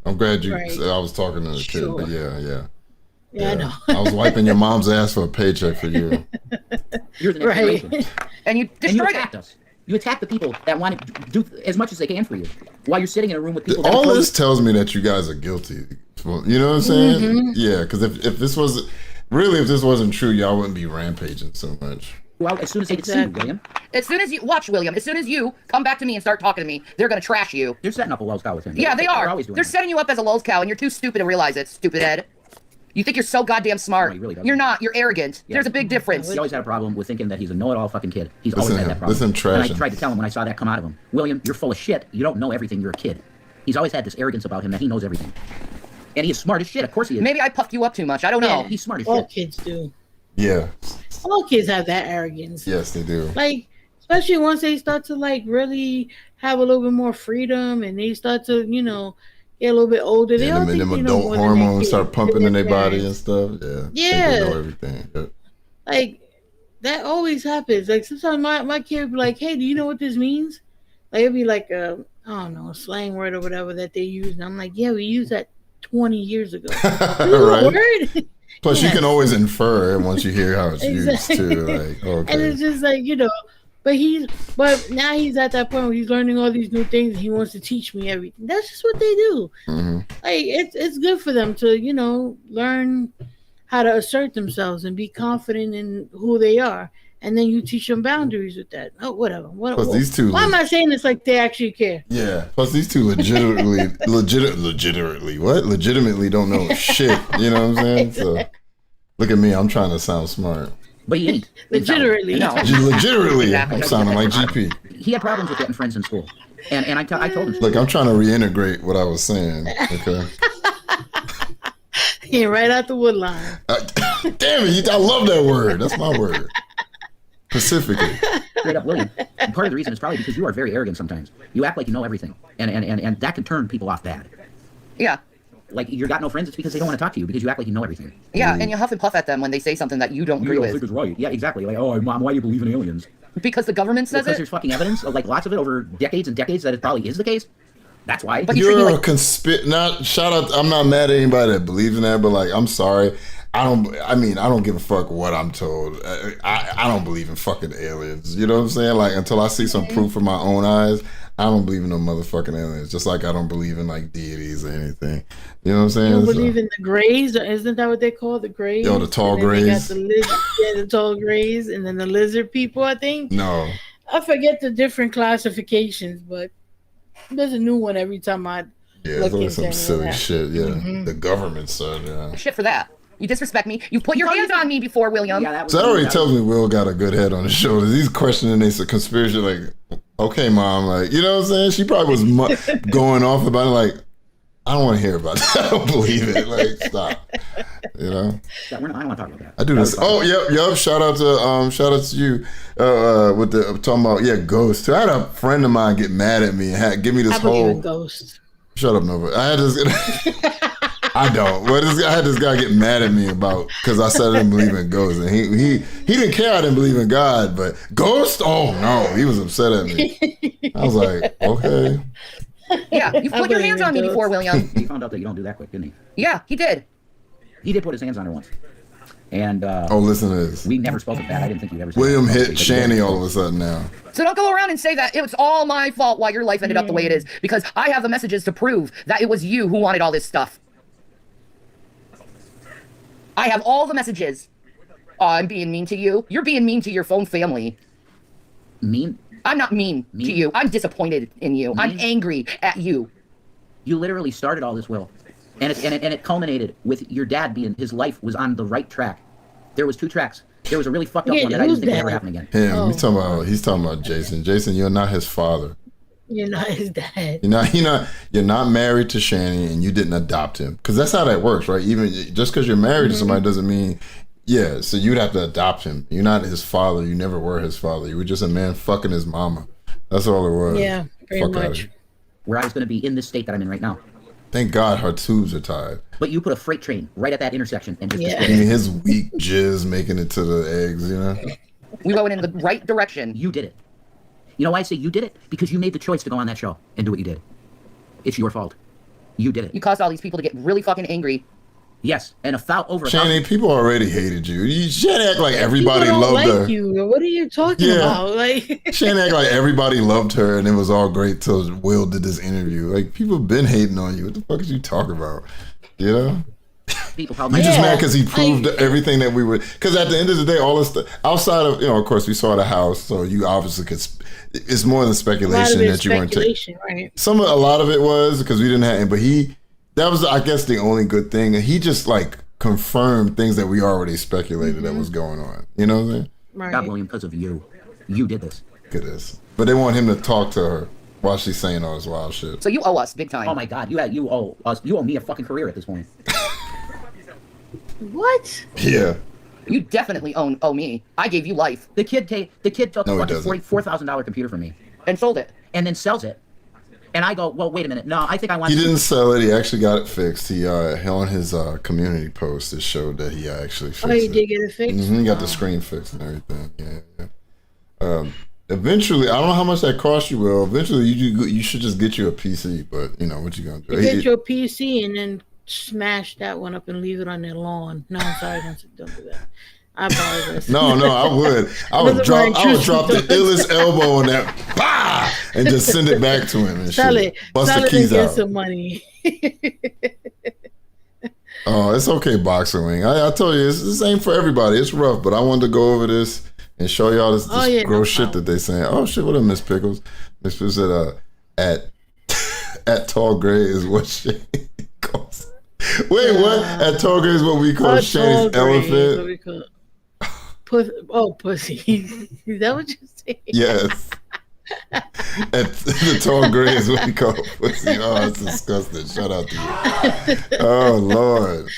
I'm glad you. Right. I was talking to the kid, but Yeah, yeah. I know. I was wiping your mom's ass for a paycheck for you. You're the next Right. generation. And you destroyed attacked us. You attack the people that want to do as much as they can for you, while you're sitting in a room with people. That All this tells me that you guys are guilty. You know what I'm saying? Mm-hmm. Yeah, because if this was really, if this wasn't true, y'all wouldn't be rampaging so much. Well, as soon as they could see you, William. As soon as you watch, William, as soon as you come back to me and start talking to me, they're gonna trash you. They're setting up a Wells cow with him. Yeah, they are. They're always doing They're that. setting you up as a lulz cow, and you're too stupid to realize it, stupid head. You think you're so goddamn smart. No, he really doesn't. You're not. You're arrogant. Yeah. There's a big difference. He always had a problem with thinking that he's a know-it-all fucking kid. He's always Listen had to that him. problem. Listen, trash And I tried to tell him when I saw that come out of him, William, you're full of shit. You don't know everything. You're a kid. He's always had this arrogance about him that he knows everything. And he is smart as shit. Of course he is. Maybe I puffed you up too much. I don't know. He's smart as All shit. kids do. Yeah. All kids have that arrogance. Yes, they do. Like, especially once they start to like really have a little bit more freedom, and they start to, you know, get a little bit older. They all And think them they know adult more than their hormones kids. start pumping in their Yeah. body and stuff. Yeah. Think they know Yeah. everything. Yeah. Like that always happens. Like sometimes my kid would be like, "Hey, do you know what this means?" Like it'd be like a, I don't know, a slang word or whatever that they use, and I'm like, "Yeah, we used that 20 years ago." You know Right. the word? Plus, you Yes. can always infer once you hear how it's Exactly. used too. Like, okay. And it's just like, you know, but now he's at that point where he's learning all these new things, and he wants to teach me everything. That's just what they do. Mm-hmm. Like it's good for them to, you know, learn how to assert themselves and be confident in who they are, and then you teach them boundaries with that. Oh, whatever. Plus, these two. Why am I saying this like they actually care? Yeah. Plus, these two legitimately don't know shit. You know what I'm saying? So, look at me. I'm trying to sound smart. But he ain't. Legitimately. No. Legitimately, Exactly. I'm sounding like GP. He had problems with getting friends in school. And I told him. Look, I'm trying to reintegrate what I was saying. Okay. Yeah, right out the wood line. Damn it! I love that word. That's my word. Specifically. Straight up, William. And part of the reason is probably because you are very arrogant sometimes. You act like you know everything. And that can turn people off bad. Yeah. Like, you got no friends, it's because they don't want to talk to you because you act like you know everything. Yeah, and you huff and puff at them when they say something that you don't agree with. is right. Yeah, exactly. Like, oh, Mom, why do you believe in aliens? Because the government says Because it. there's fucking evidence, of, like, lots of it over decades and decades that it probably is the case. That's why. But you treat me You're a like- not shout out. I'm not mad at anybody that believes in that, but like, I'm sorry. I don't give a fuck what I'm told. I don't believe in fucking aliens. You know what I'm saying? Like, until I see some proof with my own eyes, I don't believe in no motherfucking aliens. Just like I don't believe in like deities or anything. You know what I'm saying? You don't believe in the grays? Isn't that what they call the grays? Yo, the tall And then they got grays. the the tall grays, and then the lizard people, I think. No. I forget the different classifications, but there's a new one every time I Yeah, look it's always into some any of silly that. shit. Yeah, the government said. Yeah. Shit for that. You disrespect me. You put your hands on me before, William. Yeah, that was So that already tells me Will got a good head on his shoulders. He's questioning this conspiracy, like, okay, Mom, like, you know what I'm saying? She probably was going off about it, like, I don't want to hear about that. I don't believe it. Like, stop. You know? I don't want to talk about that. I do this. Oh, yep. Shout out to you. With the talking about ghosts. I had a friend of mine get mad at me and give me this I believe whole in ghosts. Shut up, Nova. I had this. I don't. But I had this guy get mad at me about because I said I didn't believe in ghosts, and he didn't care I didn't believe in God, but ghosts? Oh no, he was upset at me. I was like, okay. Yeah, you put your hands on me before, William. He found out that you don't do that quick, didn't he? Yeah, he did. He did put his hands on her once. And Listen to this. we never spoke of that. I didn't think you'd ever say William that. hit Shanny all of a sudden now. So don't go around and say that it was all my fault why your life ended up the way it is, because I have the messages to prove that it was you who wanted all this stuff. I have all the messages. I'm being mean to you. You're being mean to your phone family. Mean? I'm not mean to you. I'm disappointed in you. I'm angry at you. You literally started all this, Will. And it culminated with your dad being, his life was on the right track. There was 2 tracks. There was a really fucked up one that I didn't think would ever happen again. Him. He's talking about Jason. Jason, you're not his father. You're not his dad. You're not married to Shanny, and you didn't adopt him. Because that's how that works, right? Even just because you're married to somebody doesn't mean, so you'd have to adopt him. You're not his father. You never were his father. You were just a man fucking his mama. That's all it was. Yeah, pretty Fuck outta much. here. Where I was going to be in this state that I'm in right now. Thank God her tubes are tied. But you put a freight train right at that intersection and just Yeah. I mean, his weak jizz making it to the eggs, you know? We went in the right direction. You did it. You know why I say you did it? Because you made the choice to go on that show and do what you did. It's your fault. You did it. You caused all these people to get really fucking angry. Yes, and over Shanny, people already hated you. You Shanny act like everybody People don't loved like her. you. What are you talking about? Like Shanny act like everybody loved her and it was all great till Will did this interview. Like, people been hating on you. What the fuck is you talking about? You know? people probably. You just mad because he proved everything that we would. Because at the end of the day, all this stuff outside of, of course, we saw the house, so you obviously could. It's more than speculation that you weren't taking. Right? A lot of it was because we didn't have, but that was, I guess, the only good thing. And he just like confirmed things that we already speculated that was going on. You know what I'm saying? Right. God, William, because of you. You did this. Look at this. But they want him to talk to her while she's saying all this wild shit. So you owe us big time. Oh my God, you owe us. You owe me a fucking career at this point. What? Yeah. You definitely owe me. I gave you life. The kid took No, a he fucking doesn't. $44,000 computer from me And sold it. and then sells it. And I go, well, wait a minute. No, I think I want. He didn't sell it. He actually got it fixed. He on his community post, it showed that he actually fixed it. Oh, you did get it fixed? He got the screen fixed and everything. Yeah. Eventually, I don't know how much that cost you, Will. Eventually, you should just get you a PC. But you know what you gonna do? You get your PC and then smash that one up and leave it on their lawn. No, I'm sorry, don't do that. I apologize. No, I would. I would drop the illest elbow on that, bah, and just send it back to him and Sell shit. it. Bust Sell the it keys and get out. some money. Oh, it's okay, Boxer Wing. I told you, this ain't for everybody. It's rough, but I wanted to go over this and show y'all this gross shit that they saying. Oh shit, what up, Miss Pickles? Miss Pickles said, at Tall Gray is what she calls. Wait, what? At Tall Gray is what we call Shay's elephant. Pussy. Is that what you say? Yes. At the Tall Gray is what we call pussy. Oh, that's disgusting. Shout out to you. Oh Lord.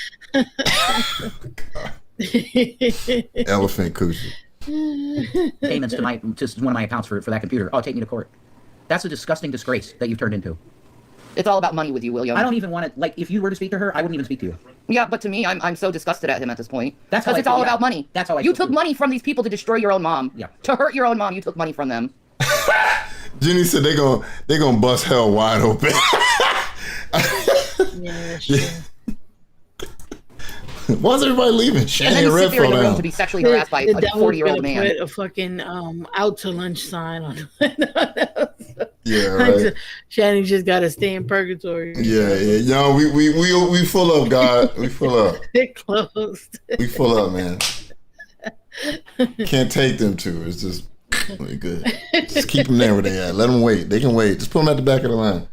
Elephant coochie. payments to one of my accounts for that computer. Oh, take me to court. That's a disgusting disgrace that you've turned into. It's all about money with you, William. I don't even want to, like, if you were to speak to her, I wouldn't even speak to you. Yeah, but to me, I'm so disgusted at him at this point. That's how because I it's all feel, about yeah. money. That's how I You feel, took too. money from these people to destroy your own mom. Yeah. To hurt your own mom, you took money from them. Jenny said they gonna bust hell wide open. Yeah, that's true. Why's everybody leaving? And then Shanny you sit Rev there in fell the room down. to be sexually harassed by a devil's 40-year-old gonna man. Put a fucking out to lunch sign on. Yeah, right. Shanny just got to stay in purgatory. Yeah. Yo, we full up, God. We full up. It closed. We full up, man. Can't take them two. It's just we good. Just keep them there where they at. Let them wait. They can wait. Just put them at the back of the line.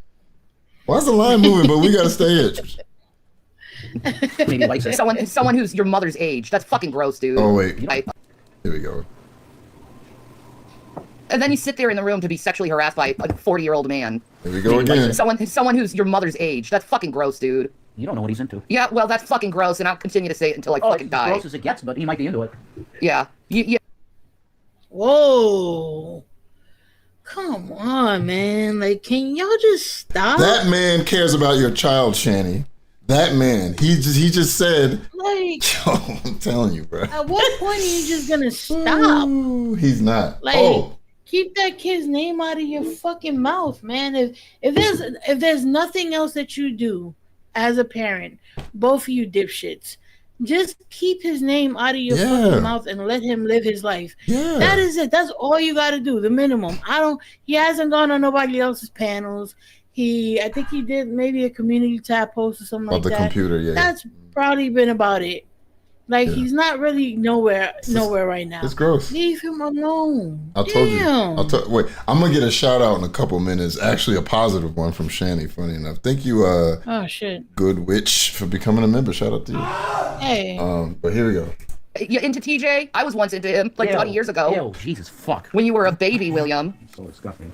Why's the line moving? But we gotta stay here. Maybe likes it. Someone who's your mother's age. That's fucking gross, dude. Oh wait. Right? Here we go. And then you sit there in the room to be sexually harassed by a 40-year-old man. Here we go again. Someone who's your mother's age. That's fucking gross, dude. You don't know what he's into. Yeah, well, that's fucking gross, and I'll continue to say it until I fucking die. Gross as it gets, but he might be into it. Yeah. Yeah. Whoa. Come on, man. Like, can y'all just stop? That man cares about your child, Shanny. That man. He just said, Like, yo, I'm telling you, bro. at what point are you just gonna stop? Ooh, he's not. Like, keep that kid's name out of your fucking mouth, man. If there's nothing else that you do as a parent, both of you dipshits, just keep his name out of your fucking mouth and let him live his life. Yeah. That is it. That's all you got to do. The minimum. He hasn't gone on nobody else's panels. I think he did maybe a community tab post or something About like the that. computer, yeah. That's probably been about it. Like, he's not really nowhere right now. It's gross. Leave him alone. I told you. Wait, I'm gonna get a shout out in a couple minutes. Actually, a positive one from Shanny. Funny enough, thank you, Oh shit. Good Witch, for becoming a member. Shout out to you. Hey. But here we go. You into TJ? I was once into him, like 20 years ago. Ew, Jesus, fuck. When you were a baby, William. So disgusting.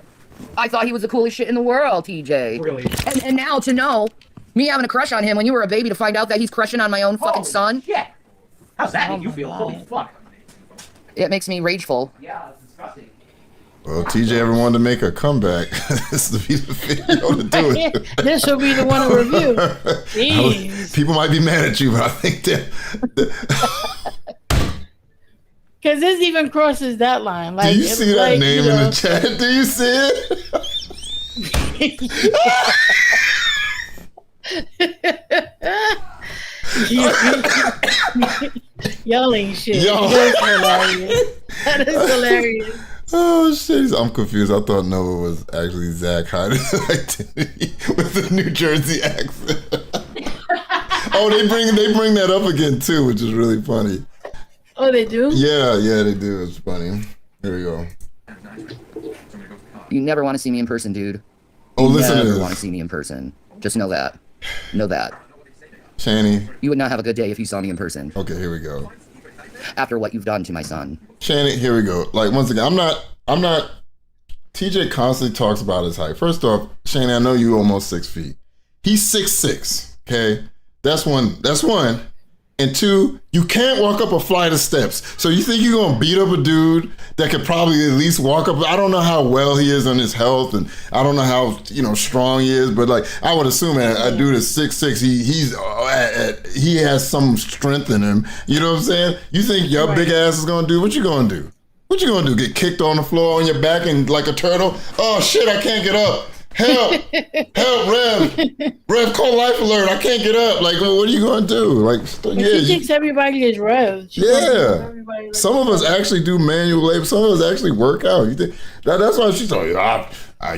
I thought he was the coolest shit in the world, TJ. Really? And now to know, me having a crush on him when you were a baby, to find out that he's crushing on my own fucking son. Shit. How's that make you feel? Holy fuck. It makes me rageful. Yeah, it's disgusting. Well, TJ ever wanted to make a comeback, this would be the video to do it. This will be the one to review. Jeez. People might be mad at you, but I think that. Because this even crosses that line. Like, do you see that name in the chat? Do you see it? Yelling shit. Yo. That's hilarious. That is hilarious. Oh shit! I'm confused. I thought Noah was actually Zach hiding his identity with the New Jersey accent. Oh, they bring that up again too, which is really funny. Oh, they do? Yeah, they do. It's funny. Here we go. You never want to see me in person, dude. Oh, listen to this. You this. never want to see me in person. Just know that. Know that. Shanny. You would not have a good day if you saw me in person. Okay, here we go. After what you've done to my son. Shanny, here we go. Like, once again, I'm not. TJ constantly talks about his height. First off, Shanny, I know you almost 6 feet. He's 6'6", okay? That's one. And two, you can't walk up a flight of steps. So you think you're gonna beat up a dude that could probably at least walk up? I don't know how well he is on his health, and I don't know how strong he is. But like, I would assume a dude is 6'6", he has some strength in him. You know what I'm saying? You think your big ass is gonna do? What you gonna do? What you gonna do? Get kicked on the floor on your back and like a turtle? Oh shit! I can't get up. Help! Help, Rev, call life alert. I can't get up. Like, what are you going to do? Like, she thinks everybody is Rev. Some of us actually do manual labor. Some of us actually work out. You think that's why she's like,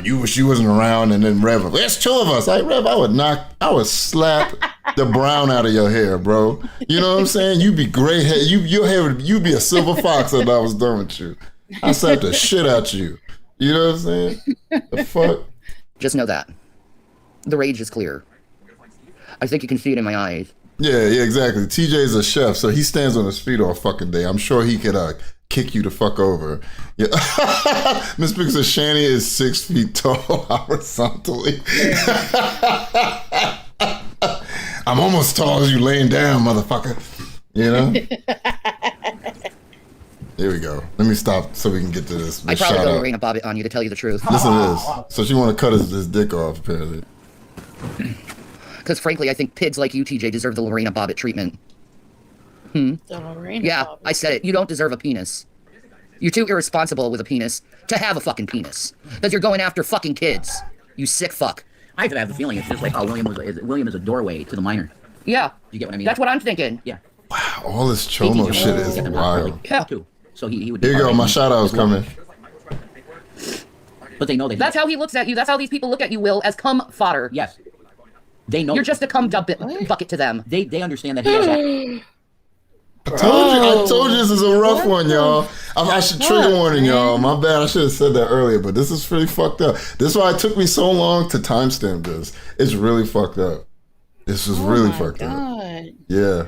you wish you wasn't around, and then Rev, there's two of us. Like, Rev, I would slap the brown out of your hair, bro. You know what I'm saying? You'd be gray hair. Your hair you'd be a silver fox if I was done with you. I slapped the shit out you. You know what I'm saying? The fuck? Just know that. The rage is clear. I think you can see it in my eyes. Yeah, exactly. TJ's a chef, so he stands on his feet all fucking day. I'm sure he could kick you the fuck over. Yeah. Miss Big says Shanny is 6 feet tall horizontally. I'm almost as tall as you laying down, motherfucker. You know? Here we go. Let me stop so we can get to this. I probably go Lorena Bobbitt on you, to tell you the truth. Listen to this. So she want to cut his dick off, apparently. Because frankly, I think pigs like you, TJ, deserve the Lorena Bobbitt treatment. The Lorena Bobbitt. I said it. You don't deserve a penis. You're too irresponsible with a penis to have a fucking penis. Because you're going after fucking kids. You sick fuck. I have the feeling it's just like how William is a doorway to the minor. Yeah. You get what I mean? That's what I'm thinking. Yeah. Wow, all this chomo shit is wild. Yeah. Too. So he would. Here you go. My shout out is coming. But they know they. That's how he looks at you. That's how these people look at you, Will, as cum fodder. Yes. They know. You're just a cum bucket to them. They understand that he has that. I told you this is a rough one, y'all. I should trigger warning, y'all. My bad. I should have said that earlier, but this is pretty fucked up. This is why it took me so long to timestamp this. It's really fucked up. This is really fucked up. Yeah.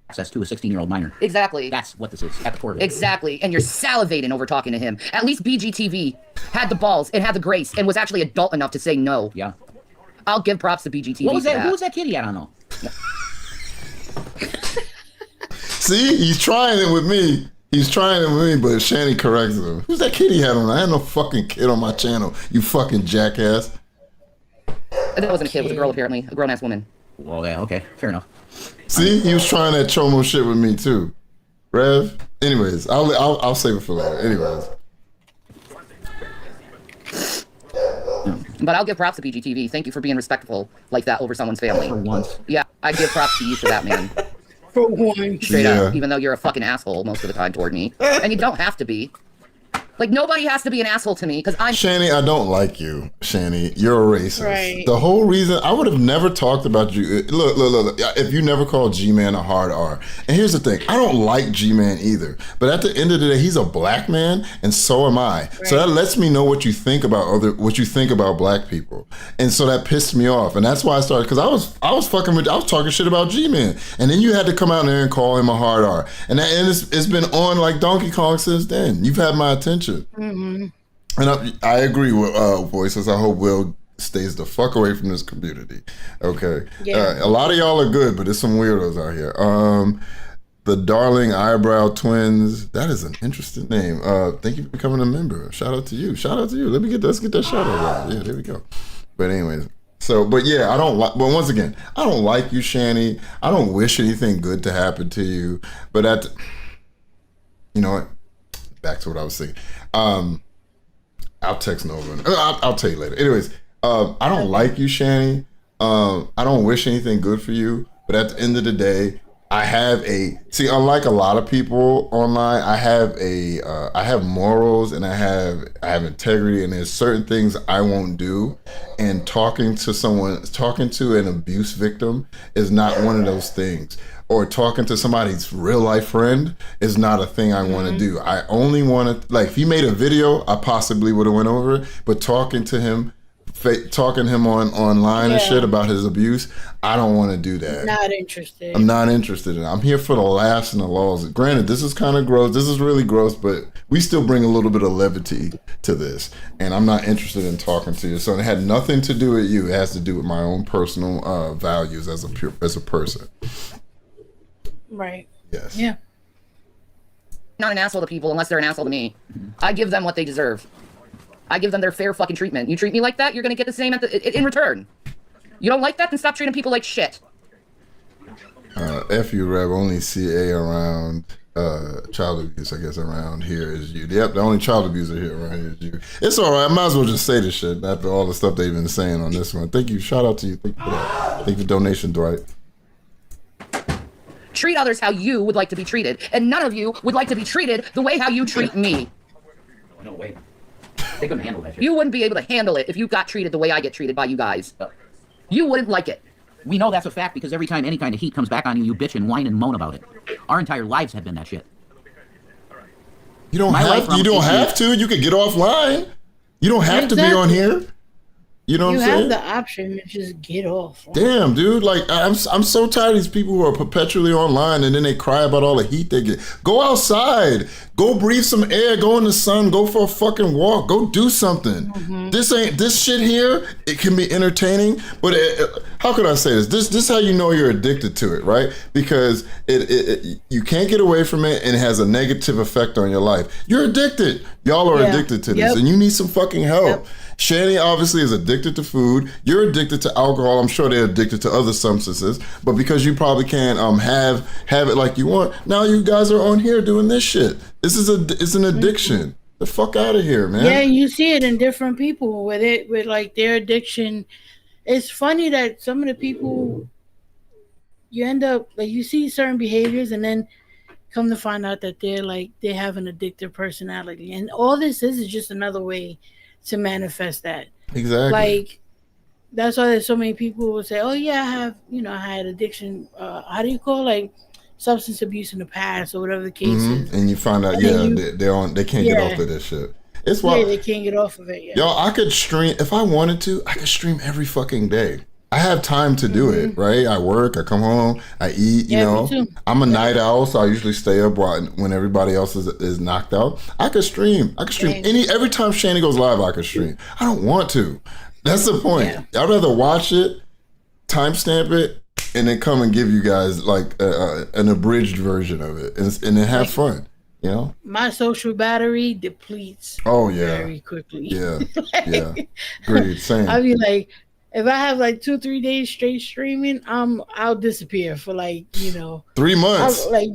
Access to a 16-year-old minor. Exactly. That's what this is at the core of it. Exactly. And you're salivating over talking to him. At least BGTV had the balls and had the grace and was actually adult enough to say no. Yeah. I'll give props to BGTV. What was that? Who was that kid he had on though? See, he's trying it with me. But Shanny corrects him. Who's that kid he had on? I had no fucking kid on my channel. You fucking jackass. That wasn't a kid. It was a girl, apparently. A grown-ass woman. Well, yeah, okay. Fair enough. See, he was trying that chomo shit with me too. Rev. Anyways, I'll save it for later. Anyways. But I'll give props to BGTV. Thank you for being respectful like that over someone's family. For once. Yeah, I give props to you for that, man. For once. Straight up. Even though you're a fucking asshole most of the time toward me. And you don't have to be. Like, nobody has to be an asshole to me, because I'm... Shanny, I don't like you, Shanny. You're a racist. Right. The whole reason... I would have never talked about you... Look. If you never called G-Man a hard R. And here's the thing. I don't like G-Man either. But at the end of the day, he's a black man, and so am I. Right. So that lets me know what you think about black people. And so that pissed me off. And that's why I started... Because I was talking shit about G-Man. And then you had to come out there and call him a hard R. And it's been on like Donkey Kong since then. You've had my attention. Mm-hmm. And I agree with Voices. I hope Will stays the fuck away from this community. Okay. Yeah. A lot of y'all are good, but there's some weirdos out here. The Darling Eyebrow Twins. That is an interesting name. Thank you for becoming a member. Shout out to you. Shout out to you. Let's get that shout out. Yeah, there we go. But anyways, but yeah, I don't like. But once again, I don't like you, Shanny. I don't wish anything good to happen to you. But you know what? Back to what I was saying. I'll text Nova. I'll tell you later. Anyways, I don't like you, Shanny. I don't wish anything good for you. But at the end of the day, I have unlike a lot of people online, I have morals and I have integrity, and there's certain things I won't do. And talking to an abuse victim is not one of those things. Or talking to somebody's real life friend is not a thing I want to do. I only want to, like, if he made a video, I possibly would have went over it, but talking to him online and shit about his abuse, I don't want to do that. Not interested. I'm not interested in it. I'm here for the laughs and the laws. Granted, this is kind of gross. This is really gross, but we still bring a little bit of levity to this. And I'm not interested in talking to you. So it had nothing to do with you. It has to do with my own personal values as a person. Right. Yes. Yeah. Not an asshole to people unless they're an asshole to me. I give them what they deserve. I give them their fair fucking treatment. You treat me like that, you're gonna get the same in return. You don't like that, then stop treating people like shit. F you, Rev. Only CA around child abuse, I guess, around here is you. Yep, the only child abuser here around here is you. It's all right. I might as well just say this shit after all the stuff they've been saying on this one. Thank you. Shout out to you. Thank you for that. Thank you for the donation, Dwight. Treat others how you would like to be treated, and none of you would like to be treated the way how you treat me. No way. They couldn't handle that shit. You wouldn't be able to handle it if you got treated the way I get treated by you guys. You wouldn't like it. We know that's a fact because every time any kind of heat comes back on you, you bitch and whine and moan about it. Our entire lives have been that shit. You don't have to. You could get offline. You don't have to be on here. You know what I'm saying? You have the option to just get off. Damn, dude. Like, I'm so tired of these people who are perpetually online and then they cry about all the heat they get. Go outside. Go breathe some air. Go in the sun. Go for a fucking walk. Go do something. Mm-hmm. This shit here, it can be entertaining, but how could I say this? This is how you know you're addicted to it, right? Because you can't get away from it and it has a negative effect on your life. You're addicted. Y'all are addicted to this and you need some fucking help. Yep. Shanny obviously is addicted to food. You're addicted to alcohol. I'm sure they're addicted to other substances. But because you probably can't have it like you want, now you guys are on here doing this shit. It's an addiction. The fuck out of here, man. Yeah, you see it in different people with like their addiction. It's funny that some of the people you end up like you see certain behaviors and then come to find out that they have an addictive personality. And all this is just another way to manifest that. Exactly. Like that's why there's so many people who will say, "Oh yeah, I had addiction. How do you call substance abuse in the past or whatever the case is?" And you find out, they can't get off of this shit. It's why they can't get off of it. Yeah. Y'all, I could stream if I wanted to. I could stream every fucking day. I have time to do it, right? I work, I come home, I eat, you know. Me too. I'm a night owl, so I usually stay up when everybody else is knocked out. I could stream. Every time Shanny goes live, I could stream. I don't want to. That's the point. Yeah. I'd rather watch it, timestamp it, and then come and give you guys like an abridged version of it and then have fun. You know? My social battery depletes very quickly. Yeah. Yeah. Agreed. Same. I'll be like, if I have like 2-3 days straight streaming, I'll disappear for 3 months. Like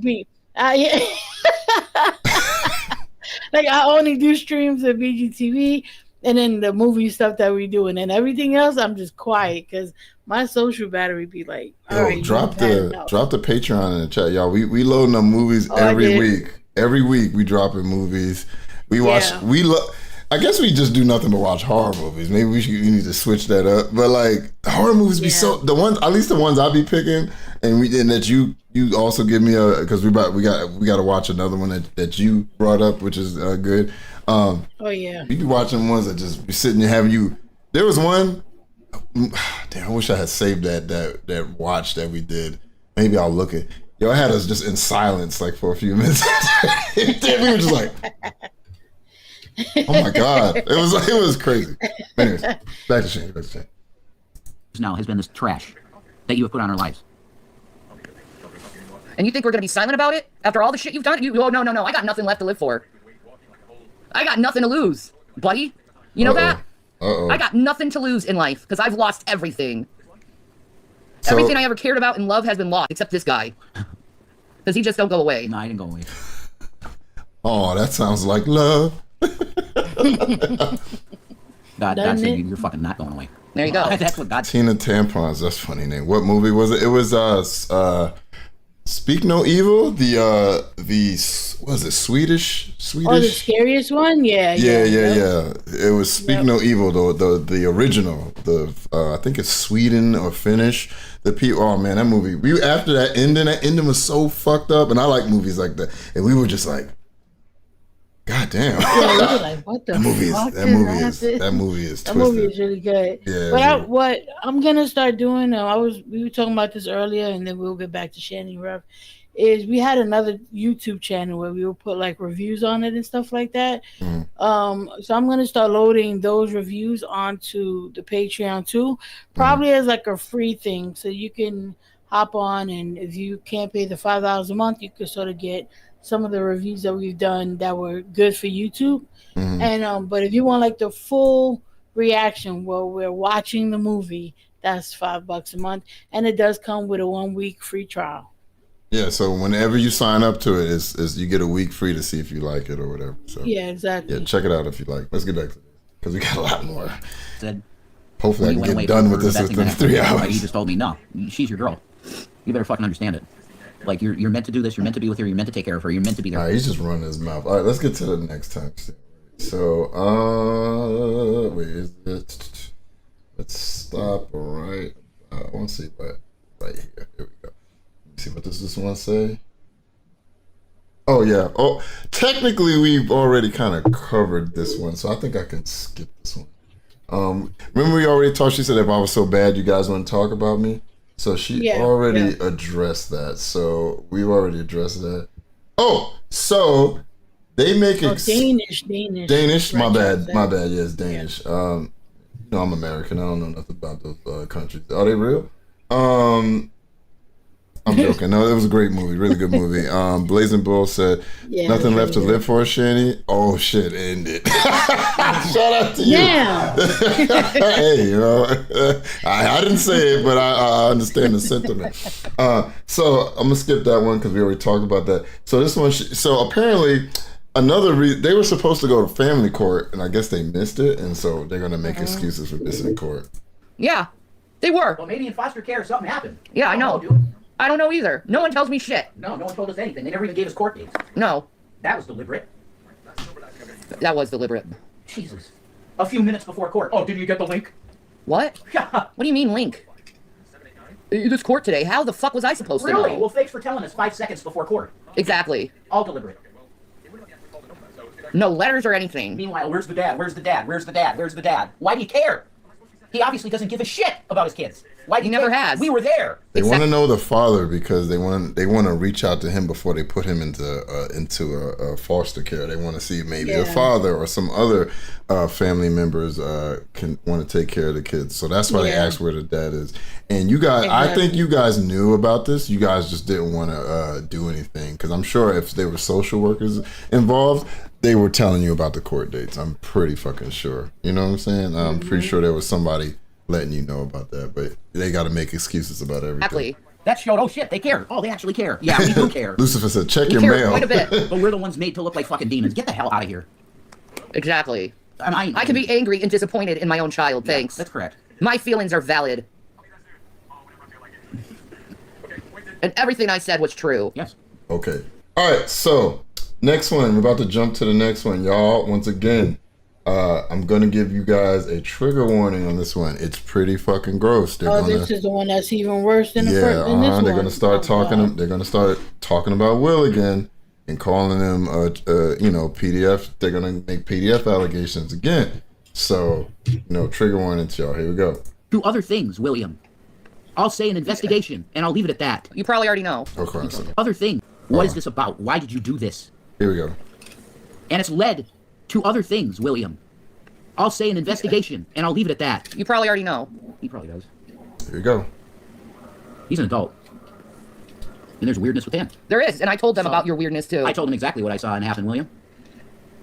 I only do streams at BGTV and then the movie stuff that we do, and then everything else I'm just quiet because my social battery be like, all right, drop the Patreon in the chat, y'all. We loading up movies every week. Every week we dropping movies. We watch. I guess we just do nothing but watch horror movies. Maybe we need to switch that up. But like horror movies be so the ones I be picking, and that you also give me because we got to watch another one that you brought up, which is good. We be watching ones that just be sitting there having you. There was one. Damn, I wish I had saved that watch that we did. Maybe I'll look at. Yo, it had us just in silence like for a few minutes. We were just like. Oh my God! It was crazy. Anyways, back to Shane. Now has been this trash that you have put on our lives. And you think we're gonna be silent about it after all the shit you've done? Oh no, I got nothing left to live for. I got nothing to lose, buddy. You know that? I got nothing to lose in life because I've lost everything. Everything I ever cared about in love has been lost, except this guy. Because he just don't go away. No, I didn't go away. Oh, that sounds like love. God said you're fucking not going away. There you go. That's what God said. Tina Tampons, that's a funny name. What movie was it? It was Speak No Evil. The was it Swedish? Oh, the scariest one? Yeah. It was Speak No Evil, though. The original. I think it's Sweden or Finnish. The people. Oh man, that movie. After that ending was so fucked up, and I like movies like that. And we were just like, God damn. Yeah, we were like, what the fuck? That movie is twisted. That movie is really good. Yeah. But what I'm gonna start doing, we were talking about this earlier, and then we'll get back to Shanny Rev. Is we had another YouTube channel where we would put like reviews on it and stuff like that. So I'm gonna start loading those reviews onto the Patreon too, probably as like a free thing, so you can hop on, and if you can't pay the $5 a month, you could sort of get some of the reviews that we've done that were good for YouTube. And but if you want like the full reaction while we're watching the movie, that's $5 a month, and it does come with a 1-week free trial. Yeah, so whenever you sign up to it, is you get a week free to see if you like it or whatever. So yeah, exactly. Yeah, check it out if you like. Let's get back to this because we got a lot more. Said, hopefully I can get done with this within 3 hours. You just told me, no, she's your girl. You better fucking understand it. Like, you're meant to do this. You're meant to be with her. You're meant to take care of her. You're meant to be there. All right, he's just running his mouth. All right, let's get to the next time. So, wait, is it? Let's stop right. I want to see what right here. Here we go. Let me see what does this one say. Oh yeah. Oh, technically we've already kind of covered this one, so I think I can skip this one. Remember we already talked. She said if I was so bad, you guys wouldn't talk about me. So she already addressed that. So we've already addressed that. Oh, so they make Danish. My bad. Yeah, it's Danish. You know, I'm American. I don't know nothing about those countries. Are they real? I'm joking. No, it was a great movie. Really good movie. Blazing Bull said, nothing left to live for, Shanny. Oh, shit, end it. Shout out to you. Yeah. Hey, you know, I didn't say it, but I understand the sentiment. So I'm going to skip that one because we already talked about that. So this one, so apparently another reason, they were supposed to go to family court, and I guess they missed it, and so they're going to make excuses for missing court. Yeah, they were. Well, maybe in foster care something happened. Yeah, I know. Dude. I don't know either. No one tells me shit. No one told us anything. They never even gave us court dates. No. That was deliberate. That was deliberate. Jesus. A few minutes before court. Oh, did you get the link? What? What do you mean link? This court today. How the fuck was I supposed to know? Really? Well, thanks for telling us 5 seconds before court. Exactly. All deliberate. No letters or anything. Meanwhile, where's the dad? Where's the dad? Where's the dad? Where's the dad? Why do you care? He obviously doesn't give a shit about his kids. Why do you never care? has. We were there. They want to know the father because they want to reach out to him before they put him into a foster care. They want to see maybe the father or some other family members can want to take care of the kids. So that's why they asked where the dad is. And you guys, I think you guys knew about this. You guys just didn't want to do anything because I'm sure if there were social workers involved, they were telling you about the court dates. I'm pretty fucking sure. You know what I'm saying? I'm pretty sure there was somebody letting you know about that, but they got to make excuses about everything. Exactly. That showed, oh shit, they care. Oh, they actually care. Yeah, we do care. Lucifer said, check your mail. Quite a bit. But we're the ones made to look like fucking demons. Get the hell out of here. Exactly. I can be angry and disappointed in my own child, thanks. That's correct. My feelings are valid. And everything I said was true. Yes. Okay. All right, so next one. We're about to jump to the next one, y'all. Once again, I'm going to give you guys a trigger warning on this one. It's pretty fucking gross. This is the one that's even worse than the first. They're going to start talking. They're going to start talking about Will again and calling him, PDF. They're going to make PDF allegations again. So, trigger warning to y'all. Here we go. Do other things, William. I'll say an investigation, and I'll leave it at that. You probably already know. Okay. Other thing. What is this about? Why did you do this? Here we go. And it's led to other things, William. I'll say an investigation, and I'll leave it at that. You probably already know. He probably does. Here we go. He's an adult. And there's weirdness with him. There is, and I told them about your weirdness too. I told them exactly what I saw and happened, William.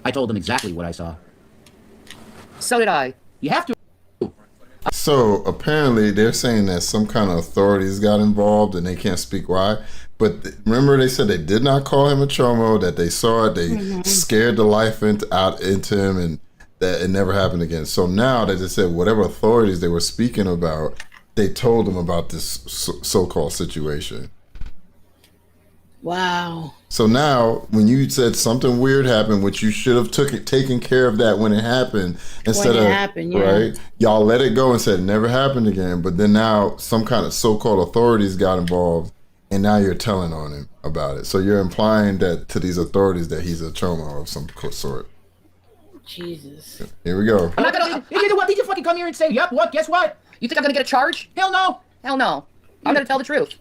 I told them exactly what I saw. So did I. You have to. So apparently they're saying that some kind of authorities got involved and they can't speak why. But remember, they said they did not call him a chomo, that they saw it, they scared the life out into him, and that it never happened again. So now they just said whatever authorities they were speaking about, they told them about this so-called situation. Wow. So now, when you said something weird happened, which you should have taken care of that when it happened, instead of right, y'all let it go and said it never happened again. But then now, some kind of so-called authorities got involved, and now you're telling on him about it. So you're implying that to these authorities that he's a chomo of some sort. Jesus. Here we go. I'm not gonna. What did you fucking come here and say? Yep. What? Guess what? You think I'm gonna get a charge? Hell no. Hell no. I'm gonna tell the truth.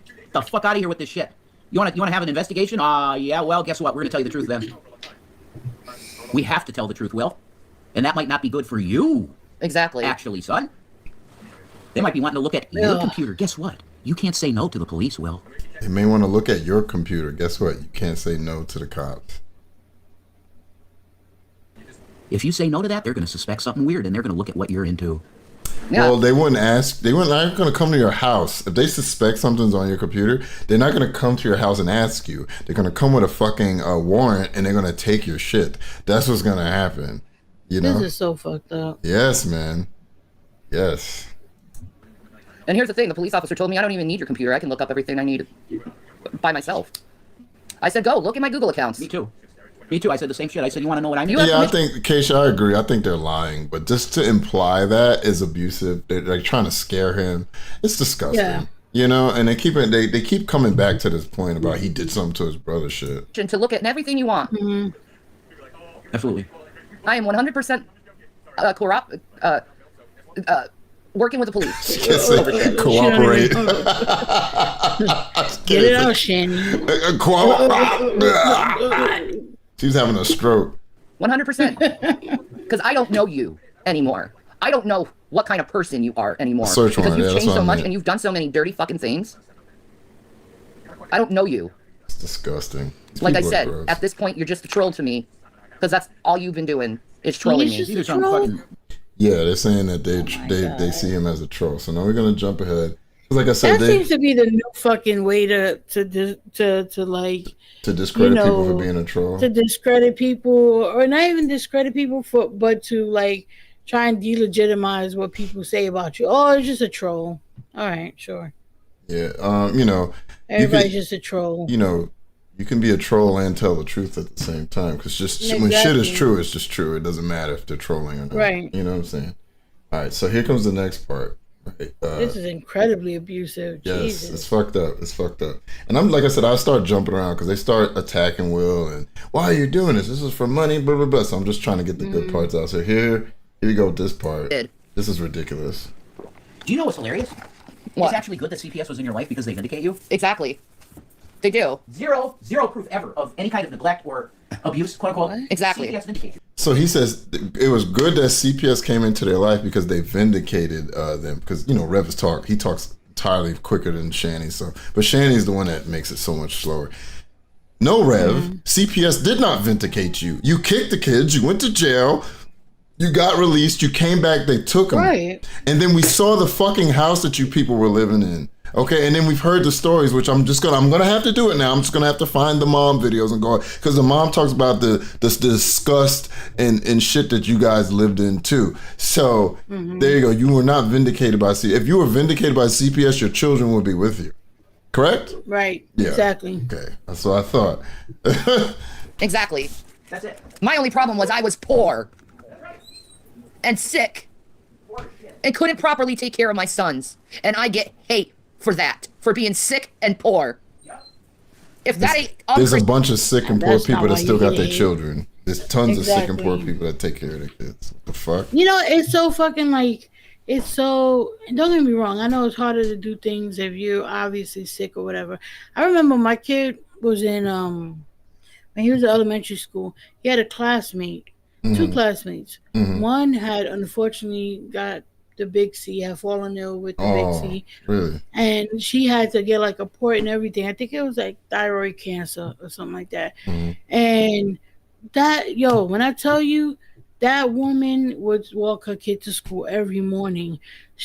Get the fuck out of here with this shit. You wanna have an investigation? Yeah. Well, guess what? We're gonna tell you the truth then. We have to tell the truth, Will, and that might not be good for you. Exactly. Actually, son. They might be wanting to look at your computer. Guess what? You can't say no to the police, Will. They may want to look at your computer. Guess what? You can't say no to the cops. If you say no to that, they're going to suspect something weird, and they're going to look at what you're into. Yeah. Well, they wouldn't ask. They weren't not going to come to your house if they suspect something's on your computer. They're not going to come to your house and ask you. They're going to come with a fucking warrant, and they're going to take your shit. That's what's going to happen. You know. This is so fucked up. Yes, man. Yes. And here's the thing: the police officer told me I don't even need your computer. I can look up everything I need by myself. I said, "Go look at my Google accounts." Me too. Me too. I said the same shit. I said, you want to know what I mean? Yeah, I think, Keisha, I agree. I think they're lying. But just to imply that is abusive. They're like trying to scare him. It's disgusting. Yeah. You know, and they keep coming back to this point about he did something to his brother shit. To look at everything you want. Mm-hmm. Absolutely. I am 100% working with the police. Cooperate. Get it out, Shanny. She's having a stroke. 100%. Because I don't know you anymore. I don't know what kind of person you are anymore. Search because warrant, you've changed so much and you've done so many dirty fucking things. I don't know you. It's disgusting. Like I said, at this point, you're just a troll to me. Because that's all you've been doing is trolling me. Yeah, they're saying that they see him as a troll. So now we're gonna jump ahead. Like I said, that seems to be the new fucking way to discredit people for being a troll. To discredit people, or not even discredit people but to like try and delegitimize what people say about you. Oh, it's just a troll. All right, sure. Yeah, you know, everybody's just a troll. You know, you can be a troll and tell the truth at the same time, because when shit is true, it's just true. It doesn't matter if they're trolling or not. Right. You know what I'm saying? All right, so here comes the next part. Right. This is incredibly abusive. Yes, Jesus. It's fucked up. It's fucked up. And I'm like I said, I start jumping around because they start attacking Will and why are you doing this? This is for money, blah blah blah. So I'm just trying to get the good parts out. So here we go with this part. This is ridiculous. Do you know what's hilarious? What? It's actually good that CPS was in your life because they vindicate you. Exactly. They do. Zero proof ever of any kind of neglect or abuse, quote unquote. Exactly. CPS vindicates you. So he says it was good that CPS came into their life because they vindicated them. Because, you know, Rev he talks entirely quicker than Shanny. But Shanny's the one that makes it so much slower. No, Rev, CPS did not vindicate you. You kicked the kids, you went to jail, you got released, you came back, they took them. Right. And then we saw the fucking house that you people were living in. Okay, and then we've heard the stories, which I'm gonna have to do it now. I'm just gonna have to find the mom videos and go, because the mom talks about the disgust and shit that you guys lived in too. So there you go. You were not vindicated by CPS. If you were vindicated by CPS, your children would be with you. Correct? Right. Yeah. Exactly. Okay, that's what I thought. Exactly. That's it. My only problem was I was poor and sick and couldn't properly take care of my sons, and I get hate for that, for being sick and poor. If that ain't there's a bunch of sick and poor people that still got their hate. children. There's tons of sick and poor people that take care of their kids. What the fuck? You know, it's so fucking like, it's so, don't get me wrong, I know it's harder to do things if you're obviously sick or whatever. I remember my kid was in when he was in elementary school, he had a classmate, two classmates. One had unfortunately got the big C, had fallen ill with the big C. Really? And she had to get like a port and everything. I think it was like thyroid cancer or something like that. And that, when I tell you, that woman would walk her kid to school every morning.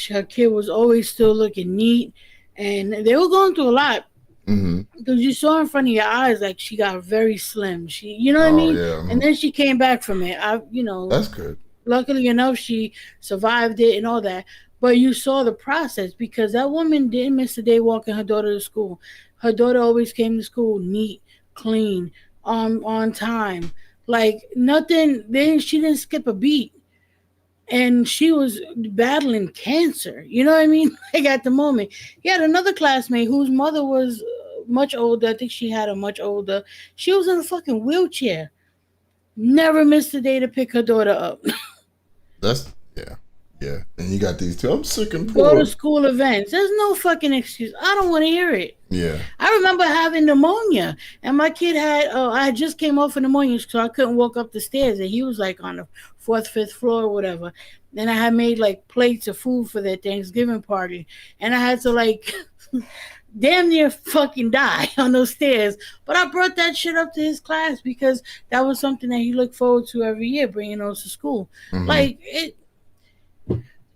Her kid was always still looking neat, and they were going through a lot. Because you saw in front of your eyes, like she got very slim. She, you know what I mean? Yeah. And then she came back from it. That's good. Luckily enough, she survived it and all that. But you saw the process, because that woman didn't miss a day walking her daughter to school. Her daughter always came to school neat, clean, on time. Like nothing. She didn't skip a beat. And she was battling cancer. You know what I mean? Like at the moment. He had another classmate whose mother was much older. I think she had a much older. She was in a fucking wheelchair. Never missed a day to pick her daughter up. Yeah. And you got these two. I'm sick and poor. Go to school events. There's no fucking excuse. I don't want to hear it. Yeah. I remember having pneumonia, and my kid had. I just came off of pneumonia, so I couldn't walk up the stairs, and he was like on the 4th, 5th floor or whatever. Then I had made like plates of food for their Thanksgiving party, and I had to like damn near fucking die on those stairs. But I brought that shit up to his class because that was something that he looked forward to every year, bringing those to school. Like it.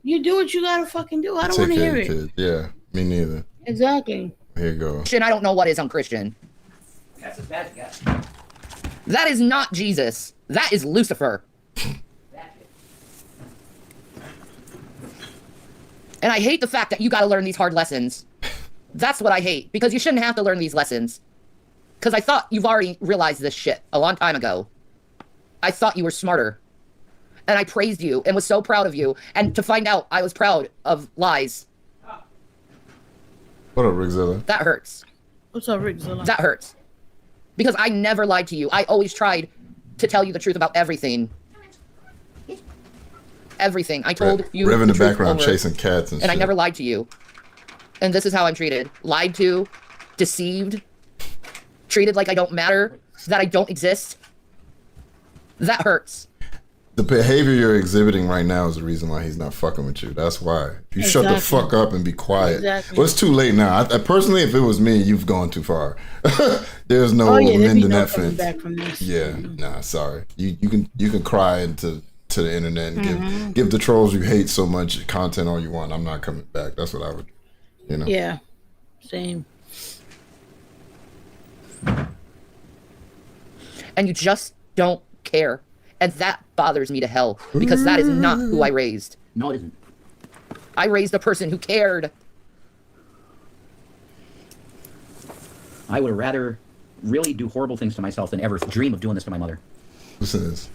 You do what you gotta fucking do. I don't want to hear it. Kid. Yeah, me neither. Exactly. Here you go. I don't know what is unchristian. That's as bad as it gets. That is not Jesus. That is Lucifer. And I hate the fact that you gotta learn these hard lessons. That's what I hate, because you shouldn't have to learn these lessons. Because I thought you've already realized this shit a long time ago. I thought you were smarter. And I praised you and was so proud of you. And to find out I was proud of lies. What up, Rickzilla? That hurts. What's up, Rickzilla? That hurts. Because I never lied to you. I always tried to tell you the truth about everything. Everything. I told you Rev in the background over, chasing cats and shit. I never lied to you. And this is how I'm treated. Lied to, deceived, treated like I don't matter, that I don't exist. That hurts. The behavior you're exhibiting right now is the reason why he's not fucking with you. That's why. If you shut the fuck up and be quiet. Exactly. Well, it's too late now. I personally, if it was me, you've gone too far. There's no mending that fence. Back from this. Yeah, nah, sorry. You can cry into the internet and give the trolls you hate so much content all you want. I'm not coming back. That's what I would, Yeah, same. And you just don't care. And that bothers me to hell, because that is not who I raised. No, it isn't. I raised a person who cared. I would rather really do horrible things to myself than ever dream of doing this to my mother. Listen to this.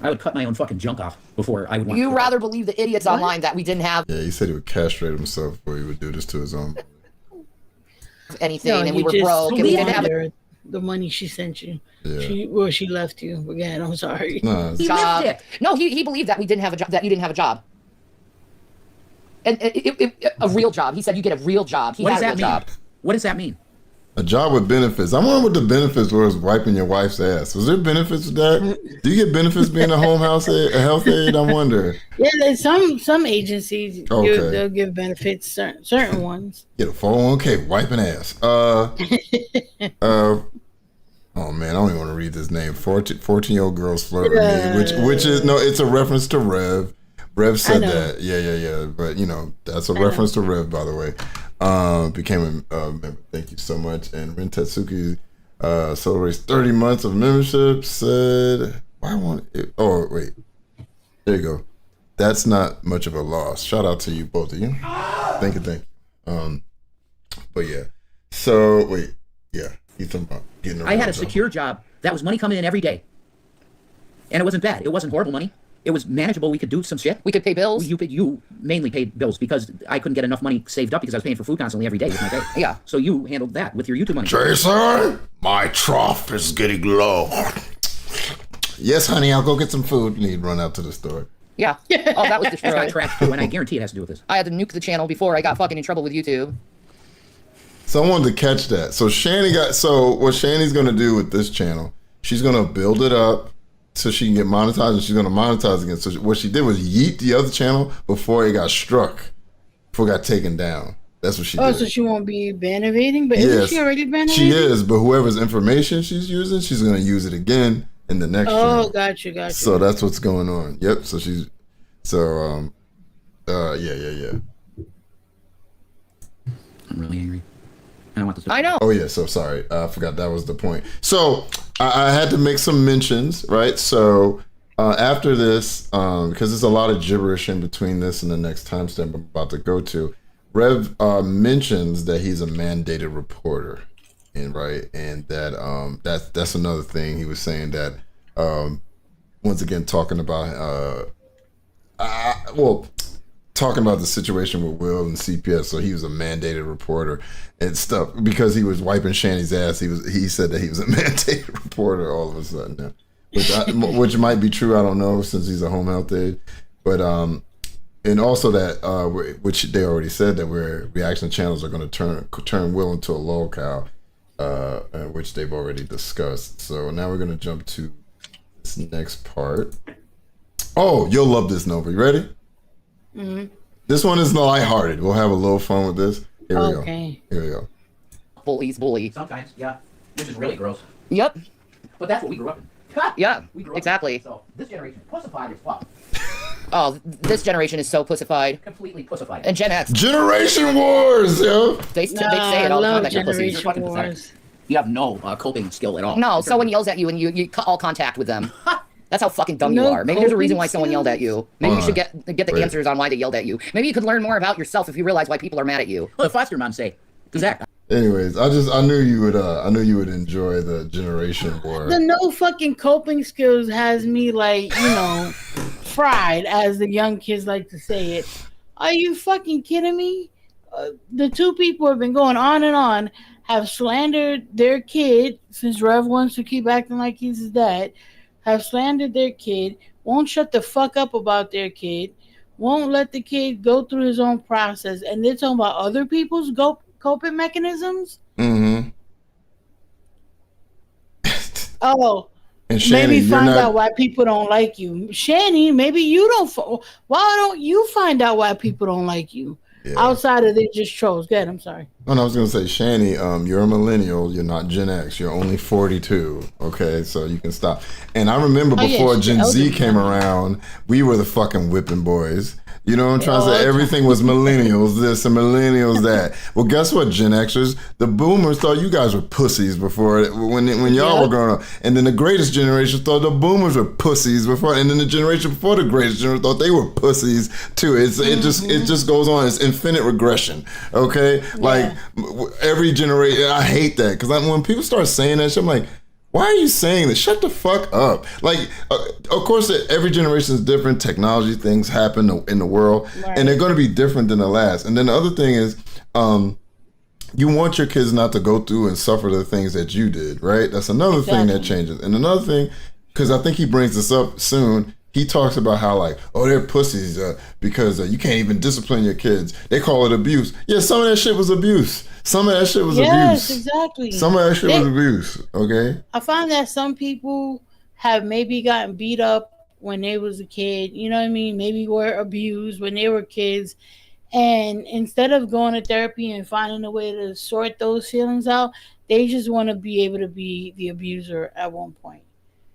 I would cut my own fucking junk off before I would want You to. rather believe the idiots online that we didn't have Yeah, he said he would castrate himself before he would do this to his own. anything, No, and we you were just broke, and we didn't have a squandered the money she sent you. Yeah. She left you again. I'm sorry. Nah, He job. lived it. No, he believed that we didn't have a job, that you didn't have a job. And a real job. He said you get a real job. He What had does a real that mean? job. What does that mean? a job with benefits. I wonder what the benefits was wiping your wife's ass. Was there benefits with that? Do you get benefits being a home health aide? I wonder. Yeah, some agencies they'll give benefits, certain ones. Get a 401k, wiping ass. Oh man, I don't even want to read this name. 14-year-old girls flirt with me, which is no, it's a reference to Rev. Rev said that. Yeah. But that's a reference to Rev, by the way. Became a member. Thank you so much. And Ren Tetsuki celebrates 30 months of membership. Said, why won't it? Oh wait, there you go. That's not much of a loss. Shout out to you, both of you. Thank you. But yeah. So wait, yeah. You talking about getting? I had a secure job that was money coming in every day, and it wasn't bad. It wasn't horrible money. It was manageable. We could do some shit. We could pay bills. You mainly paid bills because I couldn't get enough money saved up because I was paying for food constantly every day with my pay. Yeah. So you handled that with your YouTube money. Jason, my trough is getting low. Yes, honey, I'll go get some food. And he'd run out to the store. Yeah. Oh, that was It's got destroyed. trash too, and I guarantee it has to do with this. I had to nuke the channel before I got fucking in trouble with YouTube. So I wanted to catch that. So what Shanny's gonna do with this channel, she's gonna build it up so she can get monetized, and she's going to monetize again. So what she did was yeet the other channel before it got struck, before it got taken down. That's what she did. Oh, so she won't be ban evading? But isn't she already ban evading? She is, but whoever's information she's using, she's going to use it again in the next channel. Oh, gotcha. So that's what's going on. Yep. So yeah. I'm really angry. I want this. I know. Oh yeah. So sorry, I forgot that was the point. So I had to make some mentions, right? So after this, because there's a lot of gibberish in between this and the next timestamp I'm about to go to, Rev mentions that he's a mandated reporter, and that that's another thing. He was saying that once again talking about talking about the situation with Will and CPS. So he was a mandated reporter and stuff because he was wiping Shanny's ass. He said that he was a mandated reporter all of a sudden now, which might be true. I don't know, since he's a home health aide, but and also that which they already said that reaction channels are going to turn Will into a lolcow, which they've already discussed. So now we're going to jump to this next part. Oh, you'll love this, Nova. You ready? Mm-hmm. This one is lighthearted. We'll have a little fun with this. Here we go. Here we go. Bullies. Sometimes, yeah. This is really gross. Yep. But that's what we grew up in. Yeah, We grew up exactly. In. So this generation is pussified as fuck. Oh, this generation is so pussified. Completely pussified. And Gen X. Generation Wars, yo. They say it all the time that you're pussies. Generation Wars. You have no coping skill at all. No, someone yells at you and you cut all contact with them. That's how fucking dumb you are. Maybe there's a reason why someone yelled at you. Maybe you should get the answers on why they yelled at you. Maybe you could learn more about yourself if you realize why people are mad at you. What did foster mom say? Exactly. Anyways, I knew you would enjoy the Generation War. The no fucking coping skills has me fried, as the young kids like to say it. Are you fucking kidding me? The two people have been going on and on, have slandered their kid, since Rev wants to keep acting like he's his dad, have slandered their kid, won't shut the fuck up about their kid, won't let the kid go through his own process, and they're talking about other people's coping mechanisms? Mm-hmm. Oh, and Shanny, maybe find out why people don't like you. Shanny, maybe you don't. Why don't you find out why people don't like you? Yeah. Outside of they just trolls. Good, I'm sorry. Oh, no, I was going to say, Shanny, you're a millennial. You're not Gen X. You're only 42. Okay, so you can stop. And I remember before Gen Z came around, we were the fucking whipping boys. You know what I'm trying to say? Everything was millennials this and millennials that. Well, guess what, Gen Xers? The boomers thought you guys were pussies before, when y'all were growing up. And then the greatest generation thought the boomers were pussies before. And then the generation before the greatest generation thought they were pussies too. It just goes on. It's infinite regression. Okay? Yeah. Like every generation, I hate that. Because when people start saying that shit, I'm like, why are you saying this? Shut the fuck up. Like, of course, every generation is different. Technology things happen in the world, and they're going to be different than the last. And then the other thing is, you want your kids not to go through and suffer the things that you did, right? That's another thing that changes. And another thing, because I think he brings this up soon, he talks about how they're pussies because you can't even discipline your kids. They call it abuse. Yeah, some of that shit was abuse. Some of that shit was abuse. Yes, exactly. Some of that shit was abuse, okay? I find that some people have maybe gotten beat up when they was a kid, you know what I mean? Maybe were abused when they were kids. And instead of going to therapy and finding a way to sort those feelings out, they just want to be able to be the abuser at one point.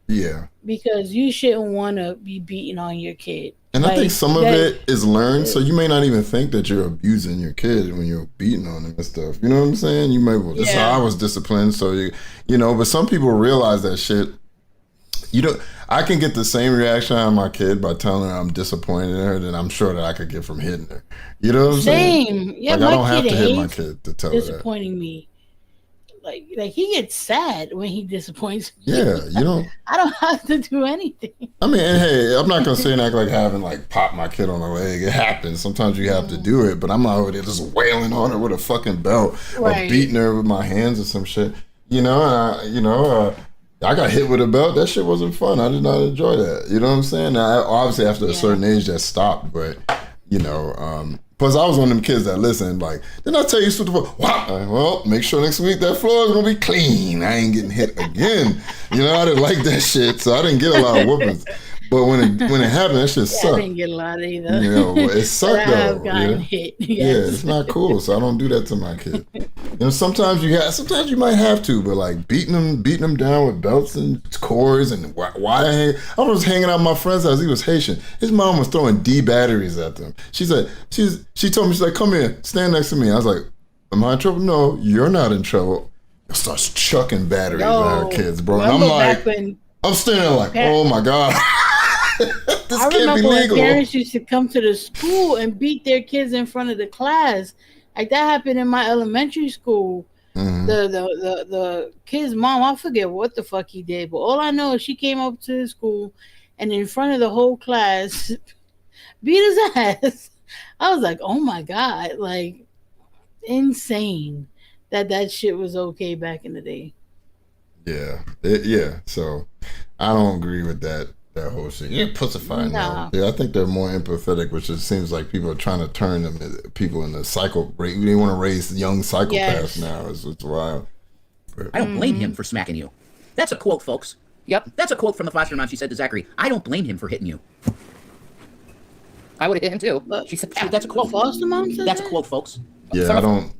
Yeah. Because you shouldn't want to be beating on your kid. And I think some of it is learned, so you may not even think that you're abusing your kid when you're beating on them and stuff. You know what I'm saying? You may, this is how I was disciplined, so you know. But some people realize that shit. I can get the same reaction out of my kid by telling her I'm disappointed in her that I'm sure that I could get from hitting her. You know what I'm saying? Same. Yeah, I don't have to hit my kid to tell her that. Disappointing me. Like he gets sad when he disappoints me. Yeah, you don't. I don't have to do anything. I mean, hey, I'm not gonna say and act like having pop my kid on the leg. It happens. Sometimes you have to do it, but I'm not over there just wailing on her with a fucking belt or beating her with my hands or some shit. You know, I got hit with a belt. That shit wasn't fun. I did not enjoy that. You know what I'm saying? Now, obviously, after a certain age, that stopped. But Plus, I was one of them kids that listened. Like, didn't I tell you sweep the floor? Wow. Well, make sure next week that floor is gonna be clean. I ain't getting hit again. You know, I didn't like that shit, so I didn't get a lot of whoopings. But when it happened, that shit sucked. I didn't get a lot either. You know, it sucked though. I've gotten hit. Yes. Yeah, it's not cool. So I don't do that to my kid. You know, sometimes you might have to, but like beating them down with belts and cords and why I was hanging out at my friend's house. He was Haitian. His mom was throwing D batteries at them. She said she told me, she's like, come here, stand next to me. I was like, am I in trouble? No, you're not in trouble. Starts chucking batteries at our kids, bro. And I'm like, I'm standing there like, oh my God. This I can't remember be legal. when parents used to come to the school and beat their kids in front of the class. Like that happened in my elementary school. Mm-hmm. The kid's mom, I forget what the fuck he did, but all I know is she came up to the school and in front of the whole class beat his ass. I was like, oh my God, like insane that shit was okay back in the day. Yeah. So I don't agree with that whole shit. You're pussifying now. Yeah, I think they're more empathetic, which just seems like people are trying to turn people into psycho. They want to raise young psychopaths now. It's wild. I don't blame him for smacking you. That's a quote, folks. Yep, that's a quote from the foster mom. She said to Zachary, "I don't blame him for hitting you." I would have hit him tim too. But she said, "That's a quote." Foster mom said that's a quote, folks. Yeah, I don't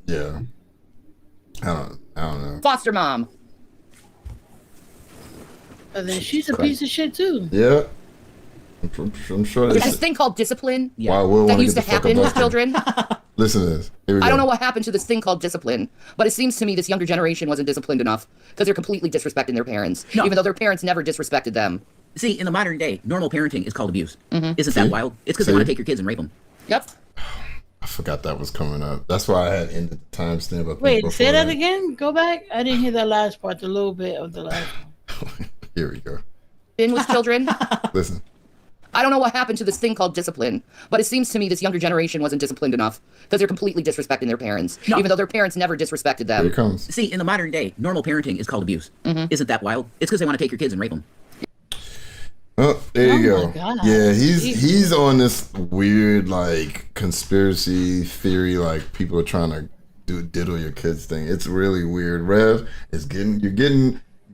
know. Foster mom. And then she's a piece of shit too. Yeah. I'm sure there's this thing called discipline that used to happen with children. Listen to this. I don't know what happened to this thing called discipline, but it seems to me this younger generation wasn't disciplined enough because they're completely disrespecting their parents, even though their parents never disrespected them. See, in the modern day, normal parenting is called abuse. Mm-hmm. Isn't that wild? It's because they want to take your kids and rape them. Yep. I forgot that was coming up. That's why I had ended the timestamp. Wait, say that again? Go back? I didn't hear that last part, the little bit of the last one. Here we go. In with children. Listen. I don't know what happened to this thing called discipline, but it seems to me this younger generation wasn't disciplined enough because they're completely disrespecting their parents, even though their parents never disrespected them. Here it comes. See, in the modern day, normal parenting is called abuse. Mm-hmm. Isn't that wild? It's because they want to take your kids and rape them. Oh, there you go. Yeah, he's on this weird like conspiracy theory, like people are trying to diddle your kids thing. It's really weird. Rev is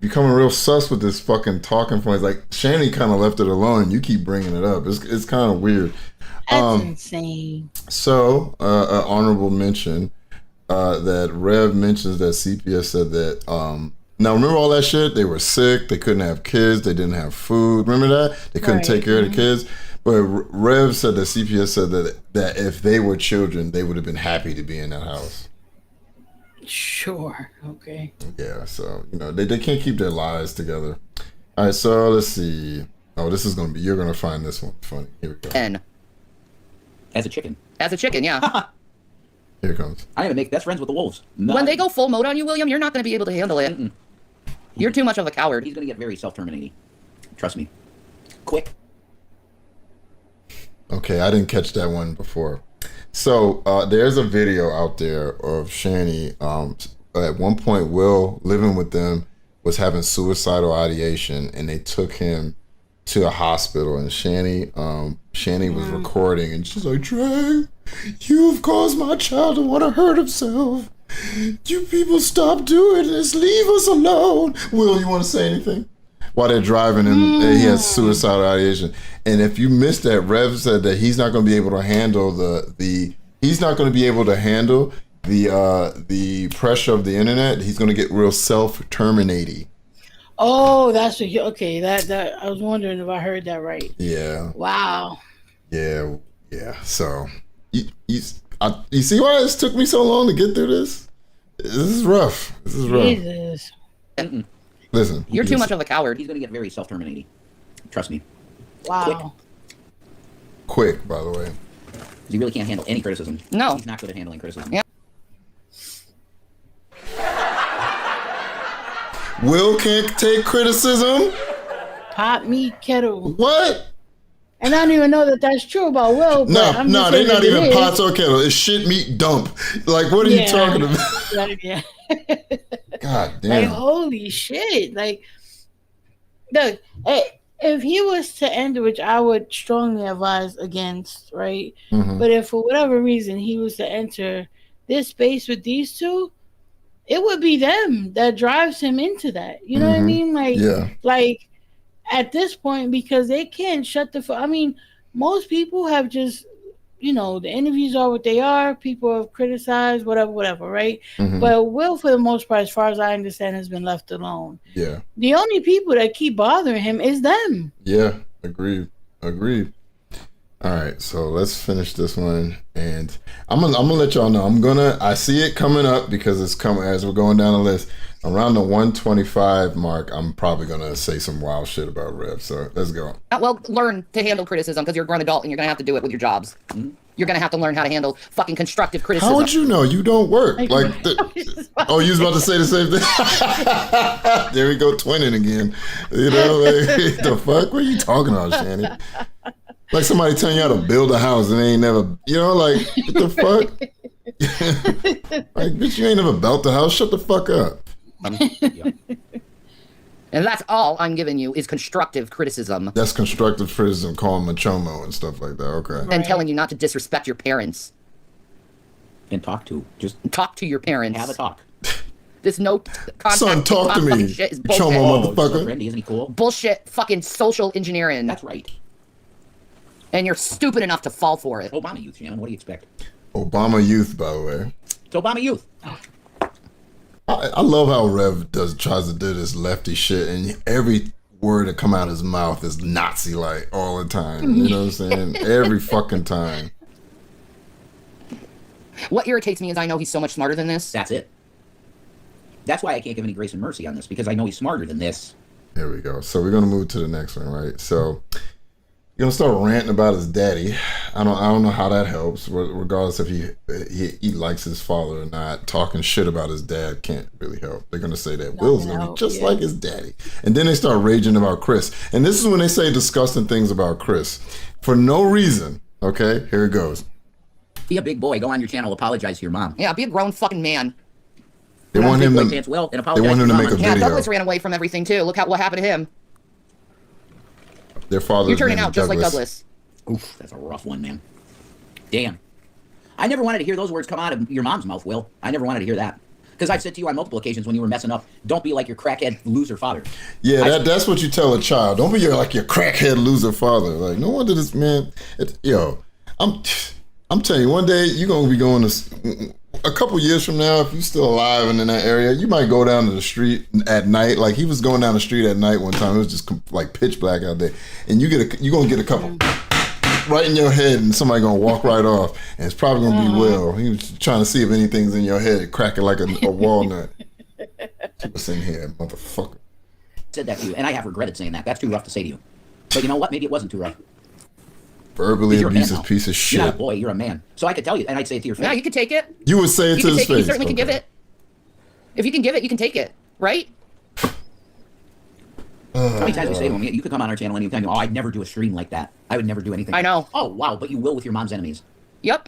becoming real sus with this fucking talking point. It's like Shanny kind of left it alone. You keep bringing it up. It's kind of weird. That's insane. So, an honorable mention that Rev mentions that CPS said that. Now, remember all that shit? They were sick. They couldn't have kids. They didn't have food. Remember that? They couldn't take care of the kids. But Rev said that CPS said that if they were children, they would have been happy to be in that house. Sure. Okay. Yeah. So, they can't keep their lives together. All right. So, let's see. Oh, this is going to be, you're going to find this one funny. Here we go. N. As a chicken. As a chicken, yeah. Here it comes. I even make best friends with the wolves. When they go full mode on you, William, you're not going to be able to handle it. Mm-mm. You're too much of a coward. He's going to get very self-terminating. Trust me. Quick. Okay, I didn't catch that one before. So there's a video out there of Shanny. At one point, Will, living with them, was having suicidal ideation, and they took him to a hospital. And Shanny was recording, and she's like, "Trey, you've caused my child to want to hurt himself. You people stop doing this. Leave us alone." Will, you want to say anything? While they're driving, and he has suicidal ideation. And if you missed that, Rev said that he's not going to be able to handle the pressure of the internet. He's going to get real self-terminating. Oh, that's okay. That I was wondering if I heard that right. Yeah. Wow. Yeah. So you see why it took me so long to get through this? This is rough. Jesus. Listen. You're too much of a coward. He's going to get very self-terminating. Trust me. Wow. Quick, by the way. He really can't handle any criticism. No. He's not good at handling criticism. Yeah. Will can't take criticism? Pot meat kettle. What? And I don't even know that that's true about Will. No, they're not even pots or kettle. It's shit meat dump. Like, what are you talking about? Yeah. God damn. Like, holy shit. Like, look, hey, if he was to enter, which I would strongly advise against, right? Mm-hmm. But if for whatever reason he was to enter this space with these two, it would be them that drives him into that. You know what I mean? Like at this point, because they can't shut the. I mean, most people have just, the interviews are what they are. People have criticized, whatever, right? But Will, for the most part, as far as I understand, has been left alone. Yeah. The only people that keep bothering him is them. Yeah, agreed. All right, so let's finish this one, and I'm gonna let y'all know. I see it coming up because it's coming as we're going down the list. Around the 125 mark, I'm probably gonna say some wild shit about Rev. So let's go. Well, learn to handle criticism because you're a grown adult and you're gonna have to do it with your jobs. You're gonna have to learn how to handle fucking constructive criticism. How would you know? You don't work. Like, oh, you was about to say the same thing. There we go, twinning again. Like, the fuck? What are you talking about, Shanny? Like somebody telling you how to build a house and they ain't never, like, what the fuck? Like, bitch, you ain't never built a house. Shut the fuck up. Yeah. And that's all I'm giving you is constructive criticism. That's constructive criticism, calling machomo and stuff like that. Okay. And telling you not to disrespect your parents. And talk to your parents. Have a talk. This no contact. Son, talk to me. Shit is bullshit. Chomo motherfucker. Randy, isn't he cool? Bullshit fucking social engineering. That's right. And you're stupid enough to fall for it. Obama youth, Shannon. What do you expect? Obama youth, by the way. It's Obama youth. I love how Rev tries to do this lefty shit, and every word that come out of his mouth is Nazi-like all the time. You know what I'm saying? Every fucking time. What irritates me is I know he's so much smarter than this. That's it. That's why I can't give any grace and mercy on this, because I know he's smarter than this. There we go. So we're gonna move to the next one, right? So you're gonna start ranting about his daddy. I don't know how that helps, regardless if he likes his father or not. Talking shit about his dad can't really help. They're gonna say that Will's gonna be just like his daddy, and then they start raging about Chris. And this is when they say disgusting things about Chris for no reason. Okay, here it goes. Be a big boy. Go on your channel. Apologize to your mom. Yeah, be a grown fucking man. They want him to make a video. Douglas ran away from everything too. Look what happened to him. Their father. You're turning out just like Douglas. Oof, that's a rough one, man. Damn. I never wanted to hear those words come out of your mom's mouth, Will. I never wanted to hear that. Because I've said to you on multiple occasions when you were messing up, don't be like your crackhead loser father. Yeah, that's what you tell a child. Don't be like your crackhead loser father. Like, no wonder this man. I'm telling you, one day you're gonna be going to. A couple years from now, if you're still alive and in that area, you might go down to the street at night. Like he was going down the street at night one time. It was just like pitch black out there, and you're gonna get a couple right in your head, and somebody gonna walk right off, and it's probably gonna be Will. He was trying to see if anything's in your head, cracking like a walnut. What's in here, motherfucker? I said that to you, and I have regretted saying that. That's too rough to say to you. But you know what? Maybe it wasn't too rough. Verbally abusive piece of shit. You're not a boy, you're a man. So I could tell you, and I'd say it to your face. Yeah, you could take it. You would say it to his face. You certainly can give it. If you can give it, you can take it, right? How many times we say to him, you could come on our channel anytime. Oh, I'd never do a stream like that. I would never do anything. I know. Oh, wow, but you will with your mom's enemies. Yep.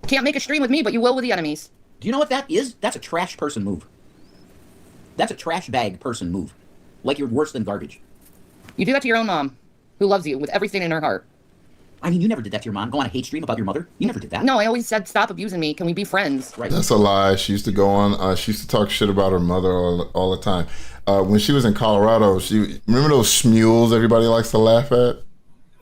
Can't make a stream with me, but you will with the enemies. Do you know what that is? That's a trash person move. That's a trash bag person move. Like you're worse than garbage. You do that to your own mom, who loves you with everything in her heart. I mean, you never did that to your mom. Go on a hate stream about your mother. You never did that. No, I always said, stop abusing me. Can we be friends? Right. That's a lie. She used to go on. She used to talk shit about her mother all the time. When she was in Colorado, remember those schmules everybody likes to laugh at?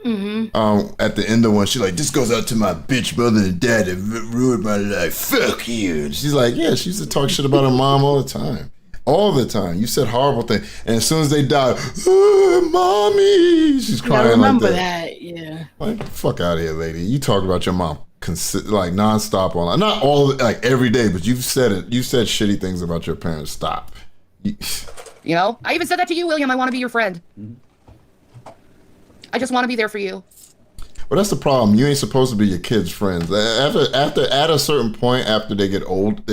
Mm-hmm. At the end of one, she like, this goes out to my bitch mother and dad that ruined my life. Fuck you. And she's like, yeah, she used to talk shit about her mom all the time. All the time. You said horrible things. And as soon as they died, mommy, she's crying. I remember like that. Yeah. Like, fuck out of here, lady. You talk about your mom like nonstop online. Not all, like every day, but you've said it. You said shitty things about your parents. Stop. You know, I even said that to you, William. I want to be your friend. I just want to be there for you. But that's the problem. You ain't supposed to be your kids' friends. After at a certain point, after they get old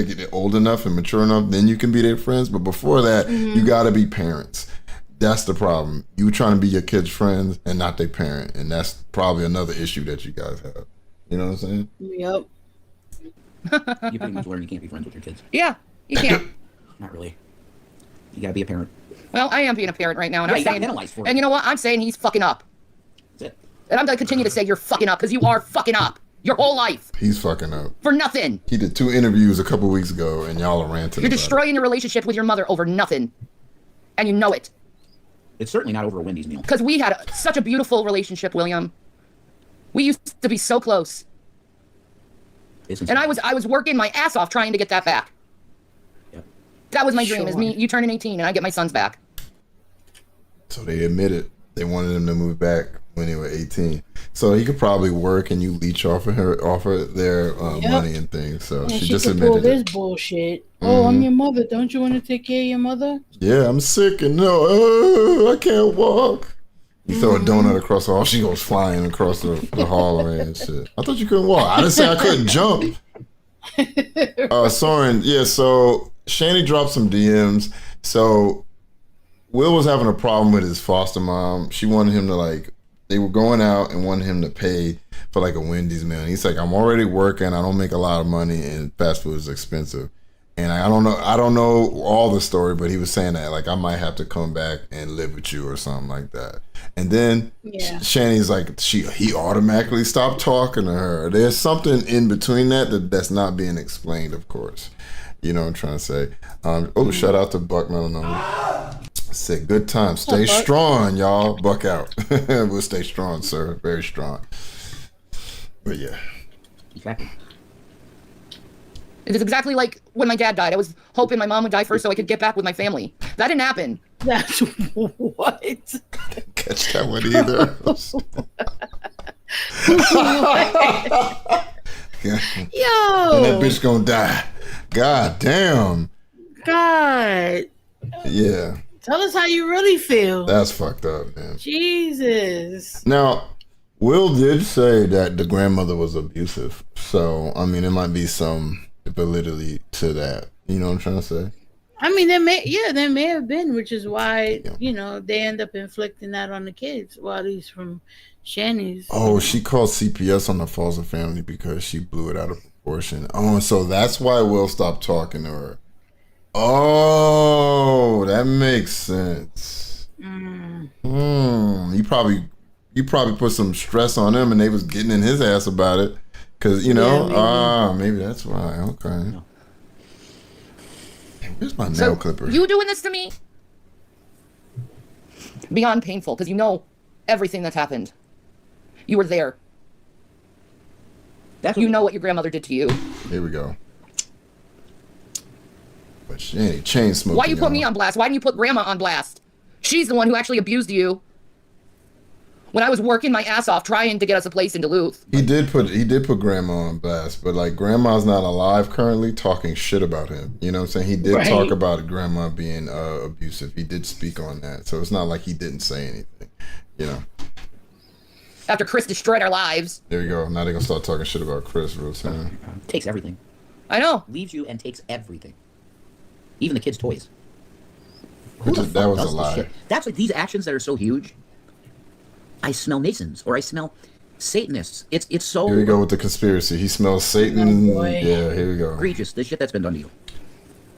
enough and mature enough, then you can be their friends. But before that, you got to be parents. That's the problem. You trying to be your kids' friends and not their parent, and that's probably another issue that you guys have. You know what I'm saying? Yep. You pretty much learn you can't be friends with your kids. Yeah, you can't. Not really. You gotta be a parent. Well, I am being a parent right now, and Yeah, I'm you got saying, penalized for it. and you know what? I'm saying he's fucking up. That's it. And I'm gonna continue to say you're fucking up, because you are fucking up. Your whole life. He's fucking up. For nothing. He did 2 interviews a couple weeks ago, and y'all are ranting. You're about destroying your relationship with your mother over nothing. And you know it. It's certainly not over a Wendy's meal. Because we had such a beautiful relationship, William. We used to be so close. And I was working my ass off trying to get that back. Yep. That was my dream, is me, you turning 18 and I get my sons back. So they admitted they wanted him to move back when they were 18. So he could probably work and you leech off of their money and things. So and she she just could admitted pull this it. bullshit. Oh, I'm your mother. Don't you want to take care of your mother? Yeah, I'm sick and no, I can't walk. You throw a donut across the hall, she goes flying across the hallway and shit. I thought you couldn't walk. I didn't say I couldn't jump. Soren, yeah, so Shanny dropped some DMs. So Will was having a problem with his foster mom. She wanted him to they were going out and wanted him to pay for like a Wendy's meal. And he's like, I'm already working. I don't make a lot of money and fast food is expensive. And I don't know all the story, but he was saying that like I might have to come back and live with you or something like that. And then Shanny's like he automatically stopped talking to her. There's something in between that's not being explained, of course. You know what I'm trying to say. Shout out to Buck Melanoma. Said good time. Stay strong, y'all. Buck out. We'll stay strong, sir. Very strong. But yeah. Exactly. It is exactly like when my dad died. I was hoping my mom would die first so I could get back with my family. That didn't happen. That's what? Catch that one either. Yo. And that bitch gonna die. God damn. God. Yeah. Tell us how you really feel. That's fucked up, man. Jesus. Now, Will did say that the grandmother was abusive. So, I mean, there might be some validity to that. You know what I'm trying to say? I mean, there may have been, which is why, they end up inflicting that on the kids. Well, at least from Shanny's. Oh, she called CPS on the Foster family because she blew it out of proportion. Oh, so that's why Will stopped talking to her. Oh, that makes sense. You probably put some stress on him and they was getting in his ass about it. Cause maybe that's why. Okay. No. Where's my nail clipper? You doing this to me? Beyond painful, because you know everything that's happened. You were there. You know what your grandmother did to you. Here we go. But she ain't chain smoking. Why you put me on blast? Why didn't you put grandma on blast? She's the one who actually abused you. When I was working my ass off trying to get us a place in Duluth. He did put grandma on blast, but like grandma's not alive currently talking shit about him. You know what I'm saying? He did talk about grandma being abusive. He did speak on that. So it's not like he didn't say anything, you know. After Chris destroyed our lives. There you go. Now they're gonna start talking shit about Chris real soon. Takes everything. I know. Leaves you and takes everything. Even the kids' toys. That was a lie. That's like these actions that are so huge. I smell Masons or I smell Satanists. It's so. Here we go with the conspiracy. He smells Satan. Yeah, here we go. Egregious. The shit that's been done to you.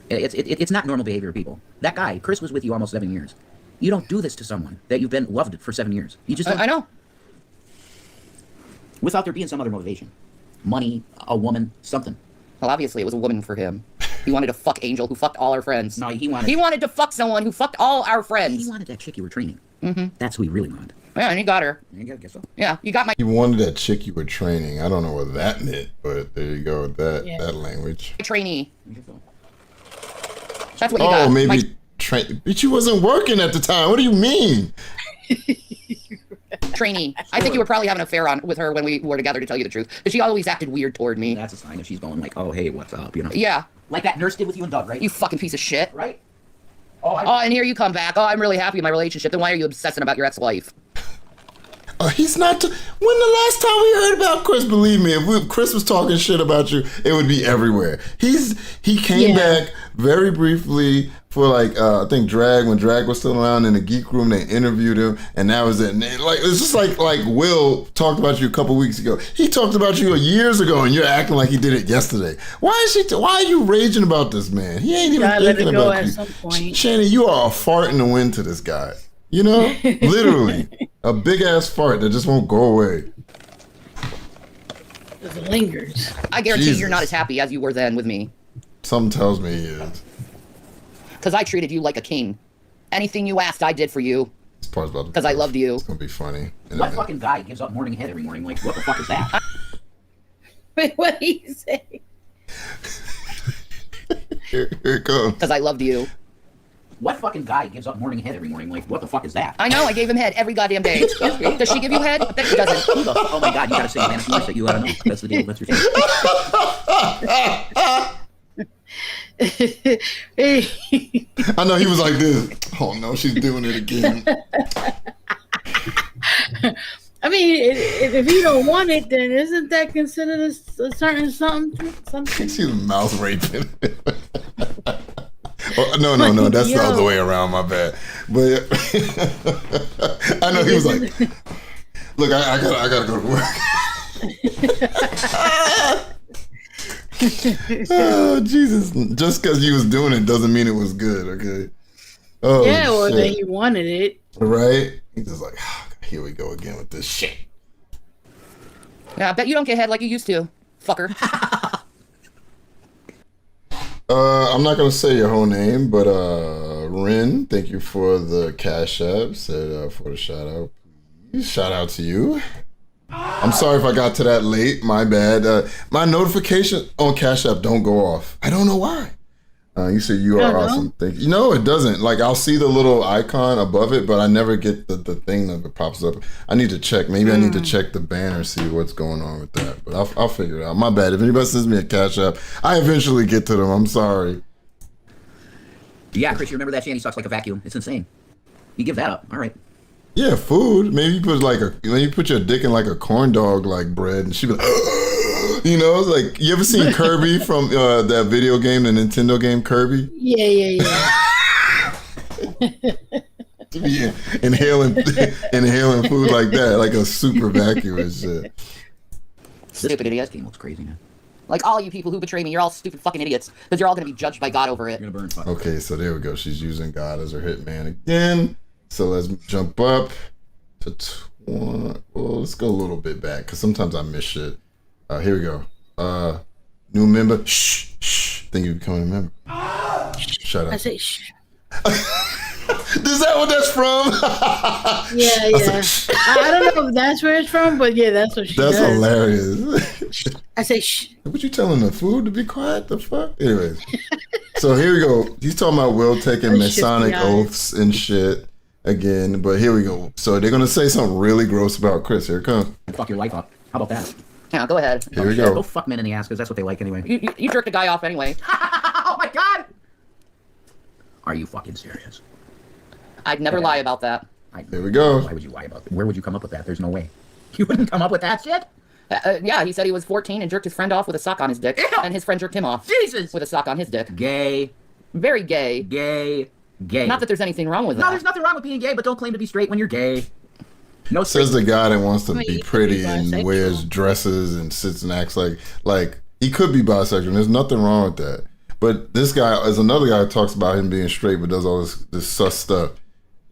It's not normal behavior of people. That guy, Chris, was with you almost 7 years. You don't do this to someone that you've been loved for 7 years. You just don't. I know. Without there being some other motivation. Money, a woman, something. Well, obviously it was a woman for him. He wanted to fuck Angel, who fucked all our friends. No, he wanted to fuck someone who fucked all our friends. He wanted that chick you were training. Mm-hmm. That's who he really wanted. Yeah, and he got her. I guess so. Yeah, you got my... He wanted that chick you were training. I don't know what that meant, but there you go with that language. Trainee. That's what you got. Oh, maybe... But you wasn't working at the time. What do you mean? Trainee. I think you were probably having an affair with her when we were together, to tell you the truth. But she always acted weird toward me. That's a sign that she's going like, oh, hey, what's up, you know? Yeah. Like that nurse did with you and Doug, right? You fucking piece of shit. Right? Oh, and here you come back. Oh, I'm really happy in my relationship. Then why are you obsessing about your ex-wife? He's not. When the last time we heard about Chris, believe me, if Chris was talking shit about you, it would be everywhere. He came back very briefly for like I think when Drag was still around in the Geek Room. They interviewed him, and that was it. And like it's just like Will talked about you a couple weeks ago. He talked about you years ago, and you're acting like he did it yesterday. Why are you raging about this man? He ain't even thinking about you. Some point. Shanny, you are a fart in the wind to this guy. You know, literally a big ass fart that just won't go away. It lingers. I guarantee you're not as happy as you were then with me. Something tells me he is. Because I treated you like a king. Anything you asked, I did for you. This part's about because I loved you. It's gonna be funny. What fucking guy gives up morning head every morning? Like, what the fuck is that? Wait, what did he say? Here it comes. Because I loved you. What fucking guy gives up morning head every morning? Like, what the fuck is that? I know, I gave him head every goddamn day. Does she give you head? I bet she doesn't. Oh my god, you gotta say man, if you that you ought to know. That's the deal. That's your thing. I know he was like this. Oh no, she's doing it again. I mean, if you don't want it, then isn't that considered a certain something? She's mouth raping. Oh, no, that's the other way around, my bad. But I know he was like, look, I gotta go to work. Oh, Jesus. Just because you was doing it doesn't mean it was good, okay? Oh, yeah, well, then he wanted it. Right? He's just like, oh, here we go again with this shit. Yeah, I bet you don't get head like you used to, fucker. I'm not gonna say your whole name, but Rin, thank you for the Cash App. Said for the shout out. Please. Shout out to you. I'm sorry if I got to that late. My bad. My notification on Cash App don't go off. I don't know why. You said you are awesome. Thank you. No, it doesn't. Like I'll see the little icon above it, but I never get the thing that pops up. I need to check. Maybe I need to check the banner, see what's going on with that. But I'll figure it out. My bad. If anybody sends me a Cash App, I eventually get to them. I'm sorry. Yeah, Chris, you remember that Shanny sucks like a vacuum. It's insane. You give that up. All right. Yeah, food. Maybe you put you put your dick in like a corn dog like bread, and she be like, you know, like you ever seen Kirby from that video game, the Nintendo game Kirby? Yeah. Yeah, inhaling food like that, like a super vacuum and shit. Stupid idiots. Game looks crazy, man. Like all you people who betray me, you're all stupid fucking idiots because you're all gonna be judged by God over it. You're gonna burn. Okay, so there we go. She's using God as her hitman again. So let's jump up to 20. Well, let's go a little bit back because sometimes I miss shit. Here we go. New member. Shh. Think you're becoming a member. Shut up. I say shh. Is that what that's from? Yeah. I don't know if that's where it's from, but yeah, that's what she does. That's hilarious. I say shh. What you telling the food to be quiet? The fuck? Anyways. So here we go. He's talking about Will taking Masonic oaths and shit again, but here we go. So they're gonna say something really gross about Chris. Here it comes. Fuck your life up. How about that? Yeah, go ahead. Here we go. Go fuck men in the ass because that's what they like anyway. You jerked a guy off anyway. Oh my god! Are you fucking serious? I'd never lie about that. There we go. Why would you lie about that? Where would you come up with that? There's no way. You wouldn't come up with that shit? Yeah, he said he was 14 and jerked his friend off with a sock on his dick. Ew. And his friend jerked him off. Jesus! With a sock on his dick. Gay. Very gay. Gay. Not that there's anything wrong with that. No, there's nothing wrong with being gay, but don't claim to be straight when you're gay. No. Says the guy that wants to be pretty and wears dresses and sits and acts like he could be bisexual. There's nothing wrong with that. But this guy is another guy who talks about him being straight but does all this sus stuff.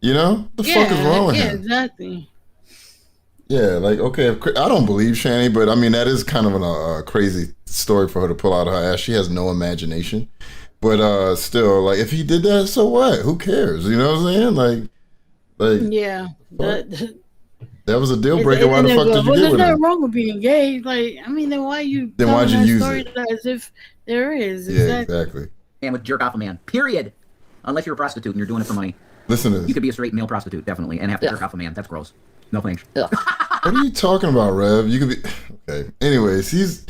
You know? The fuck is wrong with him? Yeah, exactly. Yeah, like, okay, I don't believe Shanny, but I mean, that is kind of a crazy story for her to pull out of her ass. She has no imagination. But still, like, if he did that, so what? Who cares? You know what I'm saying? Like yeah. That was a deal breaker. Why the fuck did you get with him? There's nothing wrong with being gay. Like, I mean, then why'd you use story it? as if there is? Yeah, exactly. And with jerk off a man, period. Unless you're a prostitute and you're doing it for money. Listen to this. You could be a straight male prostitute, definitely, and have to jerk off a man. That's gross. No thanks. What are you talking about, Rev? You could be okay. Anyways, he's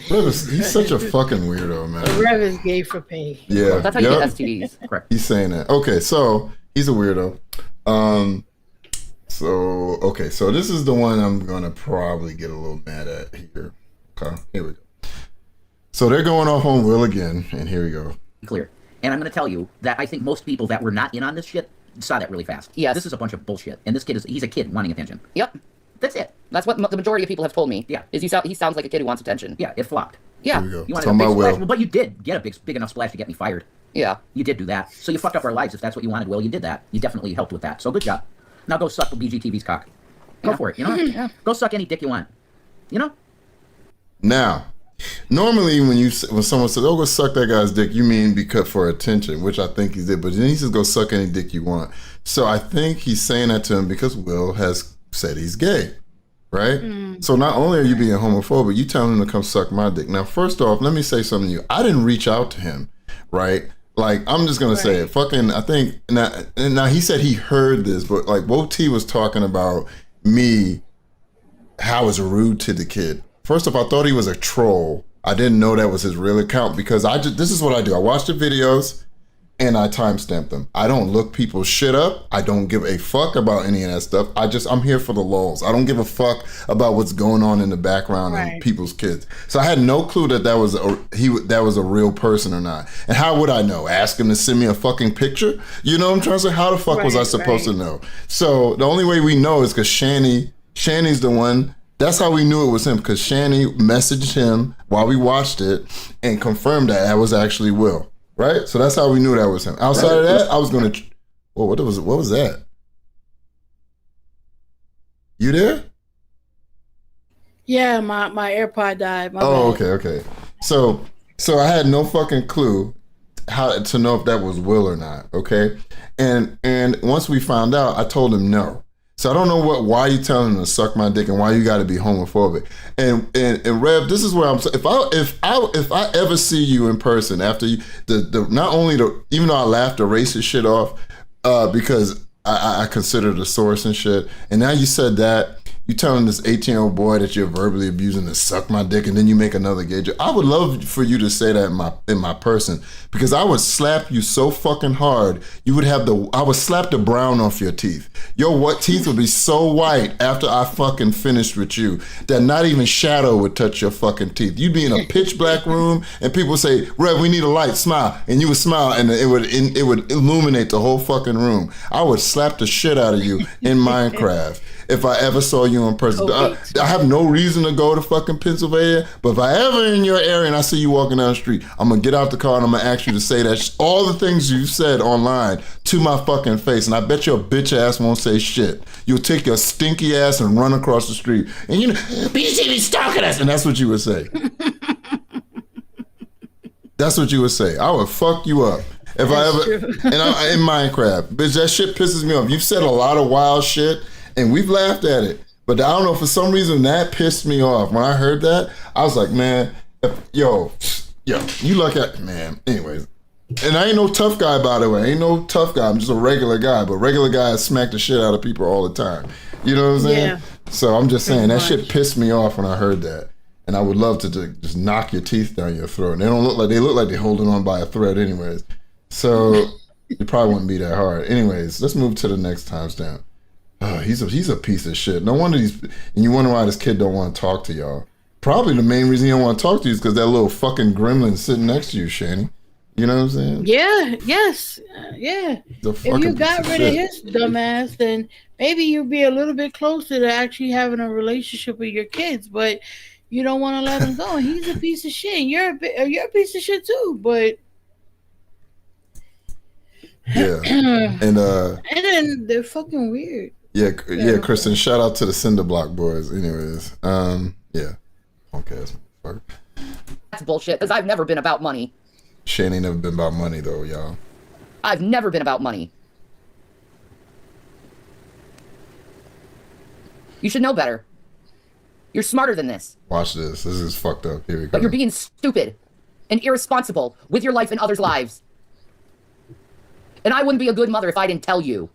such a fucking weirdo, man. Rev is gay for pay. Yeah, that's how you get STDs. Correct. He's saying that. Okay, so he's a weirdo. So, okay, so this is the one I'm gonna probably get a little mad at here. Okay, here we go. So they're going off on Will again, and here we go. Clear. And I'm going to tell you that I think most people that were not in on this shit saw that really fast. Yes. This is a bunch of bullshit. And this kid he's a kid wanting attention. Yep. That's it. That's what the majority of people have told me. Yeah. Is he sounds like a kid who wants attention. Yeah, it flopped. Yeah. Here we go. You wanted Talking a big about splash, Will. but you did get a big enough splash to get me fired. Yeah. You did do that. So you fucked up our lives if that's what you wanted, Will. You did that. You definitely helped with that. So good job. Now go suck BGTV's cock. Go for it, you know? Yeah. Go suck any dick you want. You know? Now, normally when someone says, "Oh, go suck that guy's dick," you mean because for attention, which I think he did. But then he says, "Go suck any dick you want." So I think he's saying that to him because Will has said he's gay, right? So not only are you being homophobic, you telling him to come suck my dick. Now, first off, let me say something to you. I didn't reach out to him, right? Like, I'm just gonna say it. Fucking, I think now he said he heard this, but like Wo T was talking about me, how I was rude to the kid. First off, I thought he was a troll. I didn't know that was his real account because this is what I do. I watch the videos and I timestamp them. I don't look people's shit up. I don't give a fuck about any of that stuff. I'm here for the lulz. I don't give a fuck about what's going on in the background and people's kids. So I had no clue that was a real person or not. And how would I know? Ask him to send me a fucking picture? You know what I'm trying to say? How the fuck was I supposed to know? So the only way we know is because Shanny's the one. That's how we knew it was him, because Shanny messaged him while we watched it and confirmed that was actually Will. Right? So that's how we knew that was him. Outside of that, I was going to... Well, what was that? You there? Yeah, my AirPod died. My bad. Okay. So I had no fucking clue how to know if that was Will or not, okay? And once we found out, I told him no. So I don't know why you telling him to suck my dick and why you got to be homophobic. And Rev, this is where I'm saying, if I ever see you in person after you, even though I laughed the racist shit off because I consider the source and shit, and now you said that. You telling this 18-year-old boy that you're verbally abusing to suck my dick, and then you make another gay joke. I would love for you to say that in my person, because I would slap you so fucking hard. I would slap the brown off your teeth. Your teeth would be so white after I fucking finished with you that not even shadow would touch your fucking teeth. You'd be in a pitch black room, and people would say, "Rev, we need a light. Smile," and you would smile, and it would illuminate the whole fucking room. I would slap the shit out of you in Minecraft. If I ever saw you in person. I have no reason to go to fucking Pennsylvania, but if I ever in your area and I see you walking down the street, I'm gonna get out the car and I'm gonna ask you to say that all the things you said online to my fucking face, and I bet your bitch ass won't say shit. You'll take your stinky ass and run across the street, and BGTV stalking us, and that's what you would say. That's what you would say. I would fuck you up. If I ever, in Minecraft, bitch, that shit pisses me off. You've said a lot of wild shit, and we've laughed at it. But I don't know, for some reason, that pissed me off. When I heard that, I was like, man, yo, you lucky, man. Anyways, and I ain't no tough guy, by the way. I ain't no tough guy. I'm just a regular guy. But regular guys smack the shit out of people all the time. You know what I'm saying? Yeah. So I'm just saying, that shit pissed me off when I heard that. And I would love to just knock your teeth down your throat. And they look like they're holding on by a thread anyways. So it probably wouldn't be that hard. Anyways, let's move to the next timestamp. Oh, he's a piece of shit. No wonder and you wonder why this kid don't want to talk to y'all. Probably the main reason he don't want to talk to you is because that little fucking gremlin sitting next to you, Shanny. You know what I'm saying? Yeah, yes, yeah. If you got rid of his dumbass, then maybe you'd be a little bit closer to actually having a relationship with your kids, but you don't want to let him go. He's a piece of shit. You're a piece of shit too, but yeah. And then they're fucking weird. Yeah, Kristen, shout out to the Cinder Block boys. Anyways, yeah. Okay, that's bullshit, because I've never been about money. Shane ain't never been about money, though, y'all. I've never been about money. You should know better. You're smarter than this. Watch this. This is fucked up. Here we go. But you're being stupid and irresponsible with your life and others' lives. And I wouldn't be a good mother if I didn't tell you.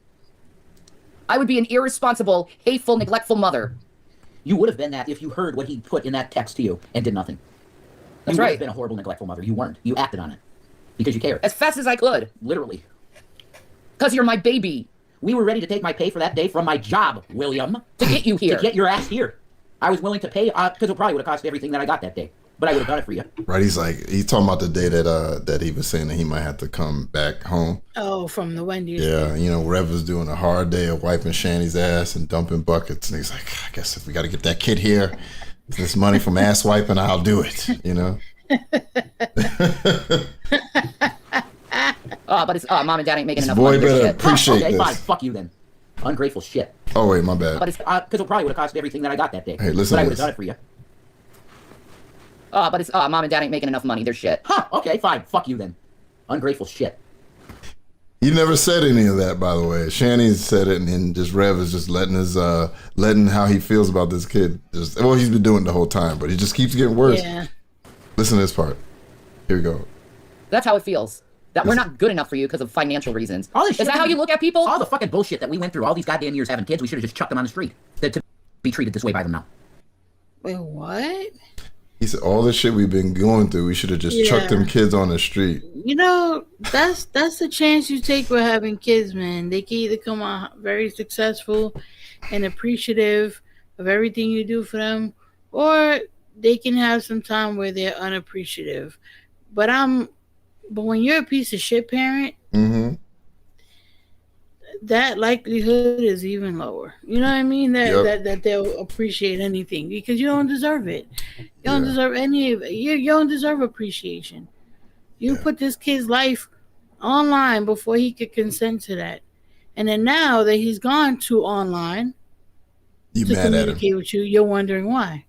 I would be an irresponsible, hateful, neglectful mother. You would have been that if you heard what he put in that text to you and did nothing. That's you right. You would have been a horrible, neglectful mother. You weren't. You acted on it. Because you cared. As fast as I could. Literally. Because you're my baby. We were ready to take my pay for that day from my job, William. To get you here. To get your ass here. I was willing to pay, because it probably would have cost everything that I got that day. But I would have done it for you. Right, he's talking about the day that he was saying that he might have to come back home. Oh, from the Wendy's. Yeah, you know, Rev was doing a hard day of wiping Shanny's ass and dumping buckets. And he's like, I guess if we got to get that kid here, this money from ass wiping, I'll do it, you know? But it's mom and dad ain't making enough boy money. better Shit. appreciate Okay, this. fine. Fuck you then. Ungrateful shit. Oh, wait, my bad. But it's because it probably would have cost everything that I got that day. Hey, listen but I to would have this. done it for you. But it's mom and dad ain't making enough money. They're shit. Huh, okay, fine. Fuck you then. Ungrateful shit. He never said any of that, by the way. Shanny said it, and then just Rev is just letting how he feels about this kid. He's been doing it the whole time, but he just keeps getting worse. Yeah. Listen to this part. Here we go. That's how it feels. That we're not good enough for you because of financial reasons. All this Is shit that how you look at people? All the fucking bullshit that we went through all these goddamn years having kids, we should have just chucked them on the street. To be treated this way by them now. Wait, what? He said, all the shit we've been going through, we should have just chucked them kids on the street. You know, that's the chance you take with having kids, man. They can either come out very successful and appreciative of everything you do for them, or they can have some time where they're unappreciative. But when you're a piece of shit parent, that likelihood is even lower. You know what I mean? That they'll appreciate anything because you don't deserve it. You don't deserve any of it. You don't deserve appreciation. You put this kid's life online before he could consent to that. And then now that he's gone to online You to mad at him. communicate with you, you're wondering why.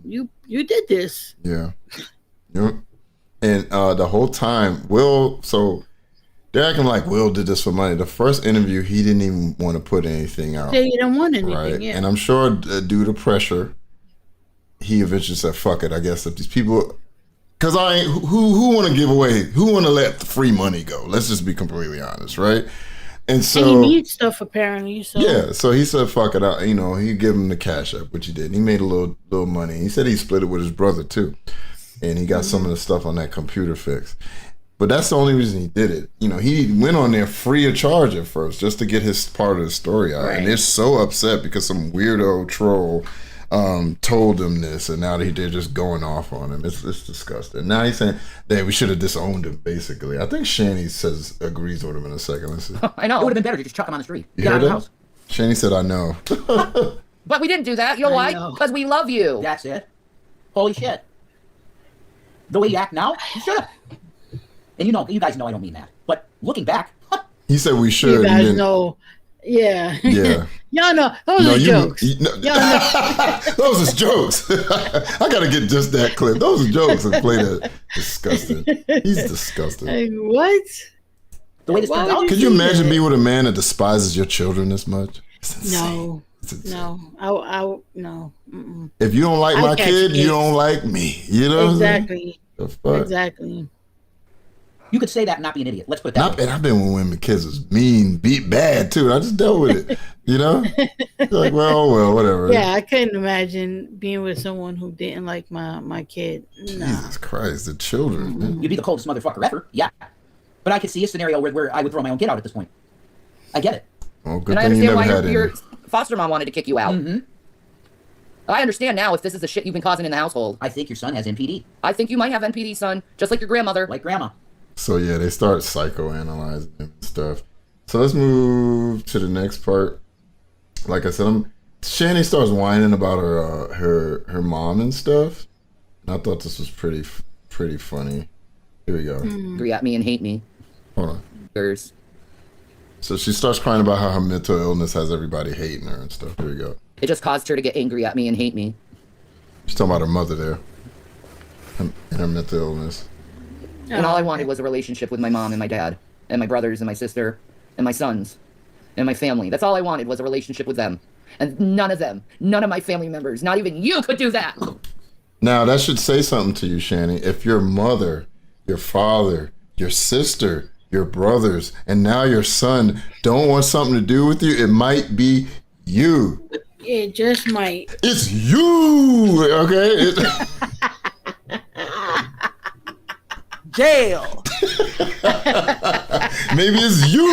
You did this. Yeah. Yep. And the whole time, they're acting like Will did this for money. The first interview, he didn't even want to put anything out. Say you don't want anything, Right. yeah. And I'm sure due to pressure, he eventually said, fuck it. I guess if these people, because who want to give away, who want to let the free money go? Let's just be completely honest, right? And so he needs stuff apparently. So yeah, so he said, fuck it out. You know, he gave him the cash up, which he did. He made a little money. He said he split it with his brother too. And he got some of the stuff on that computer fixed. But that's the only reason he did it. You know, he went on there free of charge at first just to get his part of the story out. Right. And they're so upset because some weirdo troll told them this, and now they're just going off on him. It's disgusting. Now he's saying that we should have disowned him, basically. I think Shanny agrees with him in a second. Let's see. I know. It would have been better to just chuck him on the street. You Get out heard of the that? house. Shanny said, I know. But we didn't do that. You know why? Because we love you. That's it. Holy shit. The way you act now, you should have. And you guys know I don't mean that. But looking back, he said we should. You guys know. Yeah. Yeah. Y'all know. Those are jokes. Y'all know. Those is jokes. I got to get just that clip. Those are jokes and play that. Disgusting. He's disgusting. Like, what? The way this turns out. Could you imagine being with a man that despises your children this much? It's insane. No. It's insane. No. No. Mm-mm. If you don't like my kid, you don't like me. You know exactly. What I'm saying? The fuck? Exactly. You could say that and not be an idiot. Let's put it that way. I've been with women, kids was mean, beat bad too. And I just dealt with it. You know? Like, well, whatever. Yeah, I couldn't imagine being with someone who didn't like my kid. Nah. Jesus Christ, the children. Man. You'd be the coldest motherfucker ever. Yeah. But I could see a scenario where I would throw my own kid out at this point. I get it. Well, good And I thing you understand never why had your any. foster mom wanted to kick you out. I understand now if this is the shit you've been causing in the household. I think your son has NPD. I think you might have NPD, son, just like your grandmother. Like grandma. So yeah, they start psychoanalyzing him and stuff. So let's move to the next part. Like I said, Shanny starts whining about her mom and stuff. And I thought this was pretty funny. Here we go. Angry at me and hate me. Hold on. There's So she starts crying about how her mental illness has everybody hating her and stuff. Here we go. It just caused her to get angry at me and hate me. She's talking about her mother there and her mental illness. And all I wanted was a relationship with my mom and my dad and my brothers and my sister and my sons and my family. That's all I wanted was a relationship with them. And none of my family members, not even you could do that. Now, that should say something to you, Shanny. If your mother, your father, your sister, your brothers, and now your son don't want something to do with you, it might be you. It just might. It's you, okay? Jail. Maybe it's you.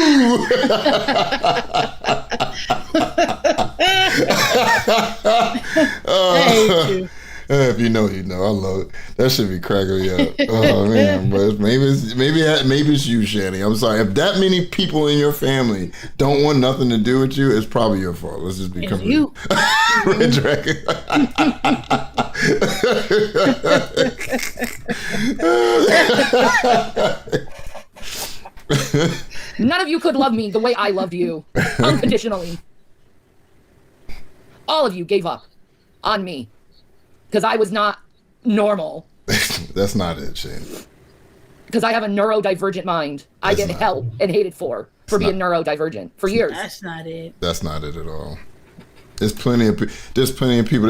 I hate you. If you know, you know. I love it. That should be cracking me up. Oh man, but maybe it's you, Shanny. I'm sorry. If that many people in your family don't want nothing to do with you, it's probably your fault. Let's just be you. Red Dragon. None of you could love me the way I loved you, unconditionally. All of you gave up on me because I was not normal. That's not it, Shane. Because I have a neurodivergent mind. I get help and hated for being neurodivergent for years. That's not it. That's not it at all. There's plenty of people. There's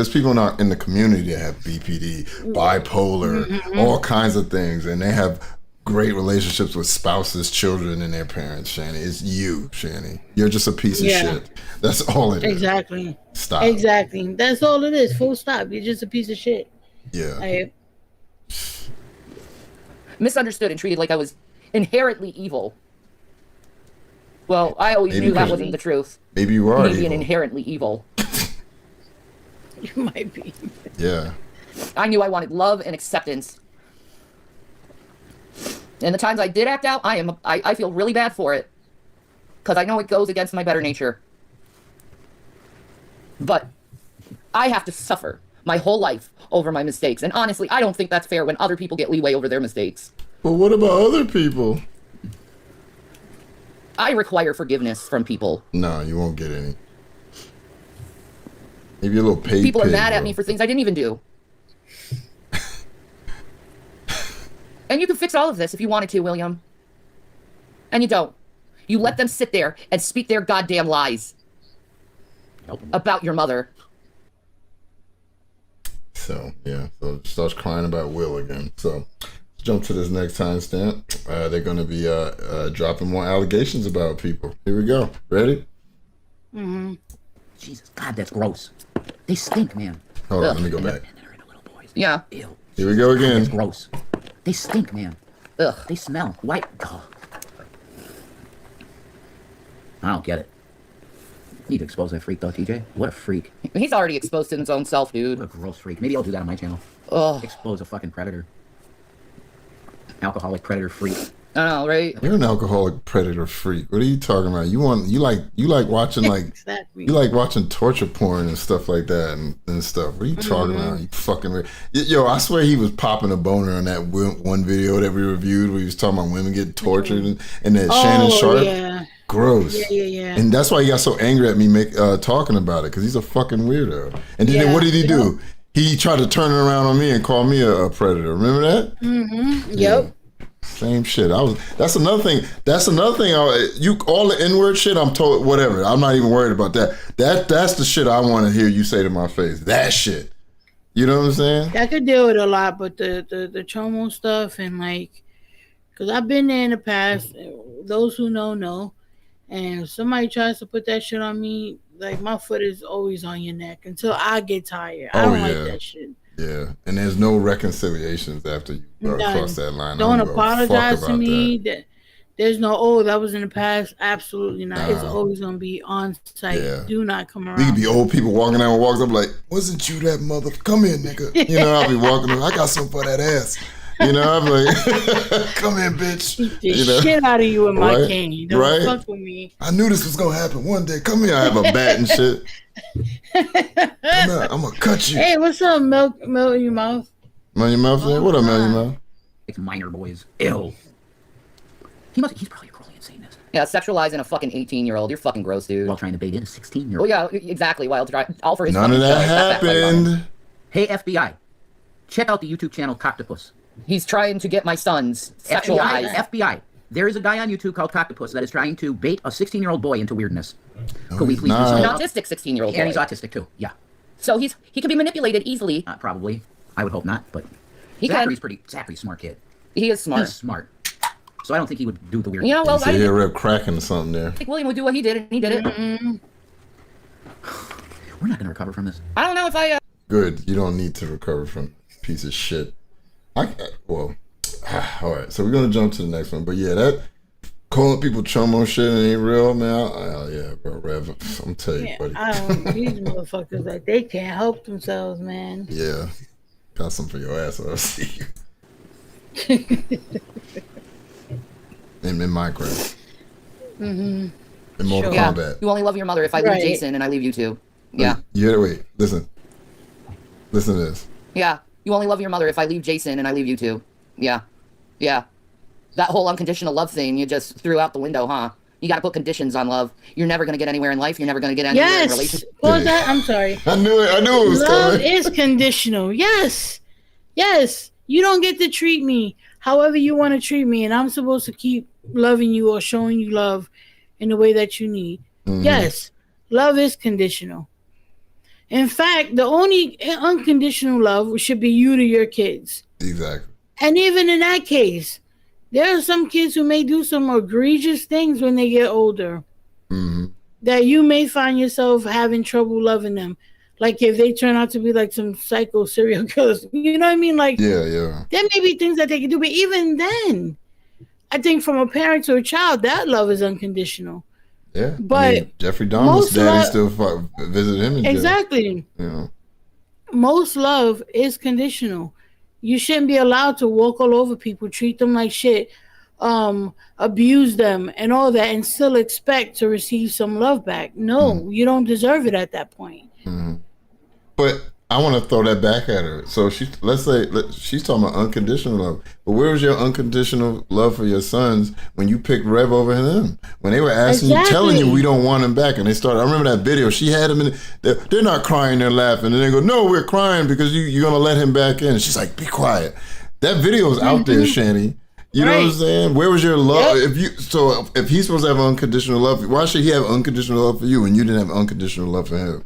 people in the community that have BPD, bipolar, all kinds of things, and they have great relationships with spouses, children, and their parents. Shanny, it's you, Shanny. You're just a piece of shit. That's all it is. Exactly. Stop. Exactly. That's all it is. Full stop. You're just a piece of shit. Yeah. Misunderstood and treated like I was inherently evil. Well, I always knew that wasn't the truth. Maybe you are being inherently evil. You might be. Yeah. I knew I wanted love and acceptance. And the times I did act out, I feel really bad for it. Because I know it goes against my better nature. But I have to suffer my whole life over my mistakes. And honestly, I don't think that's fair when other people get leeway over their mistakes. But what about other people? I require forgiveness from people. No, you won't get any. Maybe a little paid. People are mad at me for things I didn't even do. And you can fix all of this if you wanted to, William. And you don't. You let them sit there and speak their goddamn lies about your mother. So, yeah. So starts crying about Will again. So let's jump to this next timestamp. They're going to be dropping more allegations about people. Here we go. Ready? Mm-hmm. Jesus, God, that's gross. They stink, man. Hold on, let me go back. And they're in a little boys. Yeah. Ew. Here we go again. That's gross. They stink, man. Ugh. They smell. White. Oh. I don't get it. You need to expose that freak, though, TJ. What a freak. He's already exposed to his own self, dude. What a gross freak. Maybe I'll do that on my channel. Ugh. Expose a fucking predator. Alcoholic predator freak. I know, right? You're an alcoholic predator freak. What are you talking about? You like watching like exactly. You like watching torture porn and stuff like that and stuff. What are you talking about? You fucking yo! I swear he was popping a boner on that one video that we reviewed where he was talking about women getting tortured and that Shannon Sharp. Yeah. Gross. Yeah. And that's why he got so angry at me talking about it because he's a fucking weirdo. And then what did he do? He tried to turn it around on me and call me a predator. Remember that? Mm-hmm. Yep. Same shit. That's another thing. All the N-word shit. I'm told whatever. I'm not even worried about that. That's the shit I want to hear you say to my face. That shit. You know what I'm saying? I could deal with a lot, but the chomo stuff and like, cause I've been there in the past. Those who know. And if somebody tries to put that shit on me, like my foot is always on your neck until I get tired. I don't like that shit. Yeah, and there's no reconciliations after you cross that line. Don't apologize to me. There's no, that was in the past. Absolutely not. It's always gonna be on site. Yeah. Do not come around. We could be old people walking out and walks up like, wasn't you that mother? Come here, nigga. You know, I'll be walking up. I got something for that ass. You know, I'm like, come here, bitch. Beat the shit out of you in my cane. Don't fuck with me. I knew this was gonna happen one day. Come here, I have a bat and shit. Come here, I'm gonna cut you. Hey, what's up, melt in your mouth? Melt in your mouth? What up, melt in your mouth? It's minor boys. Ew. He's probably a cruelly insane. Yeah, sexualizing a fucking 18-year-old. You're fucking gross, dude. While trying to bait in a 16-year-old. Well, yeah, exactly. All for his None of that happened. Hey, FBI. Check out the YouTube channel Coctopus. He's trying to get my sons sexualized. FBI. There is a guy on YouTube called Coctopus that is trying to bait a 16-year-old boy into weirdness. Could we please do something? An autistic 16-year-old boy. And he's autistic too. Yeah. So he can be manipulated easily. Probably. I would hope not, but Zachary's a smart kid. He is smart. He's smart. So I don't think he would do the weird. You know, well, I hear Rev cracking or something there. I think William would do what he did, and he did it. We're not gonna recover from this. I don't know if I. Good. You don't need to recover from a piece of shit. All right. So we're gonna jump to the next one, but yeah, calling people chomo shit and ain't real, man. Yeah, bro, Rev. I'm telling you, buddy. I don't. These motherfuckers like they can't help themselves, man. Yeah, got some for your ass. I'll see you. in Minecraft. In Mortal Kombat. You only love your mother if I leave Jason and I leave you too. Yeah. Wait. Listen to this. Yeah. You only love your mother if I leave Jason and I leave you too. Yeah. Yeah. That whole unconditional love thing you just threw out the window, huh? You got to put conditions on love. You're never going to get anywhere in life. You're never going to get anywhere in relationships. What was that? I'm sorry. I knew it was love coming. is conditional. Yes. You don't get to treat me however you want to treat me, and I'm supposed to keep loving you or showing you love in the way that you need. Yes, love is conditional. In fact, the only unconditional love should be you to your kids. Exactly. And even in that case, there are some kids who may do some egregious things when they get older that you may find yourself having trouble loving them. Like if they turn out to be like some psycho serial killers. You know what I mean? Like, yeah. There may be things that they can do. But even then, I think from a parent to a child, that love is unconditional. Yeah. But Jeffrey Dahmer's daddy still visited him in jail. Exactly. Yeah. Most love is conditional. You shouldn't be allowed to walk all over people, treat them like shit, abuse them and all that, and still expect to receive some love back. No, you don't deserve it at that point. But I want to throw that back at her. So let's say she's talking about unconditional love. But where was your unconditional love for your sons when you picked Rev over him? When they were asking you, telling you we don't want him back, and they started. I remember that video. She had him in. They're not crying, they're laughing, and they go, "No, we're crying because you're gonna let him back in." And she's like, "Be quiet." That video is out there, Shanny. You know what I'm saying? Where was your love? If he's supposed to have unconditional love, why should he have unconditional love for you and you didn't have unconditional love for him?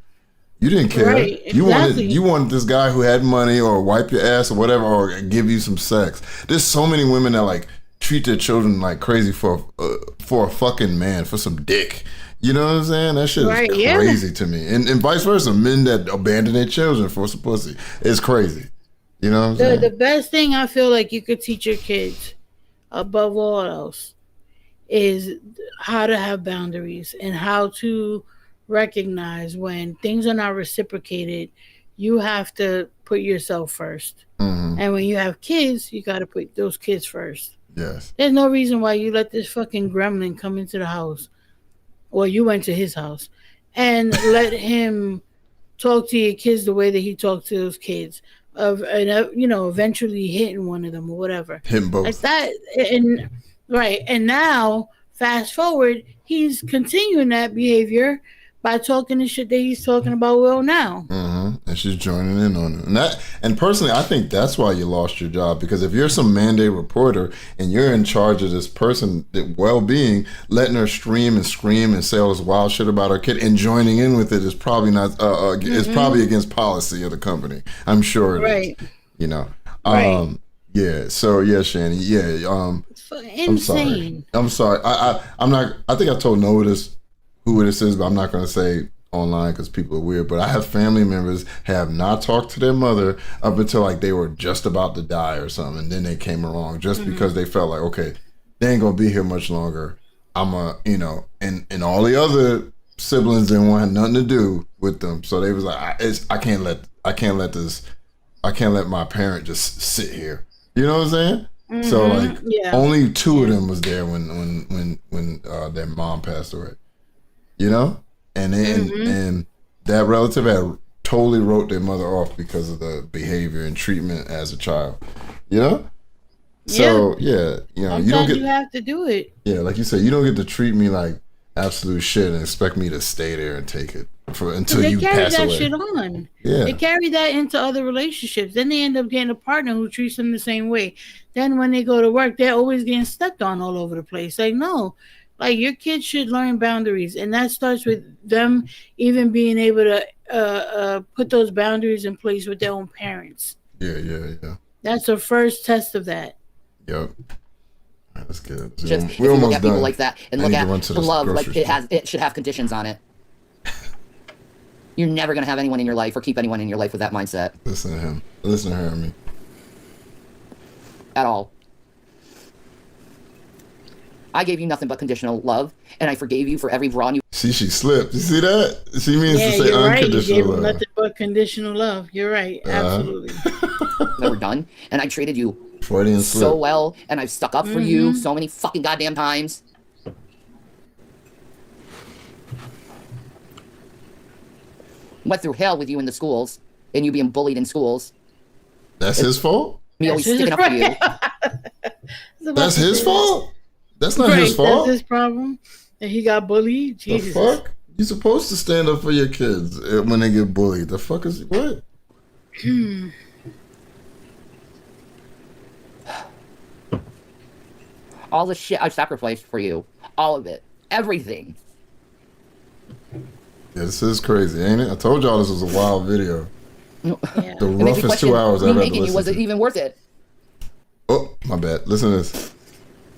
You didn't care. Right, exactly. You wanted this guy who had money or wipe your ass or whatever or give you some sex. There's so many women that like treat their children like crazy for a fucking man, for some dick. You know what I'm saying? That shit is crazy to me. And vice versa, men that abandon their children for some pussy. It's crazy. You know what I'm saying? The best thing I feel like you could teach your kids, above all else, is how to have boundaries and how to recognize when things are not reciprocated. You have to put yourself first. And when you have kids, you got to put those kids first. Yes. There's no reason why you let this fucking gremlin come into the house, or you went to his house, and let him talk to your kids the way that he talked to those kids, eventually hitting one of them or whatever. Him both. Like that. And now fast forward, he's continuing that behavior by talking the shit that he's talking about Will now. And she's joining in on it. And personally, I think that's why you lost your job, because if you're some mandate reporter and you're in charge of this person, well-being, letting her stream and scream and say all this wild shit about her kid and joining in with it is probably not, it's probably against policy of the company. I'm sure it is. You know? Yeah. So yeah, Shanny. Yeah. Insane. I'm sorry. I'm not, I think I told Noah who this is, but I'm not going to say online because people are weird. But I have family members have not talked to their mother up until like they were just about to die or something, and then they came along just because they felt like, okay, they ain't gonna be here much longer. And all the other siblings didn't want nothing to do with them, so they was like, I can't let my parent just sit here. You know what I'm saying? So like, only two of them was there when their mom passed away. You know, and that relative had totally wrote their mother off because of the behavior and treatment as a child. You know, so you don't get. You have to do it. Yeah, like you said, you don't get to treat me like absolute shit and expect me to stay there and take it until you pass away. They carry that shit on. Yeah, they carry that into other relationships. Then they end up getting a partner who treats them the same way. Then when they go to work, they're always getting stepped on all over the place. Like no. Like your kids should learn boundaries, and that starts with them even being able to put those boundaries in place with their own parents. Yeah. That's the first test of that. Yep. All right, that's good. Just we're almost done. People like that, and look at the love like it should have conditions on it. You're never gonna have anyone in your life or keep anyone in your life with that mindset. Listen to him. Listen to her and me. At all. I gave you nothing but conditional love, and I forgave you for every wrong you. See, she slipped. You see that? She means to say you're right. You unconditional gave him love. nothing but conditional love. You're right. Absolutely. That were done, and I treated you Freudian so slip. well, and I've stuck up for you so many fucking goddamn times. Went through hell with you in the schools, and you being bullied in schools. That's his fault? Me always sticking up for you. That's his fault? That's not his fault? That's his problem. And he got bullied. Jesus. The fuck? You're supposed to stand up for your kids when they get bullied. The fuck is what? All the shit I've sacrificed for you. All of it. Everything. Yeah, this is crazy, ain't it? I told y'all this was a wild video. Yeah. The roughest 2 hours I've ever listened to. Was it even worth it? Oh, my bad. Listen to this.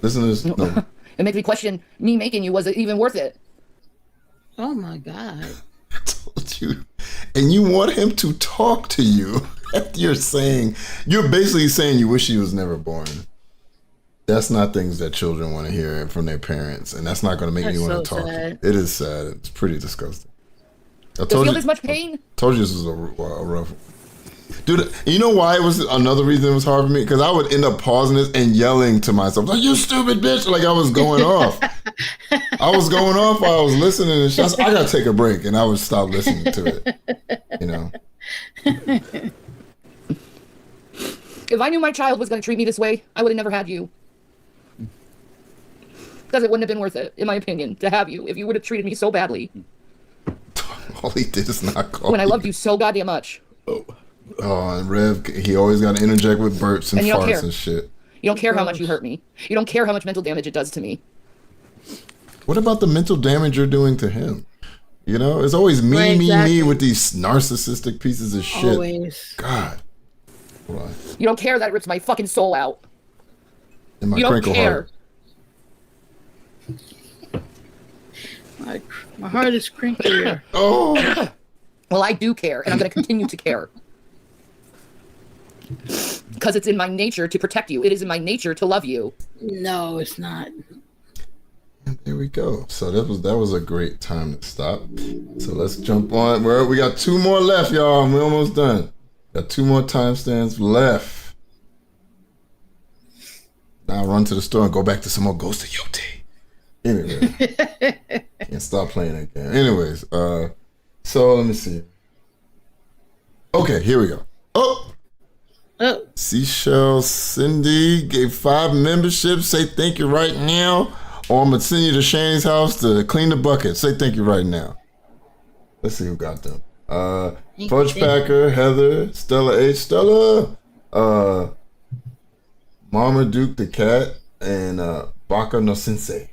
Listen to this. No. It makes me question me making you. Was it even worth it? Oh my God. I told you. And you want him to talk to you. You're basically saying you wish he was never born. That's not things that children want to hear from their parents. And that's not going to make me want to talk. Sad. It is sad. It's pretty disgusting. Does it feel this much pain? Told you this was a rough one. Dude, you know why it was another reason it was hard for me? Because I would end up pausing this and yelling to myself, like, you stupid bitch. Like I was going off. I was going off while I was listening and shit. I gotta take a break, and I would stop listening to it. You know? If I knew my child was going to treat me this way, I would have never had you. Because it wouldn't have been worth it, in my opinion, to have you if you would have treated me so badly. All he did is not call when I loved you so goddamn much. Oh, and Rev, he always got to interject with burps and farts and shit. You don't care how much you hurt me. You don't care how much mental damage it does to me. What about the mental damage you're doing to him? You know, it's always me with these narcissistic pieces of shit. Always. God. Hold on. You don't care that it rips my fucking soul out. And my you don't care. My heart is crinklier. Oh. Well, I do care, and I'm going to continue to care. Because it's in my nature to protect you. It is in my nature to love you. No, it's not. And there we go. So that was a great time to stop. So let's jump on. We got 2 more left, y'all, and we're almost done. Got 2 more timestamps left. Now I'll run to the store and go back to some more Ghost of Yote. Anyway. Can't stop playing that game. Anyways, so let me see. Okay, here we go. Oh! Seashell Cindy gave 5 memberships. Say thank you right now. Or I'm going to send you to Shanny's house to clean the bucket. Say thank you right now. Let's see who got them. Fudge Packer, Heather, Stella H. Stella, Marmaduke the cat, and Baka no Sensei.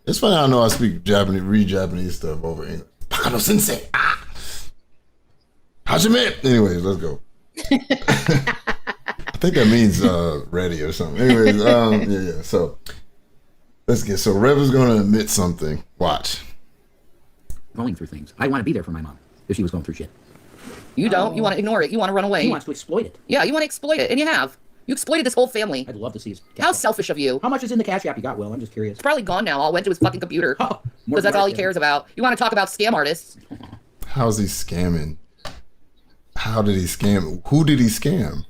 It's funny how I know I speak Japanese, read Japanese stuff over English. Baka no Sensei. Ah! Hajime. Anyways, let's go. I think that means ready or something. Anyways, yeah. So let's get. So Rev is going to admit something. Watch. Going through things. I want to be there for my mom if she was going through shit. You don't. You want to ignore it. You want to run away. He wants to exploit it. Yeah, you want to exploit it, and you have. You exploited this whole family. I'd love to see his cash How app. selfish of you. How much is in the cash app you got, Will? I'm just curious. It's probably gone now. All went to his fucking computer. Oh, Because that's all he cares about. You want to talk about scam artists? How's he scamming? How did he scam? Who did he scam?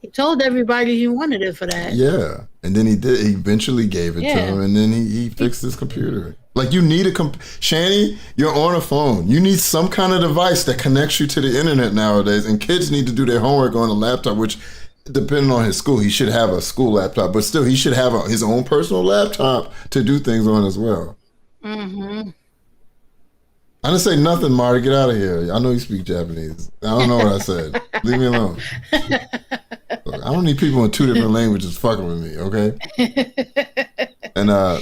He told everybody he wanted it for that. Yeah, and then he did. He eventually gave it to him, and then he fixed his computer. Like you need Shanny, you're on a phone. You need some kind of device that connects you to the internet nowadays. And kids need to do their homework on a laptop, which, depending on his school, he should have a school laptop. But still, he should have his own personal laptop to do things on as well. Mm-hmm. I didn't say nothing, Marty. Get out of here. I know you speak Japanese. I don't know what I said. Leave me alone. Look, I don't need people in 2 different languages fucking with me, okay? And oh,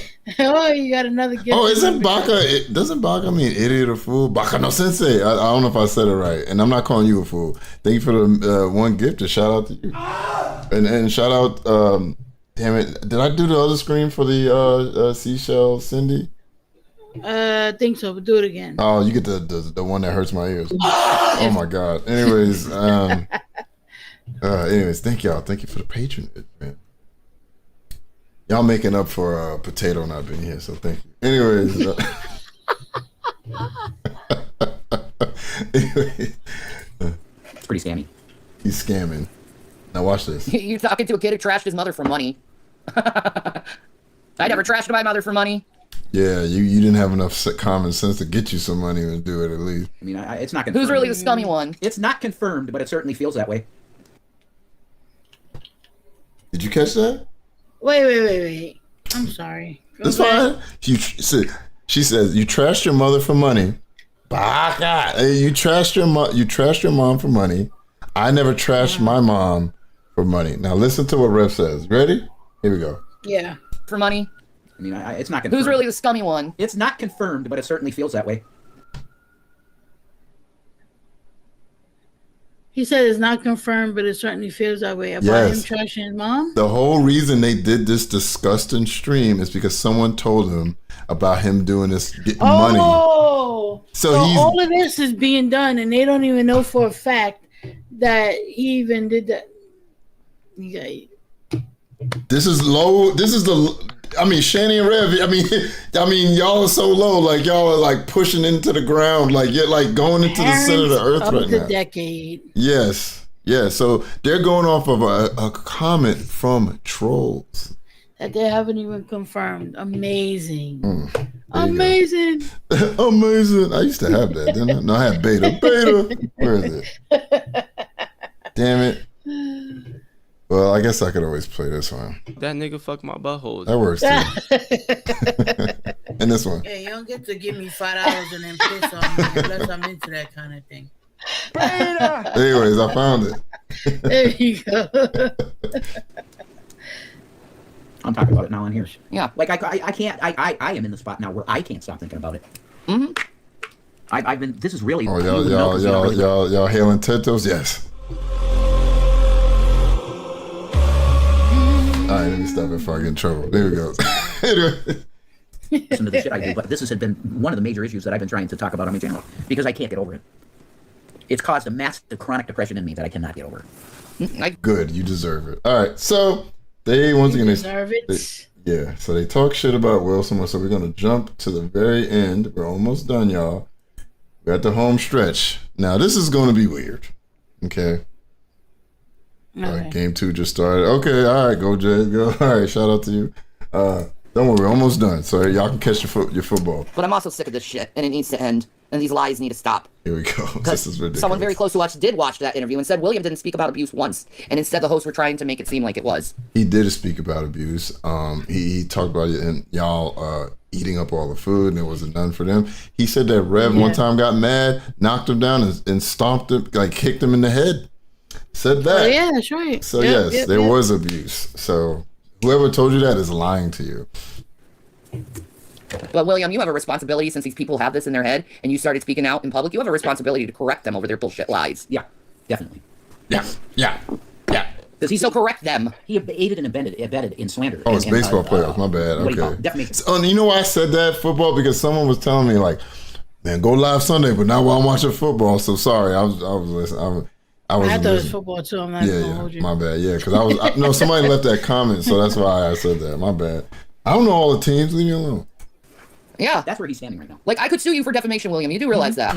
you got another gift. Oh, isn't Baka? Doesn't Baka mean idiot or fool? Baka no Sensei. I don't know if I said it right, and I'm not calling you a fool. Thank you for the 1 gift. And shout out to you. And shout out. Damn it! Did I do the other screen for the Seashell Cindy? I think so, but do it again. Oh, you get the one that hurts my ears. Oh my god. Anyways, anyways, thank y'all. Thank you for the patronage, man. Y'all making up for Potato not being here, so thank you. Anyways. It's pretty scammy. He's scamming. Now watch this. You're talking to a kid who trashed his mother for money. I never trashed my mother for money. Yeah, you didn't have enough common sense to get you some money and do it at least. I mean, it's not confirmed. Who's really the scummy one? It's not confirmed, but it certainly feels that way. Did you catch that? Wait. I'm sorry. That's fine. She says you trashed your mother for money. You trashed your mom for money. I never trashed my mom for money. Now listen to what Rev says. Ready? Here we go. Yeah. For money. I mean, it's not confirmed. Who's really the scummy one? It's not confirmed, but it certainly feels that way. He said it's not confirmed, but it certainly feels that way about him trashing his mom. The whole reason they did this disgusting stream is because someone told him about him doing this, getting money. So all of this is being done, and they don't even know for a fact that he even did that. This is low. This is I mean, Shanny and Rev. I mean, y'all are so low. Like y'all are like pushing into the ground. Like you're like going into the center of the earth of right the now. Decade. Yes. Yeah. So they're going off of a comment from trolls that they haven't even confirmed. Amazing. Amazing. Amazing. I used to have that, didn't I? No, I had beta. Where is it? Damn it. Well, I guess I could always play this one. That nigga fucked my butthole. That works too. And this one. Hey, you don't get to give me $5 and then piss on me unless I'm into that kind of thing. Anyways, I found it. There you go. I'm talking about it now on here. Yeah. Like I can't. I am in the spot now where I can't stop thinking about it. Mm-hmm. I've been. This is really. Oh, y'all hailing TENTOS? Yes. All right, let me stop before I get in trouble. There we go. Listen to the shit I do, but this has been one of the major issues that I've been trying to talk about on my channel because I can't get over it. It's caused a massive chronic depression in me that I cannot get over. Good, you deserve it. All right, so they once again deserve it. Yeah, so they talk shit about Wilson. So we're gonna jump to the very end. We're almost done, y'all. We're at the home stretch. Now this is gonna be weird. Okay. Okay. Game 2 just started. Okay, all right, go Jay, go. All right, shout out to you. Don't worry, we're almost done. So y'all can catch your football. But I'm also sick of this shit, and it needs to end. And these lies need to stop. Here we go. This is ridiculous. Someone very close to us did watch that interview and said William didn't speak about abuse once, and instead the hosts were trying to make it seem like it was. He did speak about abuse. He talked about it and y'all eating up all the food, and it wasn't none for them. He said that Rev one time got mad, knocked him down, and stomped him, like kicked him in the head. Said that. Oh, yeah, that's right. So there was abuse. So whoever told you that is lying to you. But William, you have a responsibility since these people have this in their head and you started speaking out in public. You have a responsibility to correct them over their bullshit lies. Yeah, definitely. Yeah. So correct them. He aided and abetted in slander. Oh, it's baseball players. My bad. Okay. Defamation. So, you know why I said that, football? Because someone was telling me, like, man, go live Sunday, but not while I'm watching football. So sorry, I was listening. I thought it was football too. I'm not gonna hold you. My bad. Yeah, because no, somebody left that comment, so that's why I said that. My bad. I don't know all the teams. Leave me alone. Yeah, that's where he's standing right now. Like I could sue you for defamation, William. You do realize that?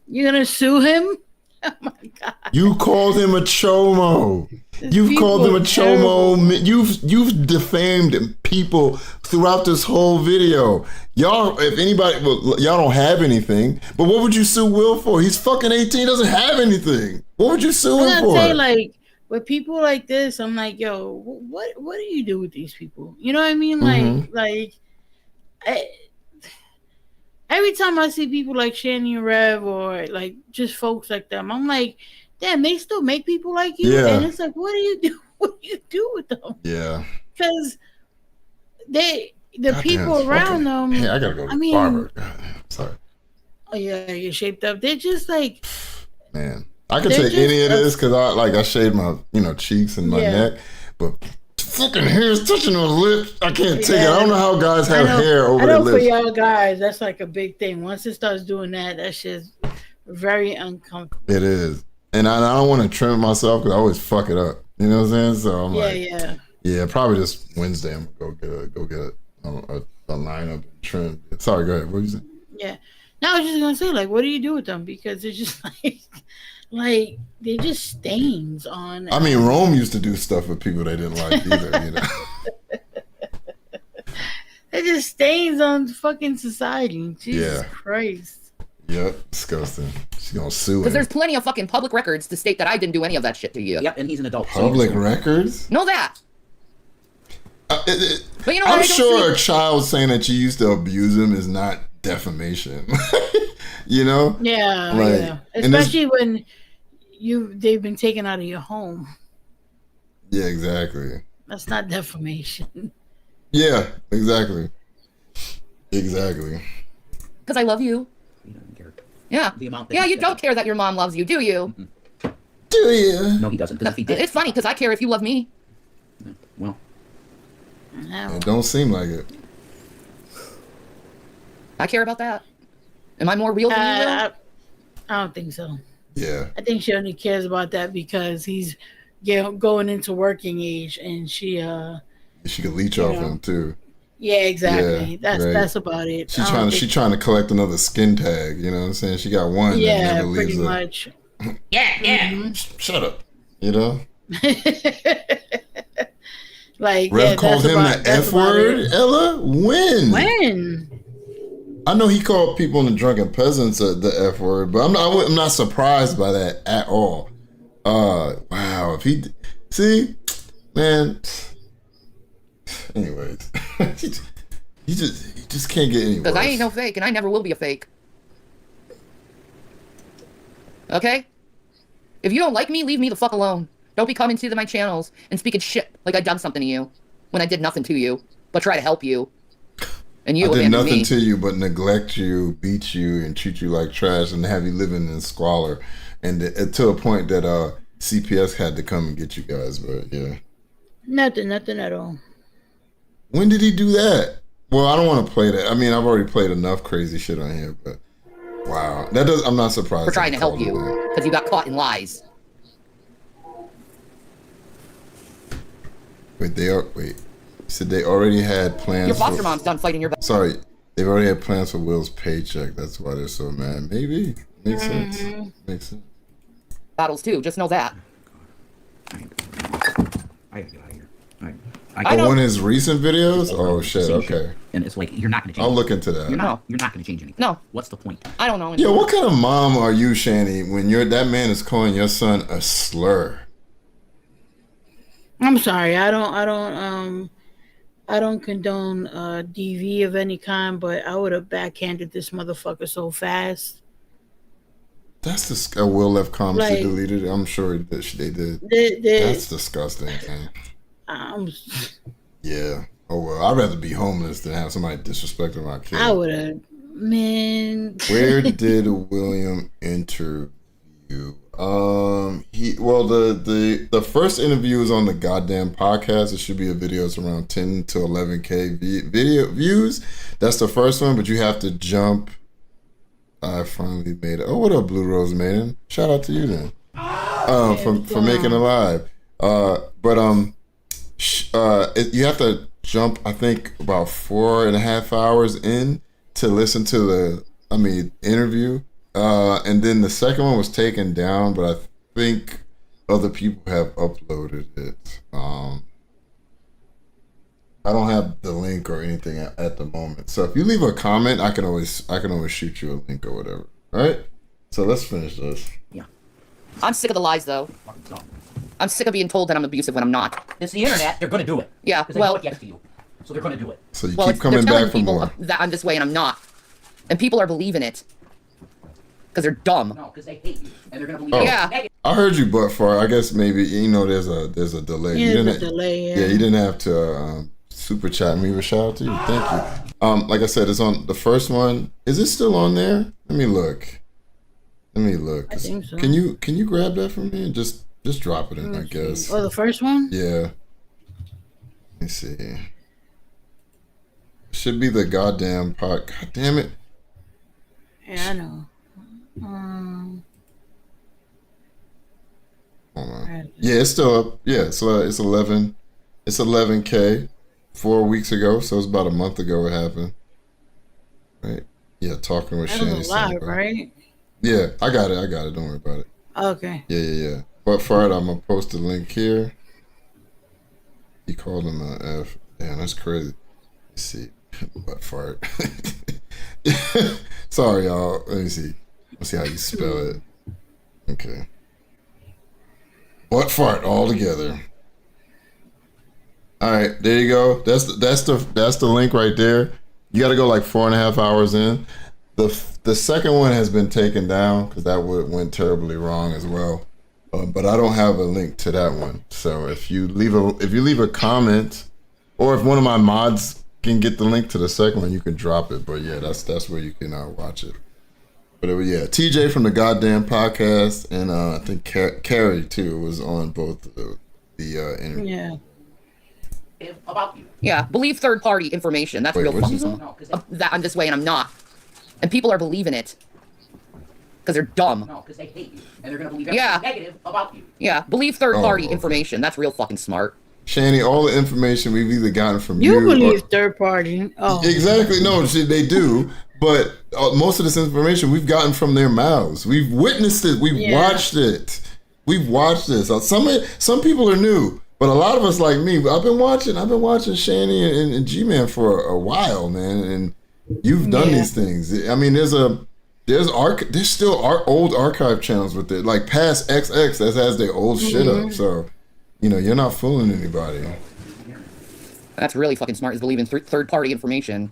You're gonna sue him? Oh my God! You called him a chomo. You've called him a chomo. You've defamed people throughout this whole video. Y'all, if anybody, well, y'all don't have anything. But what would you sue Will for? He's fucking 18. Doesn't have anything. What would you sue him for? Say, like, with people like this, I'm like, yo, what do you do with these people? You know what I mean? Every time I see people like Shanny Rev or like just folks like them, I'm like, damn, they still make people like you. Yeah. And it's like, what do you do? What do you do with them? Yeah. Because people around them. Hey, I gotta go to the barber. Sorry. Oh yeah, you're shaped up. They're just like, man. I could take any of this because I shaved my cheeks and my neck, but fucking hair is touching those lips. I can't take it. I don't know how guys have hair over their lips. For y'all guys, that's like a big thing. Once it starts doing that, that's just very uncomfortable. It is, and I don't want to trim it myself because I always fuck it up. You know what I'm saying? So I'm Yeah, probably this Wednesday. I'm gonna go get a lineup and trim. Sorry, go ahead. What you saying? Yeah. No, I was just gonna say, like, what do you do with them? Because it's just like they're just stains on. I mean, Rome used to do stuff with people they didn't like either. You know, they're just stains on fucking society. Jesus Yeah. Christ. Yep, disgusting. She's gonna sue Because him. there's plenty of fucking public records to state that I didn't do any of that shit to you. Yep, and he's an adult. so Public you can sue him. records. Know that. But you know what? I'm I don't sure see- a child saying that you used to abuse him is not defamation. You know? Yeah, Like, yeah. and this- Especially when they've been taken out of your home. Yeah, exactly. That's not defamation. Yeah, exactly. Exactly. Because I love you. He doesn't care. Yeah. The amount that Yeah, he you said. don't care that your mom loves you, do you? Do you? No, he doesn't. Because if he did, It's funny because I care if you love me. well, No. It don't seem like it. I care about that. Am I more real than you? Will? I don't think so. Yeah. I think she only cares about that because he's going into working age, and she She could leech off know. him too. yeah, exactly. Yeah, that's right. that's about it. She I don't trying to think- she trying to collect another skin tag. You know what I'm saying? She got one that yeah, never leaves pretty her. much. Shut up. You know? Like Rev yeah, called that's him about- the that's F about word, it. Ella? When? I know he called people in the Drunken Peasants the F word, but I'm not surprised by that at all. Wow. If he see, man. Anyways, he just can't get any worse. Because I ain't no fake, and I never will be a fake. Okay? If you don't like me, leave me the fuck alone. Don't be coming to my channels and speaking shit like I done something to you when I did nothing to you, but try to help you. And you I did abandoned nothing me. to you but neglect you, beat you, and treat you like trash, and have you living in squalor, and to a point that CPS had to come and get you guys. But yeah, Nothing at all. when did he do that? Well, I don't want to play that. I mean, I've already played enough crazy shit on here, but wow, that does. I'm not surprised. For trying that to he help called you. him that. Because you got caught in lies. Wait, you said they already had plans. Your foster mom's done fighting your back. Sorry, they've already had plans for Will's paycheck. That's why they're so mad. Maybe makes sense. Makes sense. Battles too, just know that. I gotta get out of here. I I know. One of his recent videos. Oh shit. Same Okay, shit. And it's like you're not gonna change. I'll anything. look into that. You're not gonna change anything. No. What's the point? I don't know. Yo, what kind of mom are you, Shanny, when that man is calling your son a slur? I'm sorry. I don't condone DV of any kind, but I would have backhanded this motherfucker so fast. That's the Will left comments. They Like- deleted it. I'm sure that they did. That's disgusting, man. Yeah. Oh well, I'd rather be homeless than have somebody disrespecting my kid. I would have, man. Where did William interview? The first interview is on the goddamn podcast. It should be a video. It's around 10 to 11K video views. That's the first one, but you have to jump. I finally made it. Oh, what up, Blue Rose Maiden? Shout out to you then. For making it live. You have to jump, I think, about 4.5 hours in to listen to the interview. And then the second one was taken down, but I think other people have uploaded it. I don't have the link or anything at the moment. So if you leave a comment, I can always shoot you a link or whatever. All right? So let's finish this. Yeah. I'm sick of the lies, though. I'm sick of being told that I'm abusive when I'm not. It's the internet. They're gonna do it. Yeah, 'Cause they know well, it gets to you, so they're gonna do it. So you well, keep coming they're telling back for people more. that I'm this way and I'm not, and people are believing it because they're dumb. No, because they hate you, and they're gonna believe Oh. you. Yeah. I heard you, but for I guess maybe there's a delay. Yeah, You there's didn't, a delay, yeah. Yeah, you didn't have to super chat me. But shout out to you. Thank you. Like I said, it's on the first one. Is it still on there? Let me look. I think so. Can you grab that from me and just drop it in? I guess. Oh, the first one? Yeah. Let me see. Should be the goddamn pot. God damn it. Yeah, I know. Hold on. Yeah, it's still up. Yeah, it's 11. It's 11K 4 weeks ago, so it's about a month ago it happened. Right? Yeah, talking with Shanny. Live, right? Yeah, I got it. Don't worry about it. Okay. Yeah. But for it, I'm gonna post the link here. He called him an F. Damn, that's crazy. Let's see. Butt fart. Sorry, y'all. Let me see. Let's see how you spell it. Okay. Butt fart all together. All right, there you go. That's the link right there. You got to go like 4.5 hours in. The second one has been taken down because that went terribly wrong as well. But I don't have a link to that one. So if you leave a comment, or if one of my mods can get the link to the second one, you can drop it. But yeah, that's where you can watch it. But TJ from the Goddamn Podcast, and I think Carrie too was on both the interview. Yeah. About you. Yeah, believe third-party information. That's real fucking smart. That I'm this way and I'm not. And people are believing it. Because they're dumb. No, because they hate you. And they're going to believe everything negative about you. Yeah, believe third-party information. That's real fucking smart. Shanny, all the information we've either gotten from you. You believe third-party. Oh. Exactly. No, they do. But most of this information we've gotten from their mouths. We've witnessed it. We've watched it. We've watched this. Some people are new. But a lot of us, like me, I've been watching Shanny and G-Man for a while, man. And you've done these things. I mean, there's still old archive channels with it, like past XX that has their old shit up. So, you're not fooling anybody. That's really fucking smart. Is believing third-party information.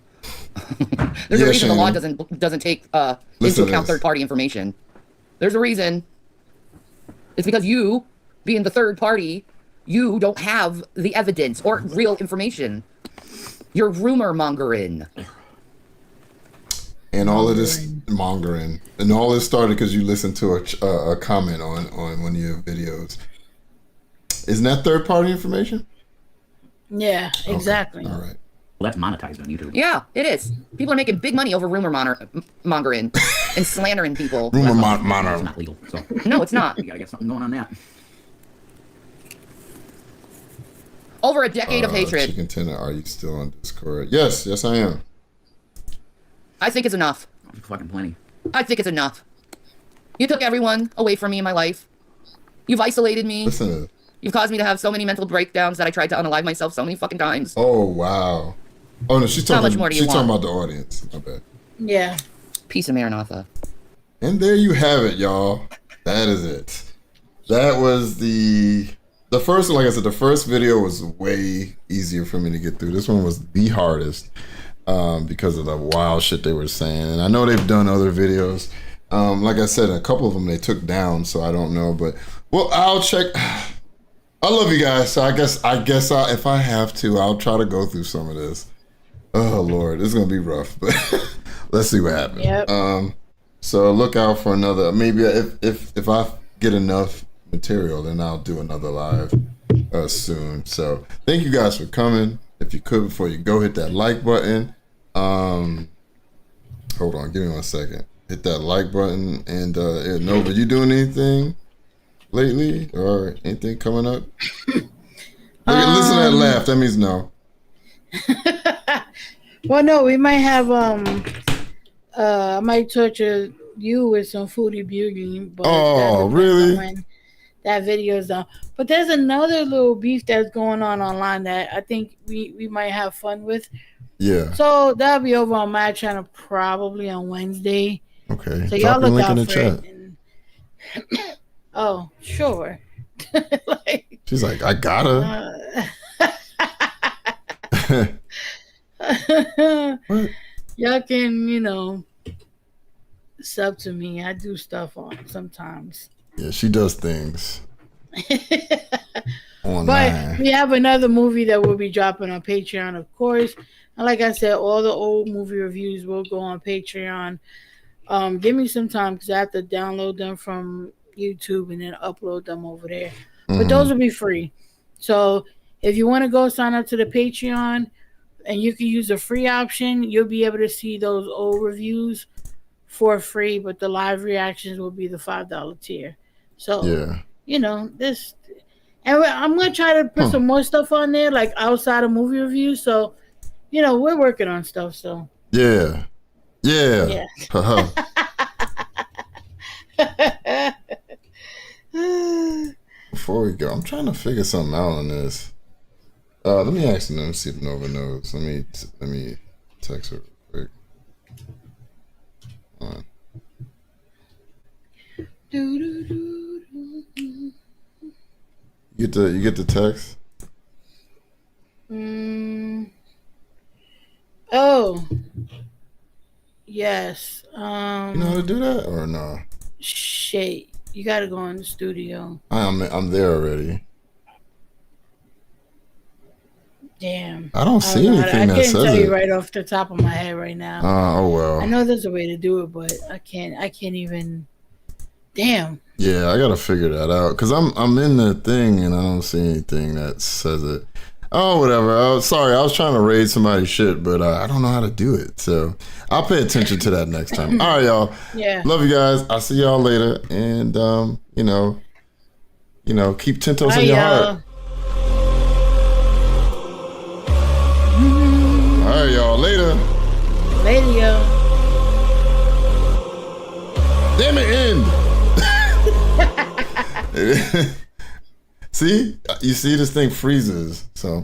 There's a reason Shanny. The law doesn't take into account third-party information. There's a reason. It's because you, being the third party, you don't have the evidence or real information. You're rumor mongering. And all of this mongering. And all this started because you listened to a comment on one of your videos. Isn't that third party information? Yeah, exactly. Okay. All right. Well, that's monetized on YouTube. Yeah, it is. People are making big money over rumor mongering and slandering people. Rumor mongering. It's not legal. So. No, it's not. You gotta get something going on that. Over a decade of hatred. Chicken Tender, are you still on Discord? Yes, I am. I think it's enough. Fucking plenty. I think it's enough. You took everyone away from me in my life. You've isolated me. Listen to this. You've caused me to have so many mental breakdowns that I tried to unalive myself so many fucking times. Oh, wow. Oh, no, she's talking, How much more do you want? Talking about the audience. My bad. Yeah. Piece of Maranatha. And there you have it, y'all. That is it. That was the first, like I said, the first video was way easier for me to get through. This one was the hardest because of the wild shit they were saying. And I know they've done other videos. Like I said, a couple of them they took down, so I don't know. But, well, I'll check. I love you guys. So I guess if I have to, I'll try to go through some of this. Oh, Lord, it's going to be rough. But let's see what happens. Yep. So look out for another. Maybe if I get enough material, then I'll do another live soon. So thank you guys for coming. If you could, before you go, hit that like button. Hold on, give me 1 second. Hit that like button. And Nova, you doing anything lately or anything coming up? Listen to that laugh. That means no. Well, no, we might have I might torture you with some foodie beauty. But really? When that video is done. But there's another little beef that's going on online that I think we might have fun with. Yeah. So that'll be over on my channel probably on Wednesday. Okay. So y'all look out in the for chat. it. Oh, sure. She's like, I gotta. What? Y'all can, sub to me. I do stuff on sometimes. Yeah, she does things. But we have another movie that will be dropping on Patreon, of course. And like I said, all the old movie reviews will go on Patreon. Give me some time because I have to download them from YouTube and then upload them over there. Mm-hmm. But those will be free. So if you want to go sign up to the Patreon and you can use the free option, you'll be able to see those old reviews for free, but the live reactions will be the $5 tier. So, this And I'm gonna try to put some more stuff on there, like outside of movie reviews. So, we're working on stuff. So yeah. Before we go, I'm trying to figure something out on this. Let me ask them. Let me see if Nova knows. Let me text her real quick. Hold on. You get the text? Oh. Yes. You know how to do that or no? Shit. You gotta go in the studio. I'm there already. Damn. I don't see anything that says it. I can't tell you right off the top of my head right now. Oh well. I know there's a way to do it, but I can't even. Damn. Yeah, I gotta figure that out because I'm in the thing and I don't see anything that says it. Oh, whatever. Sorry, I was trying to raid somebody's shit, but I don't know how to do it. So I'll pay attention to that next time. All right, y'all. Yeah. Love you guys. I'll see y'all later. And keep TENTOS in your heart. All right, y'all. Later. Later, y'all. Damn it, end. See? You see this thing freezes, so.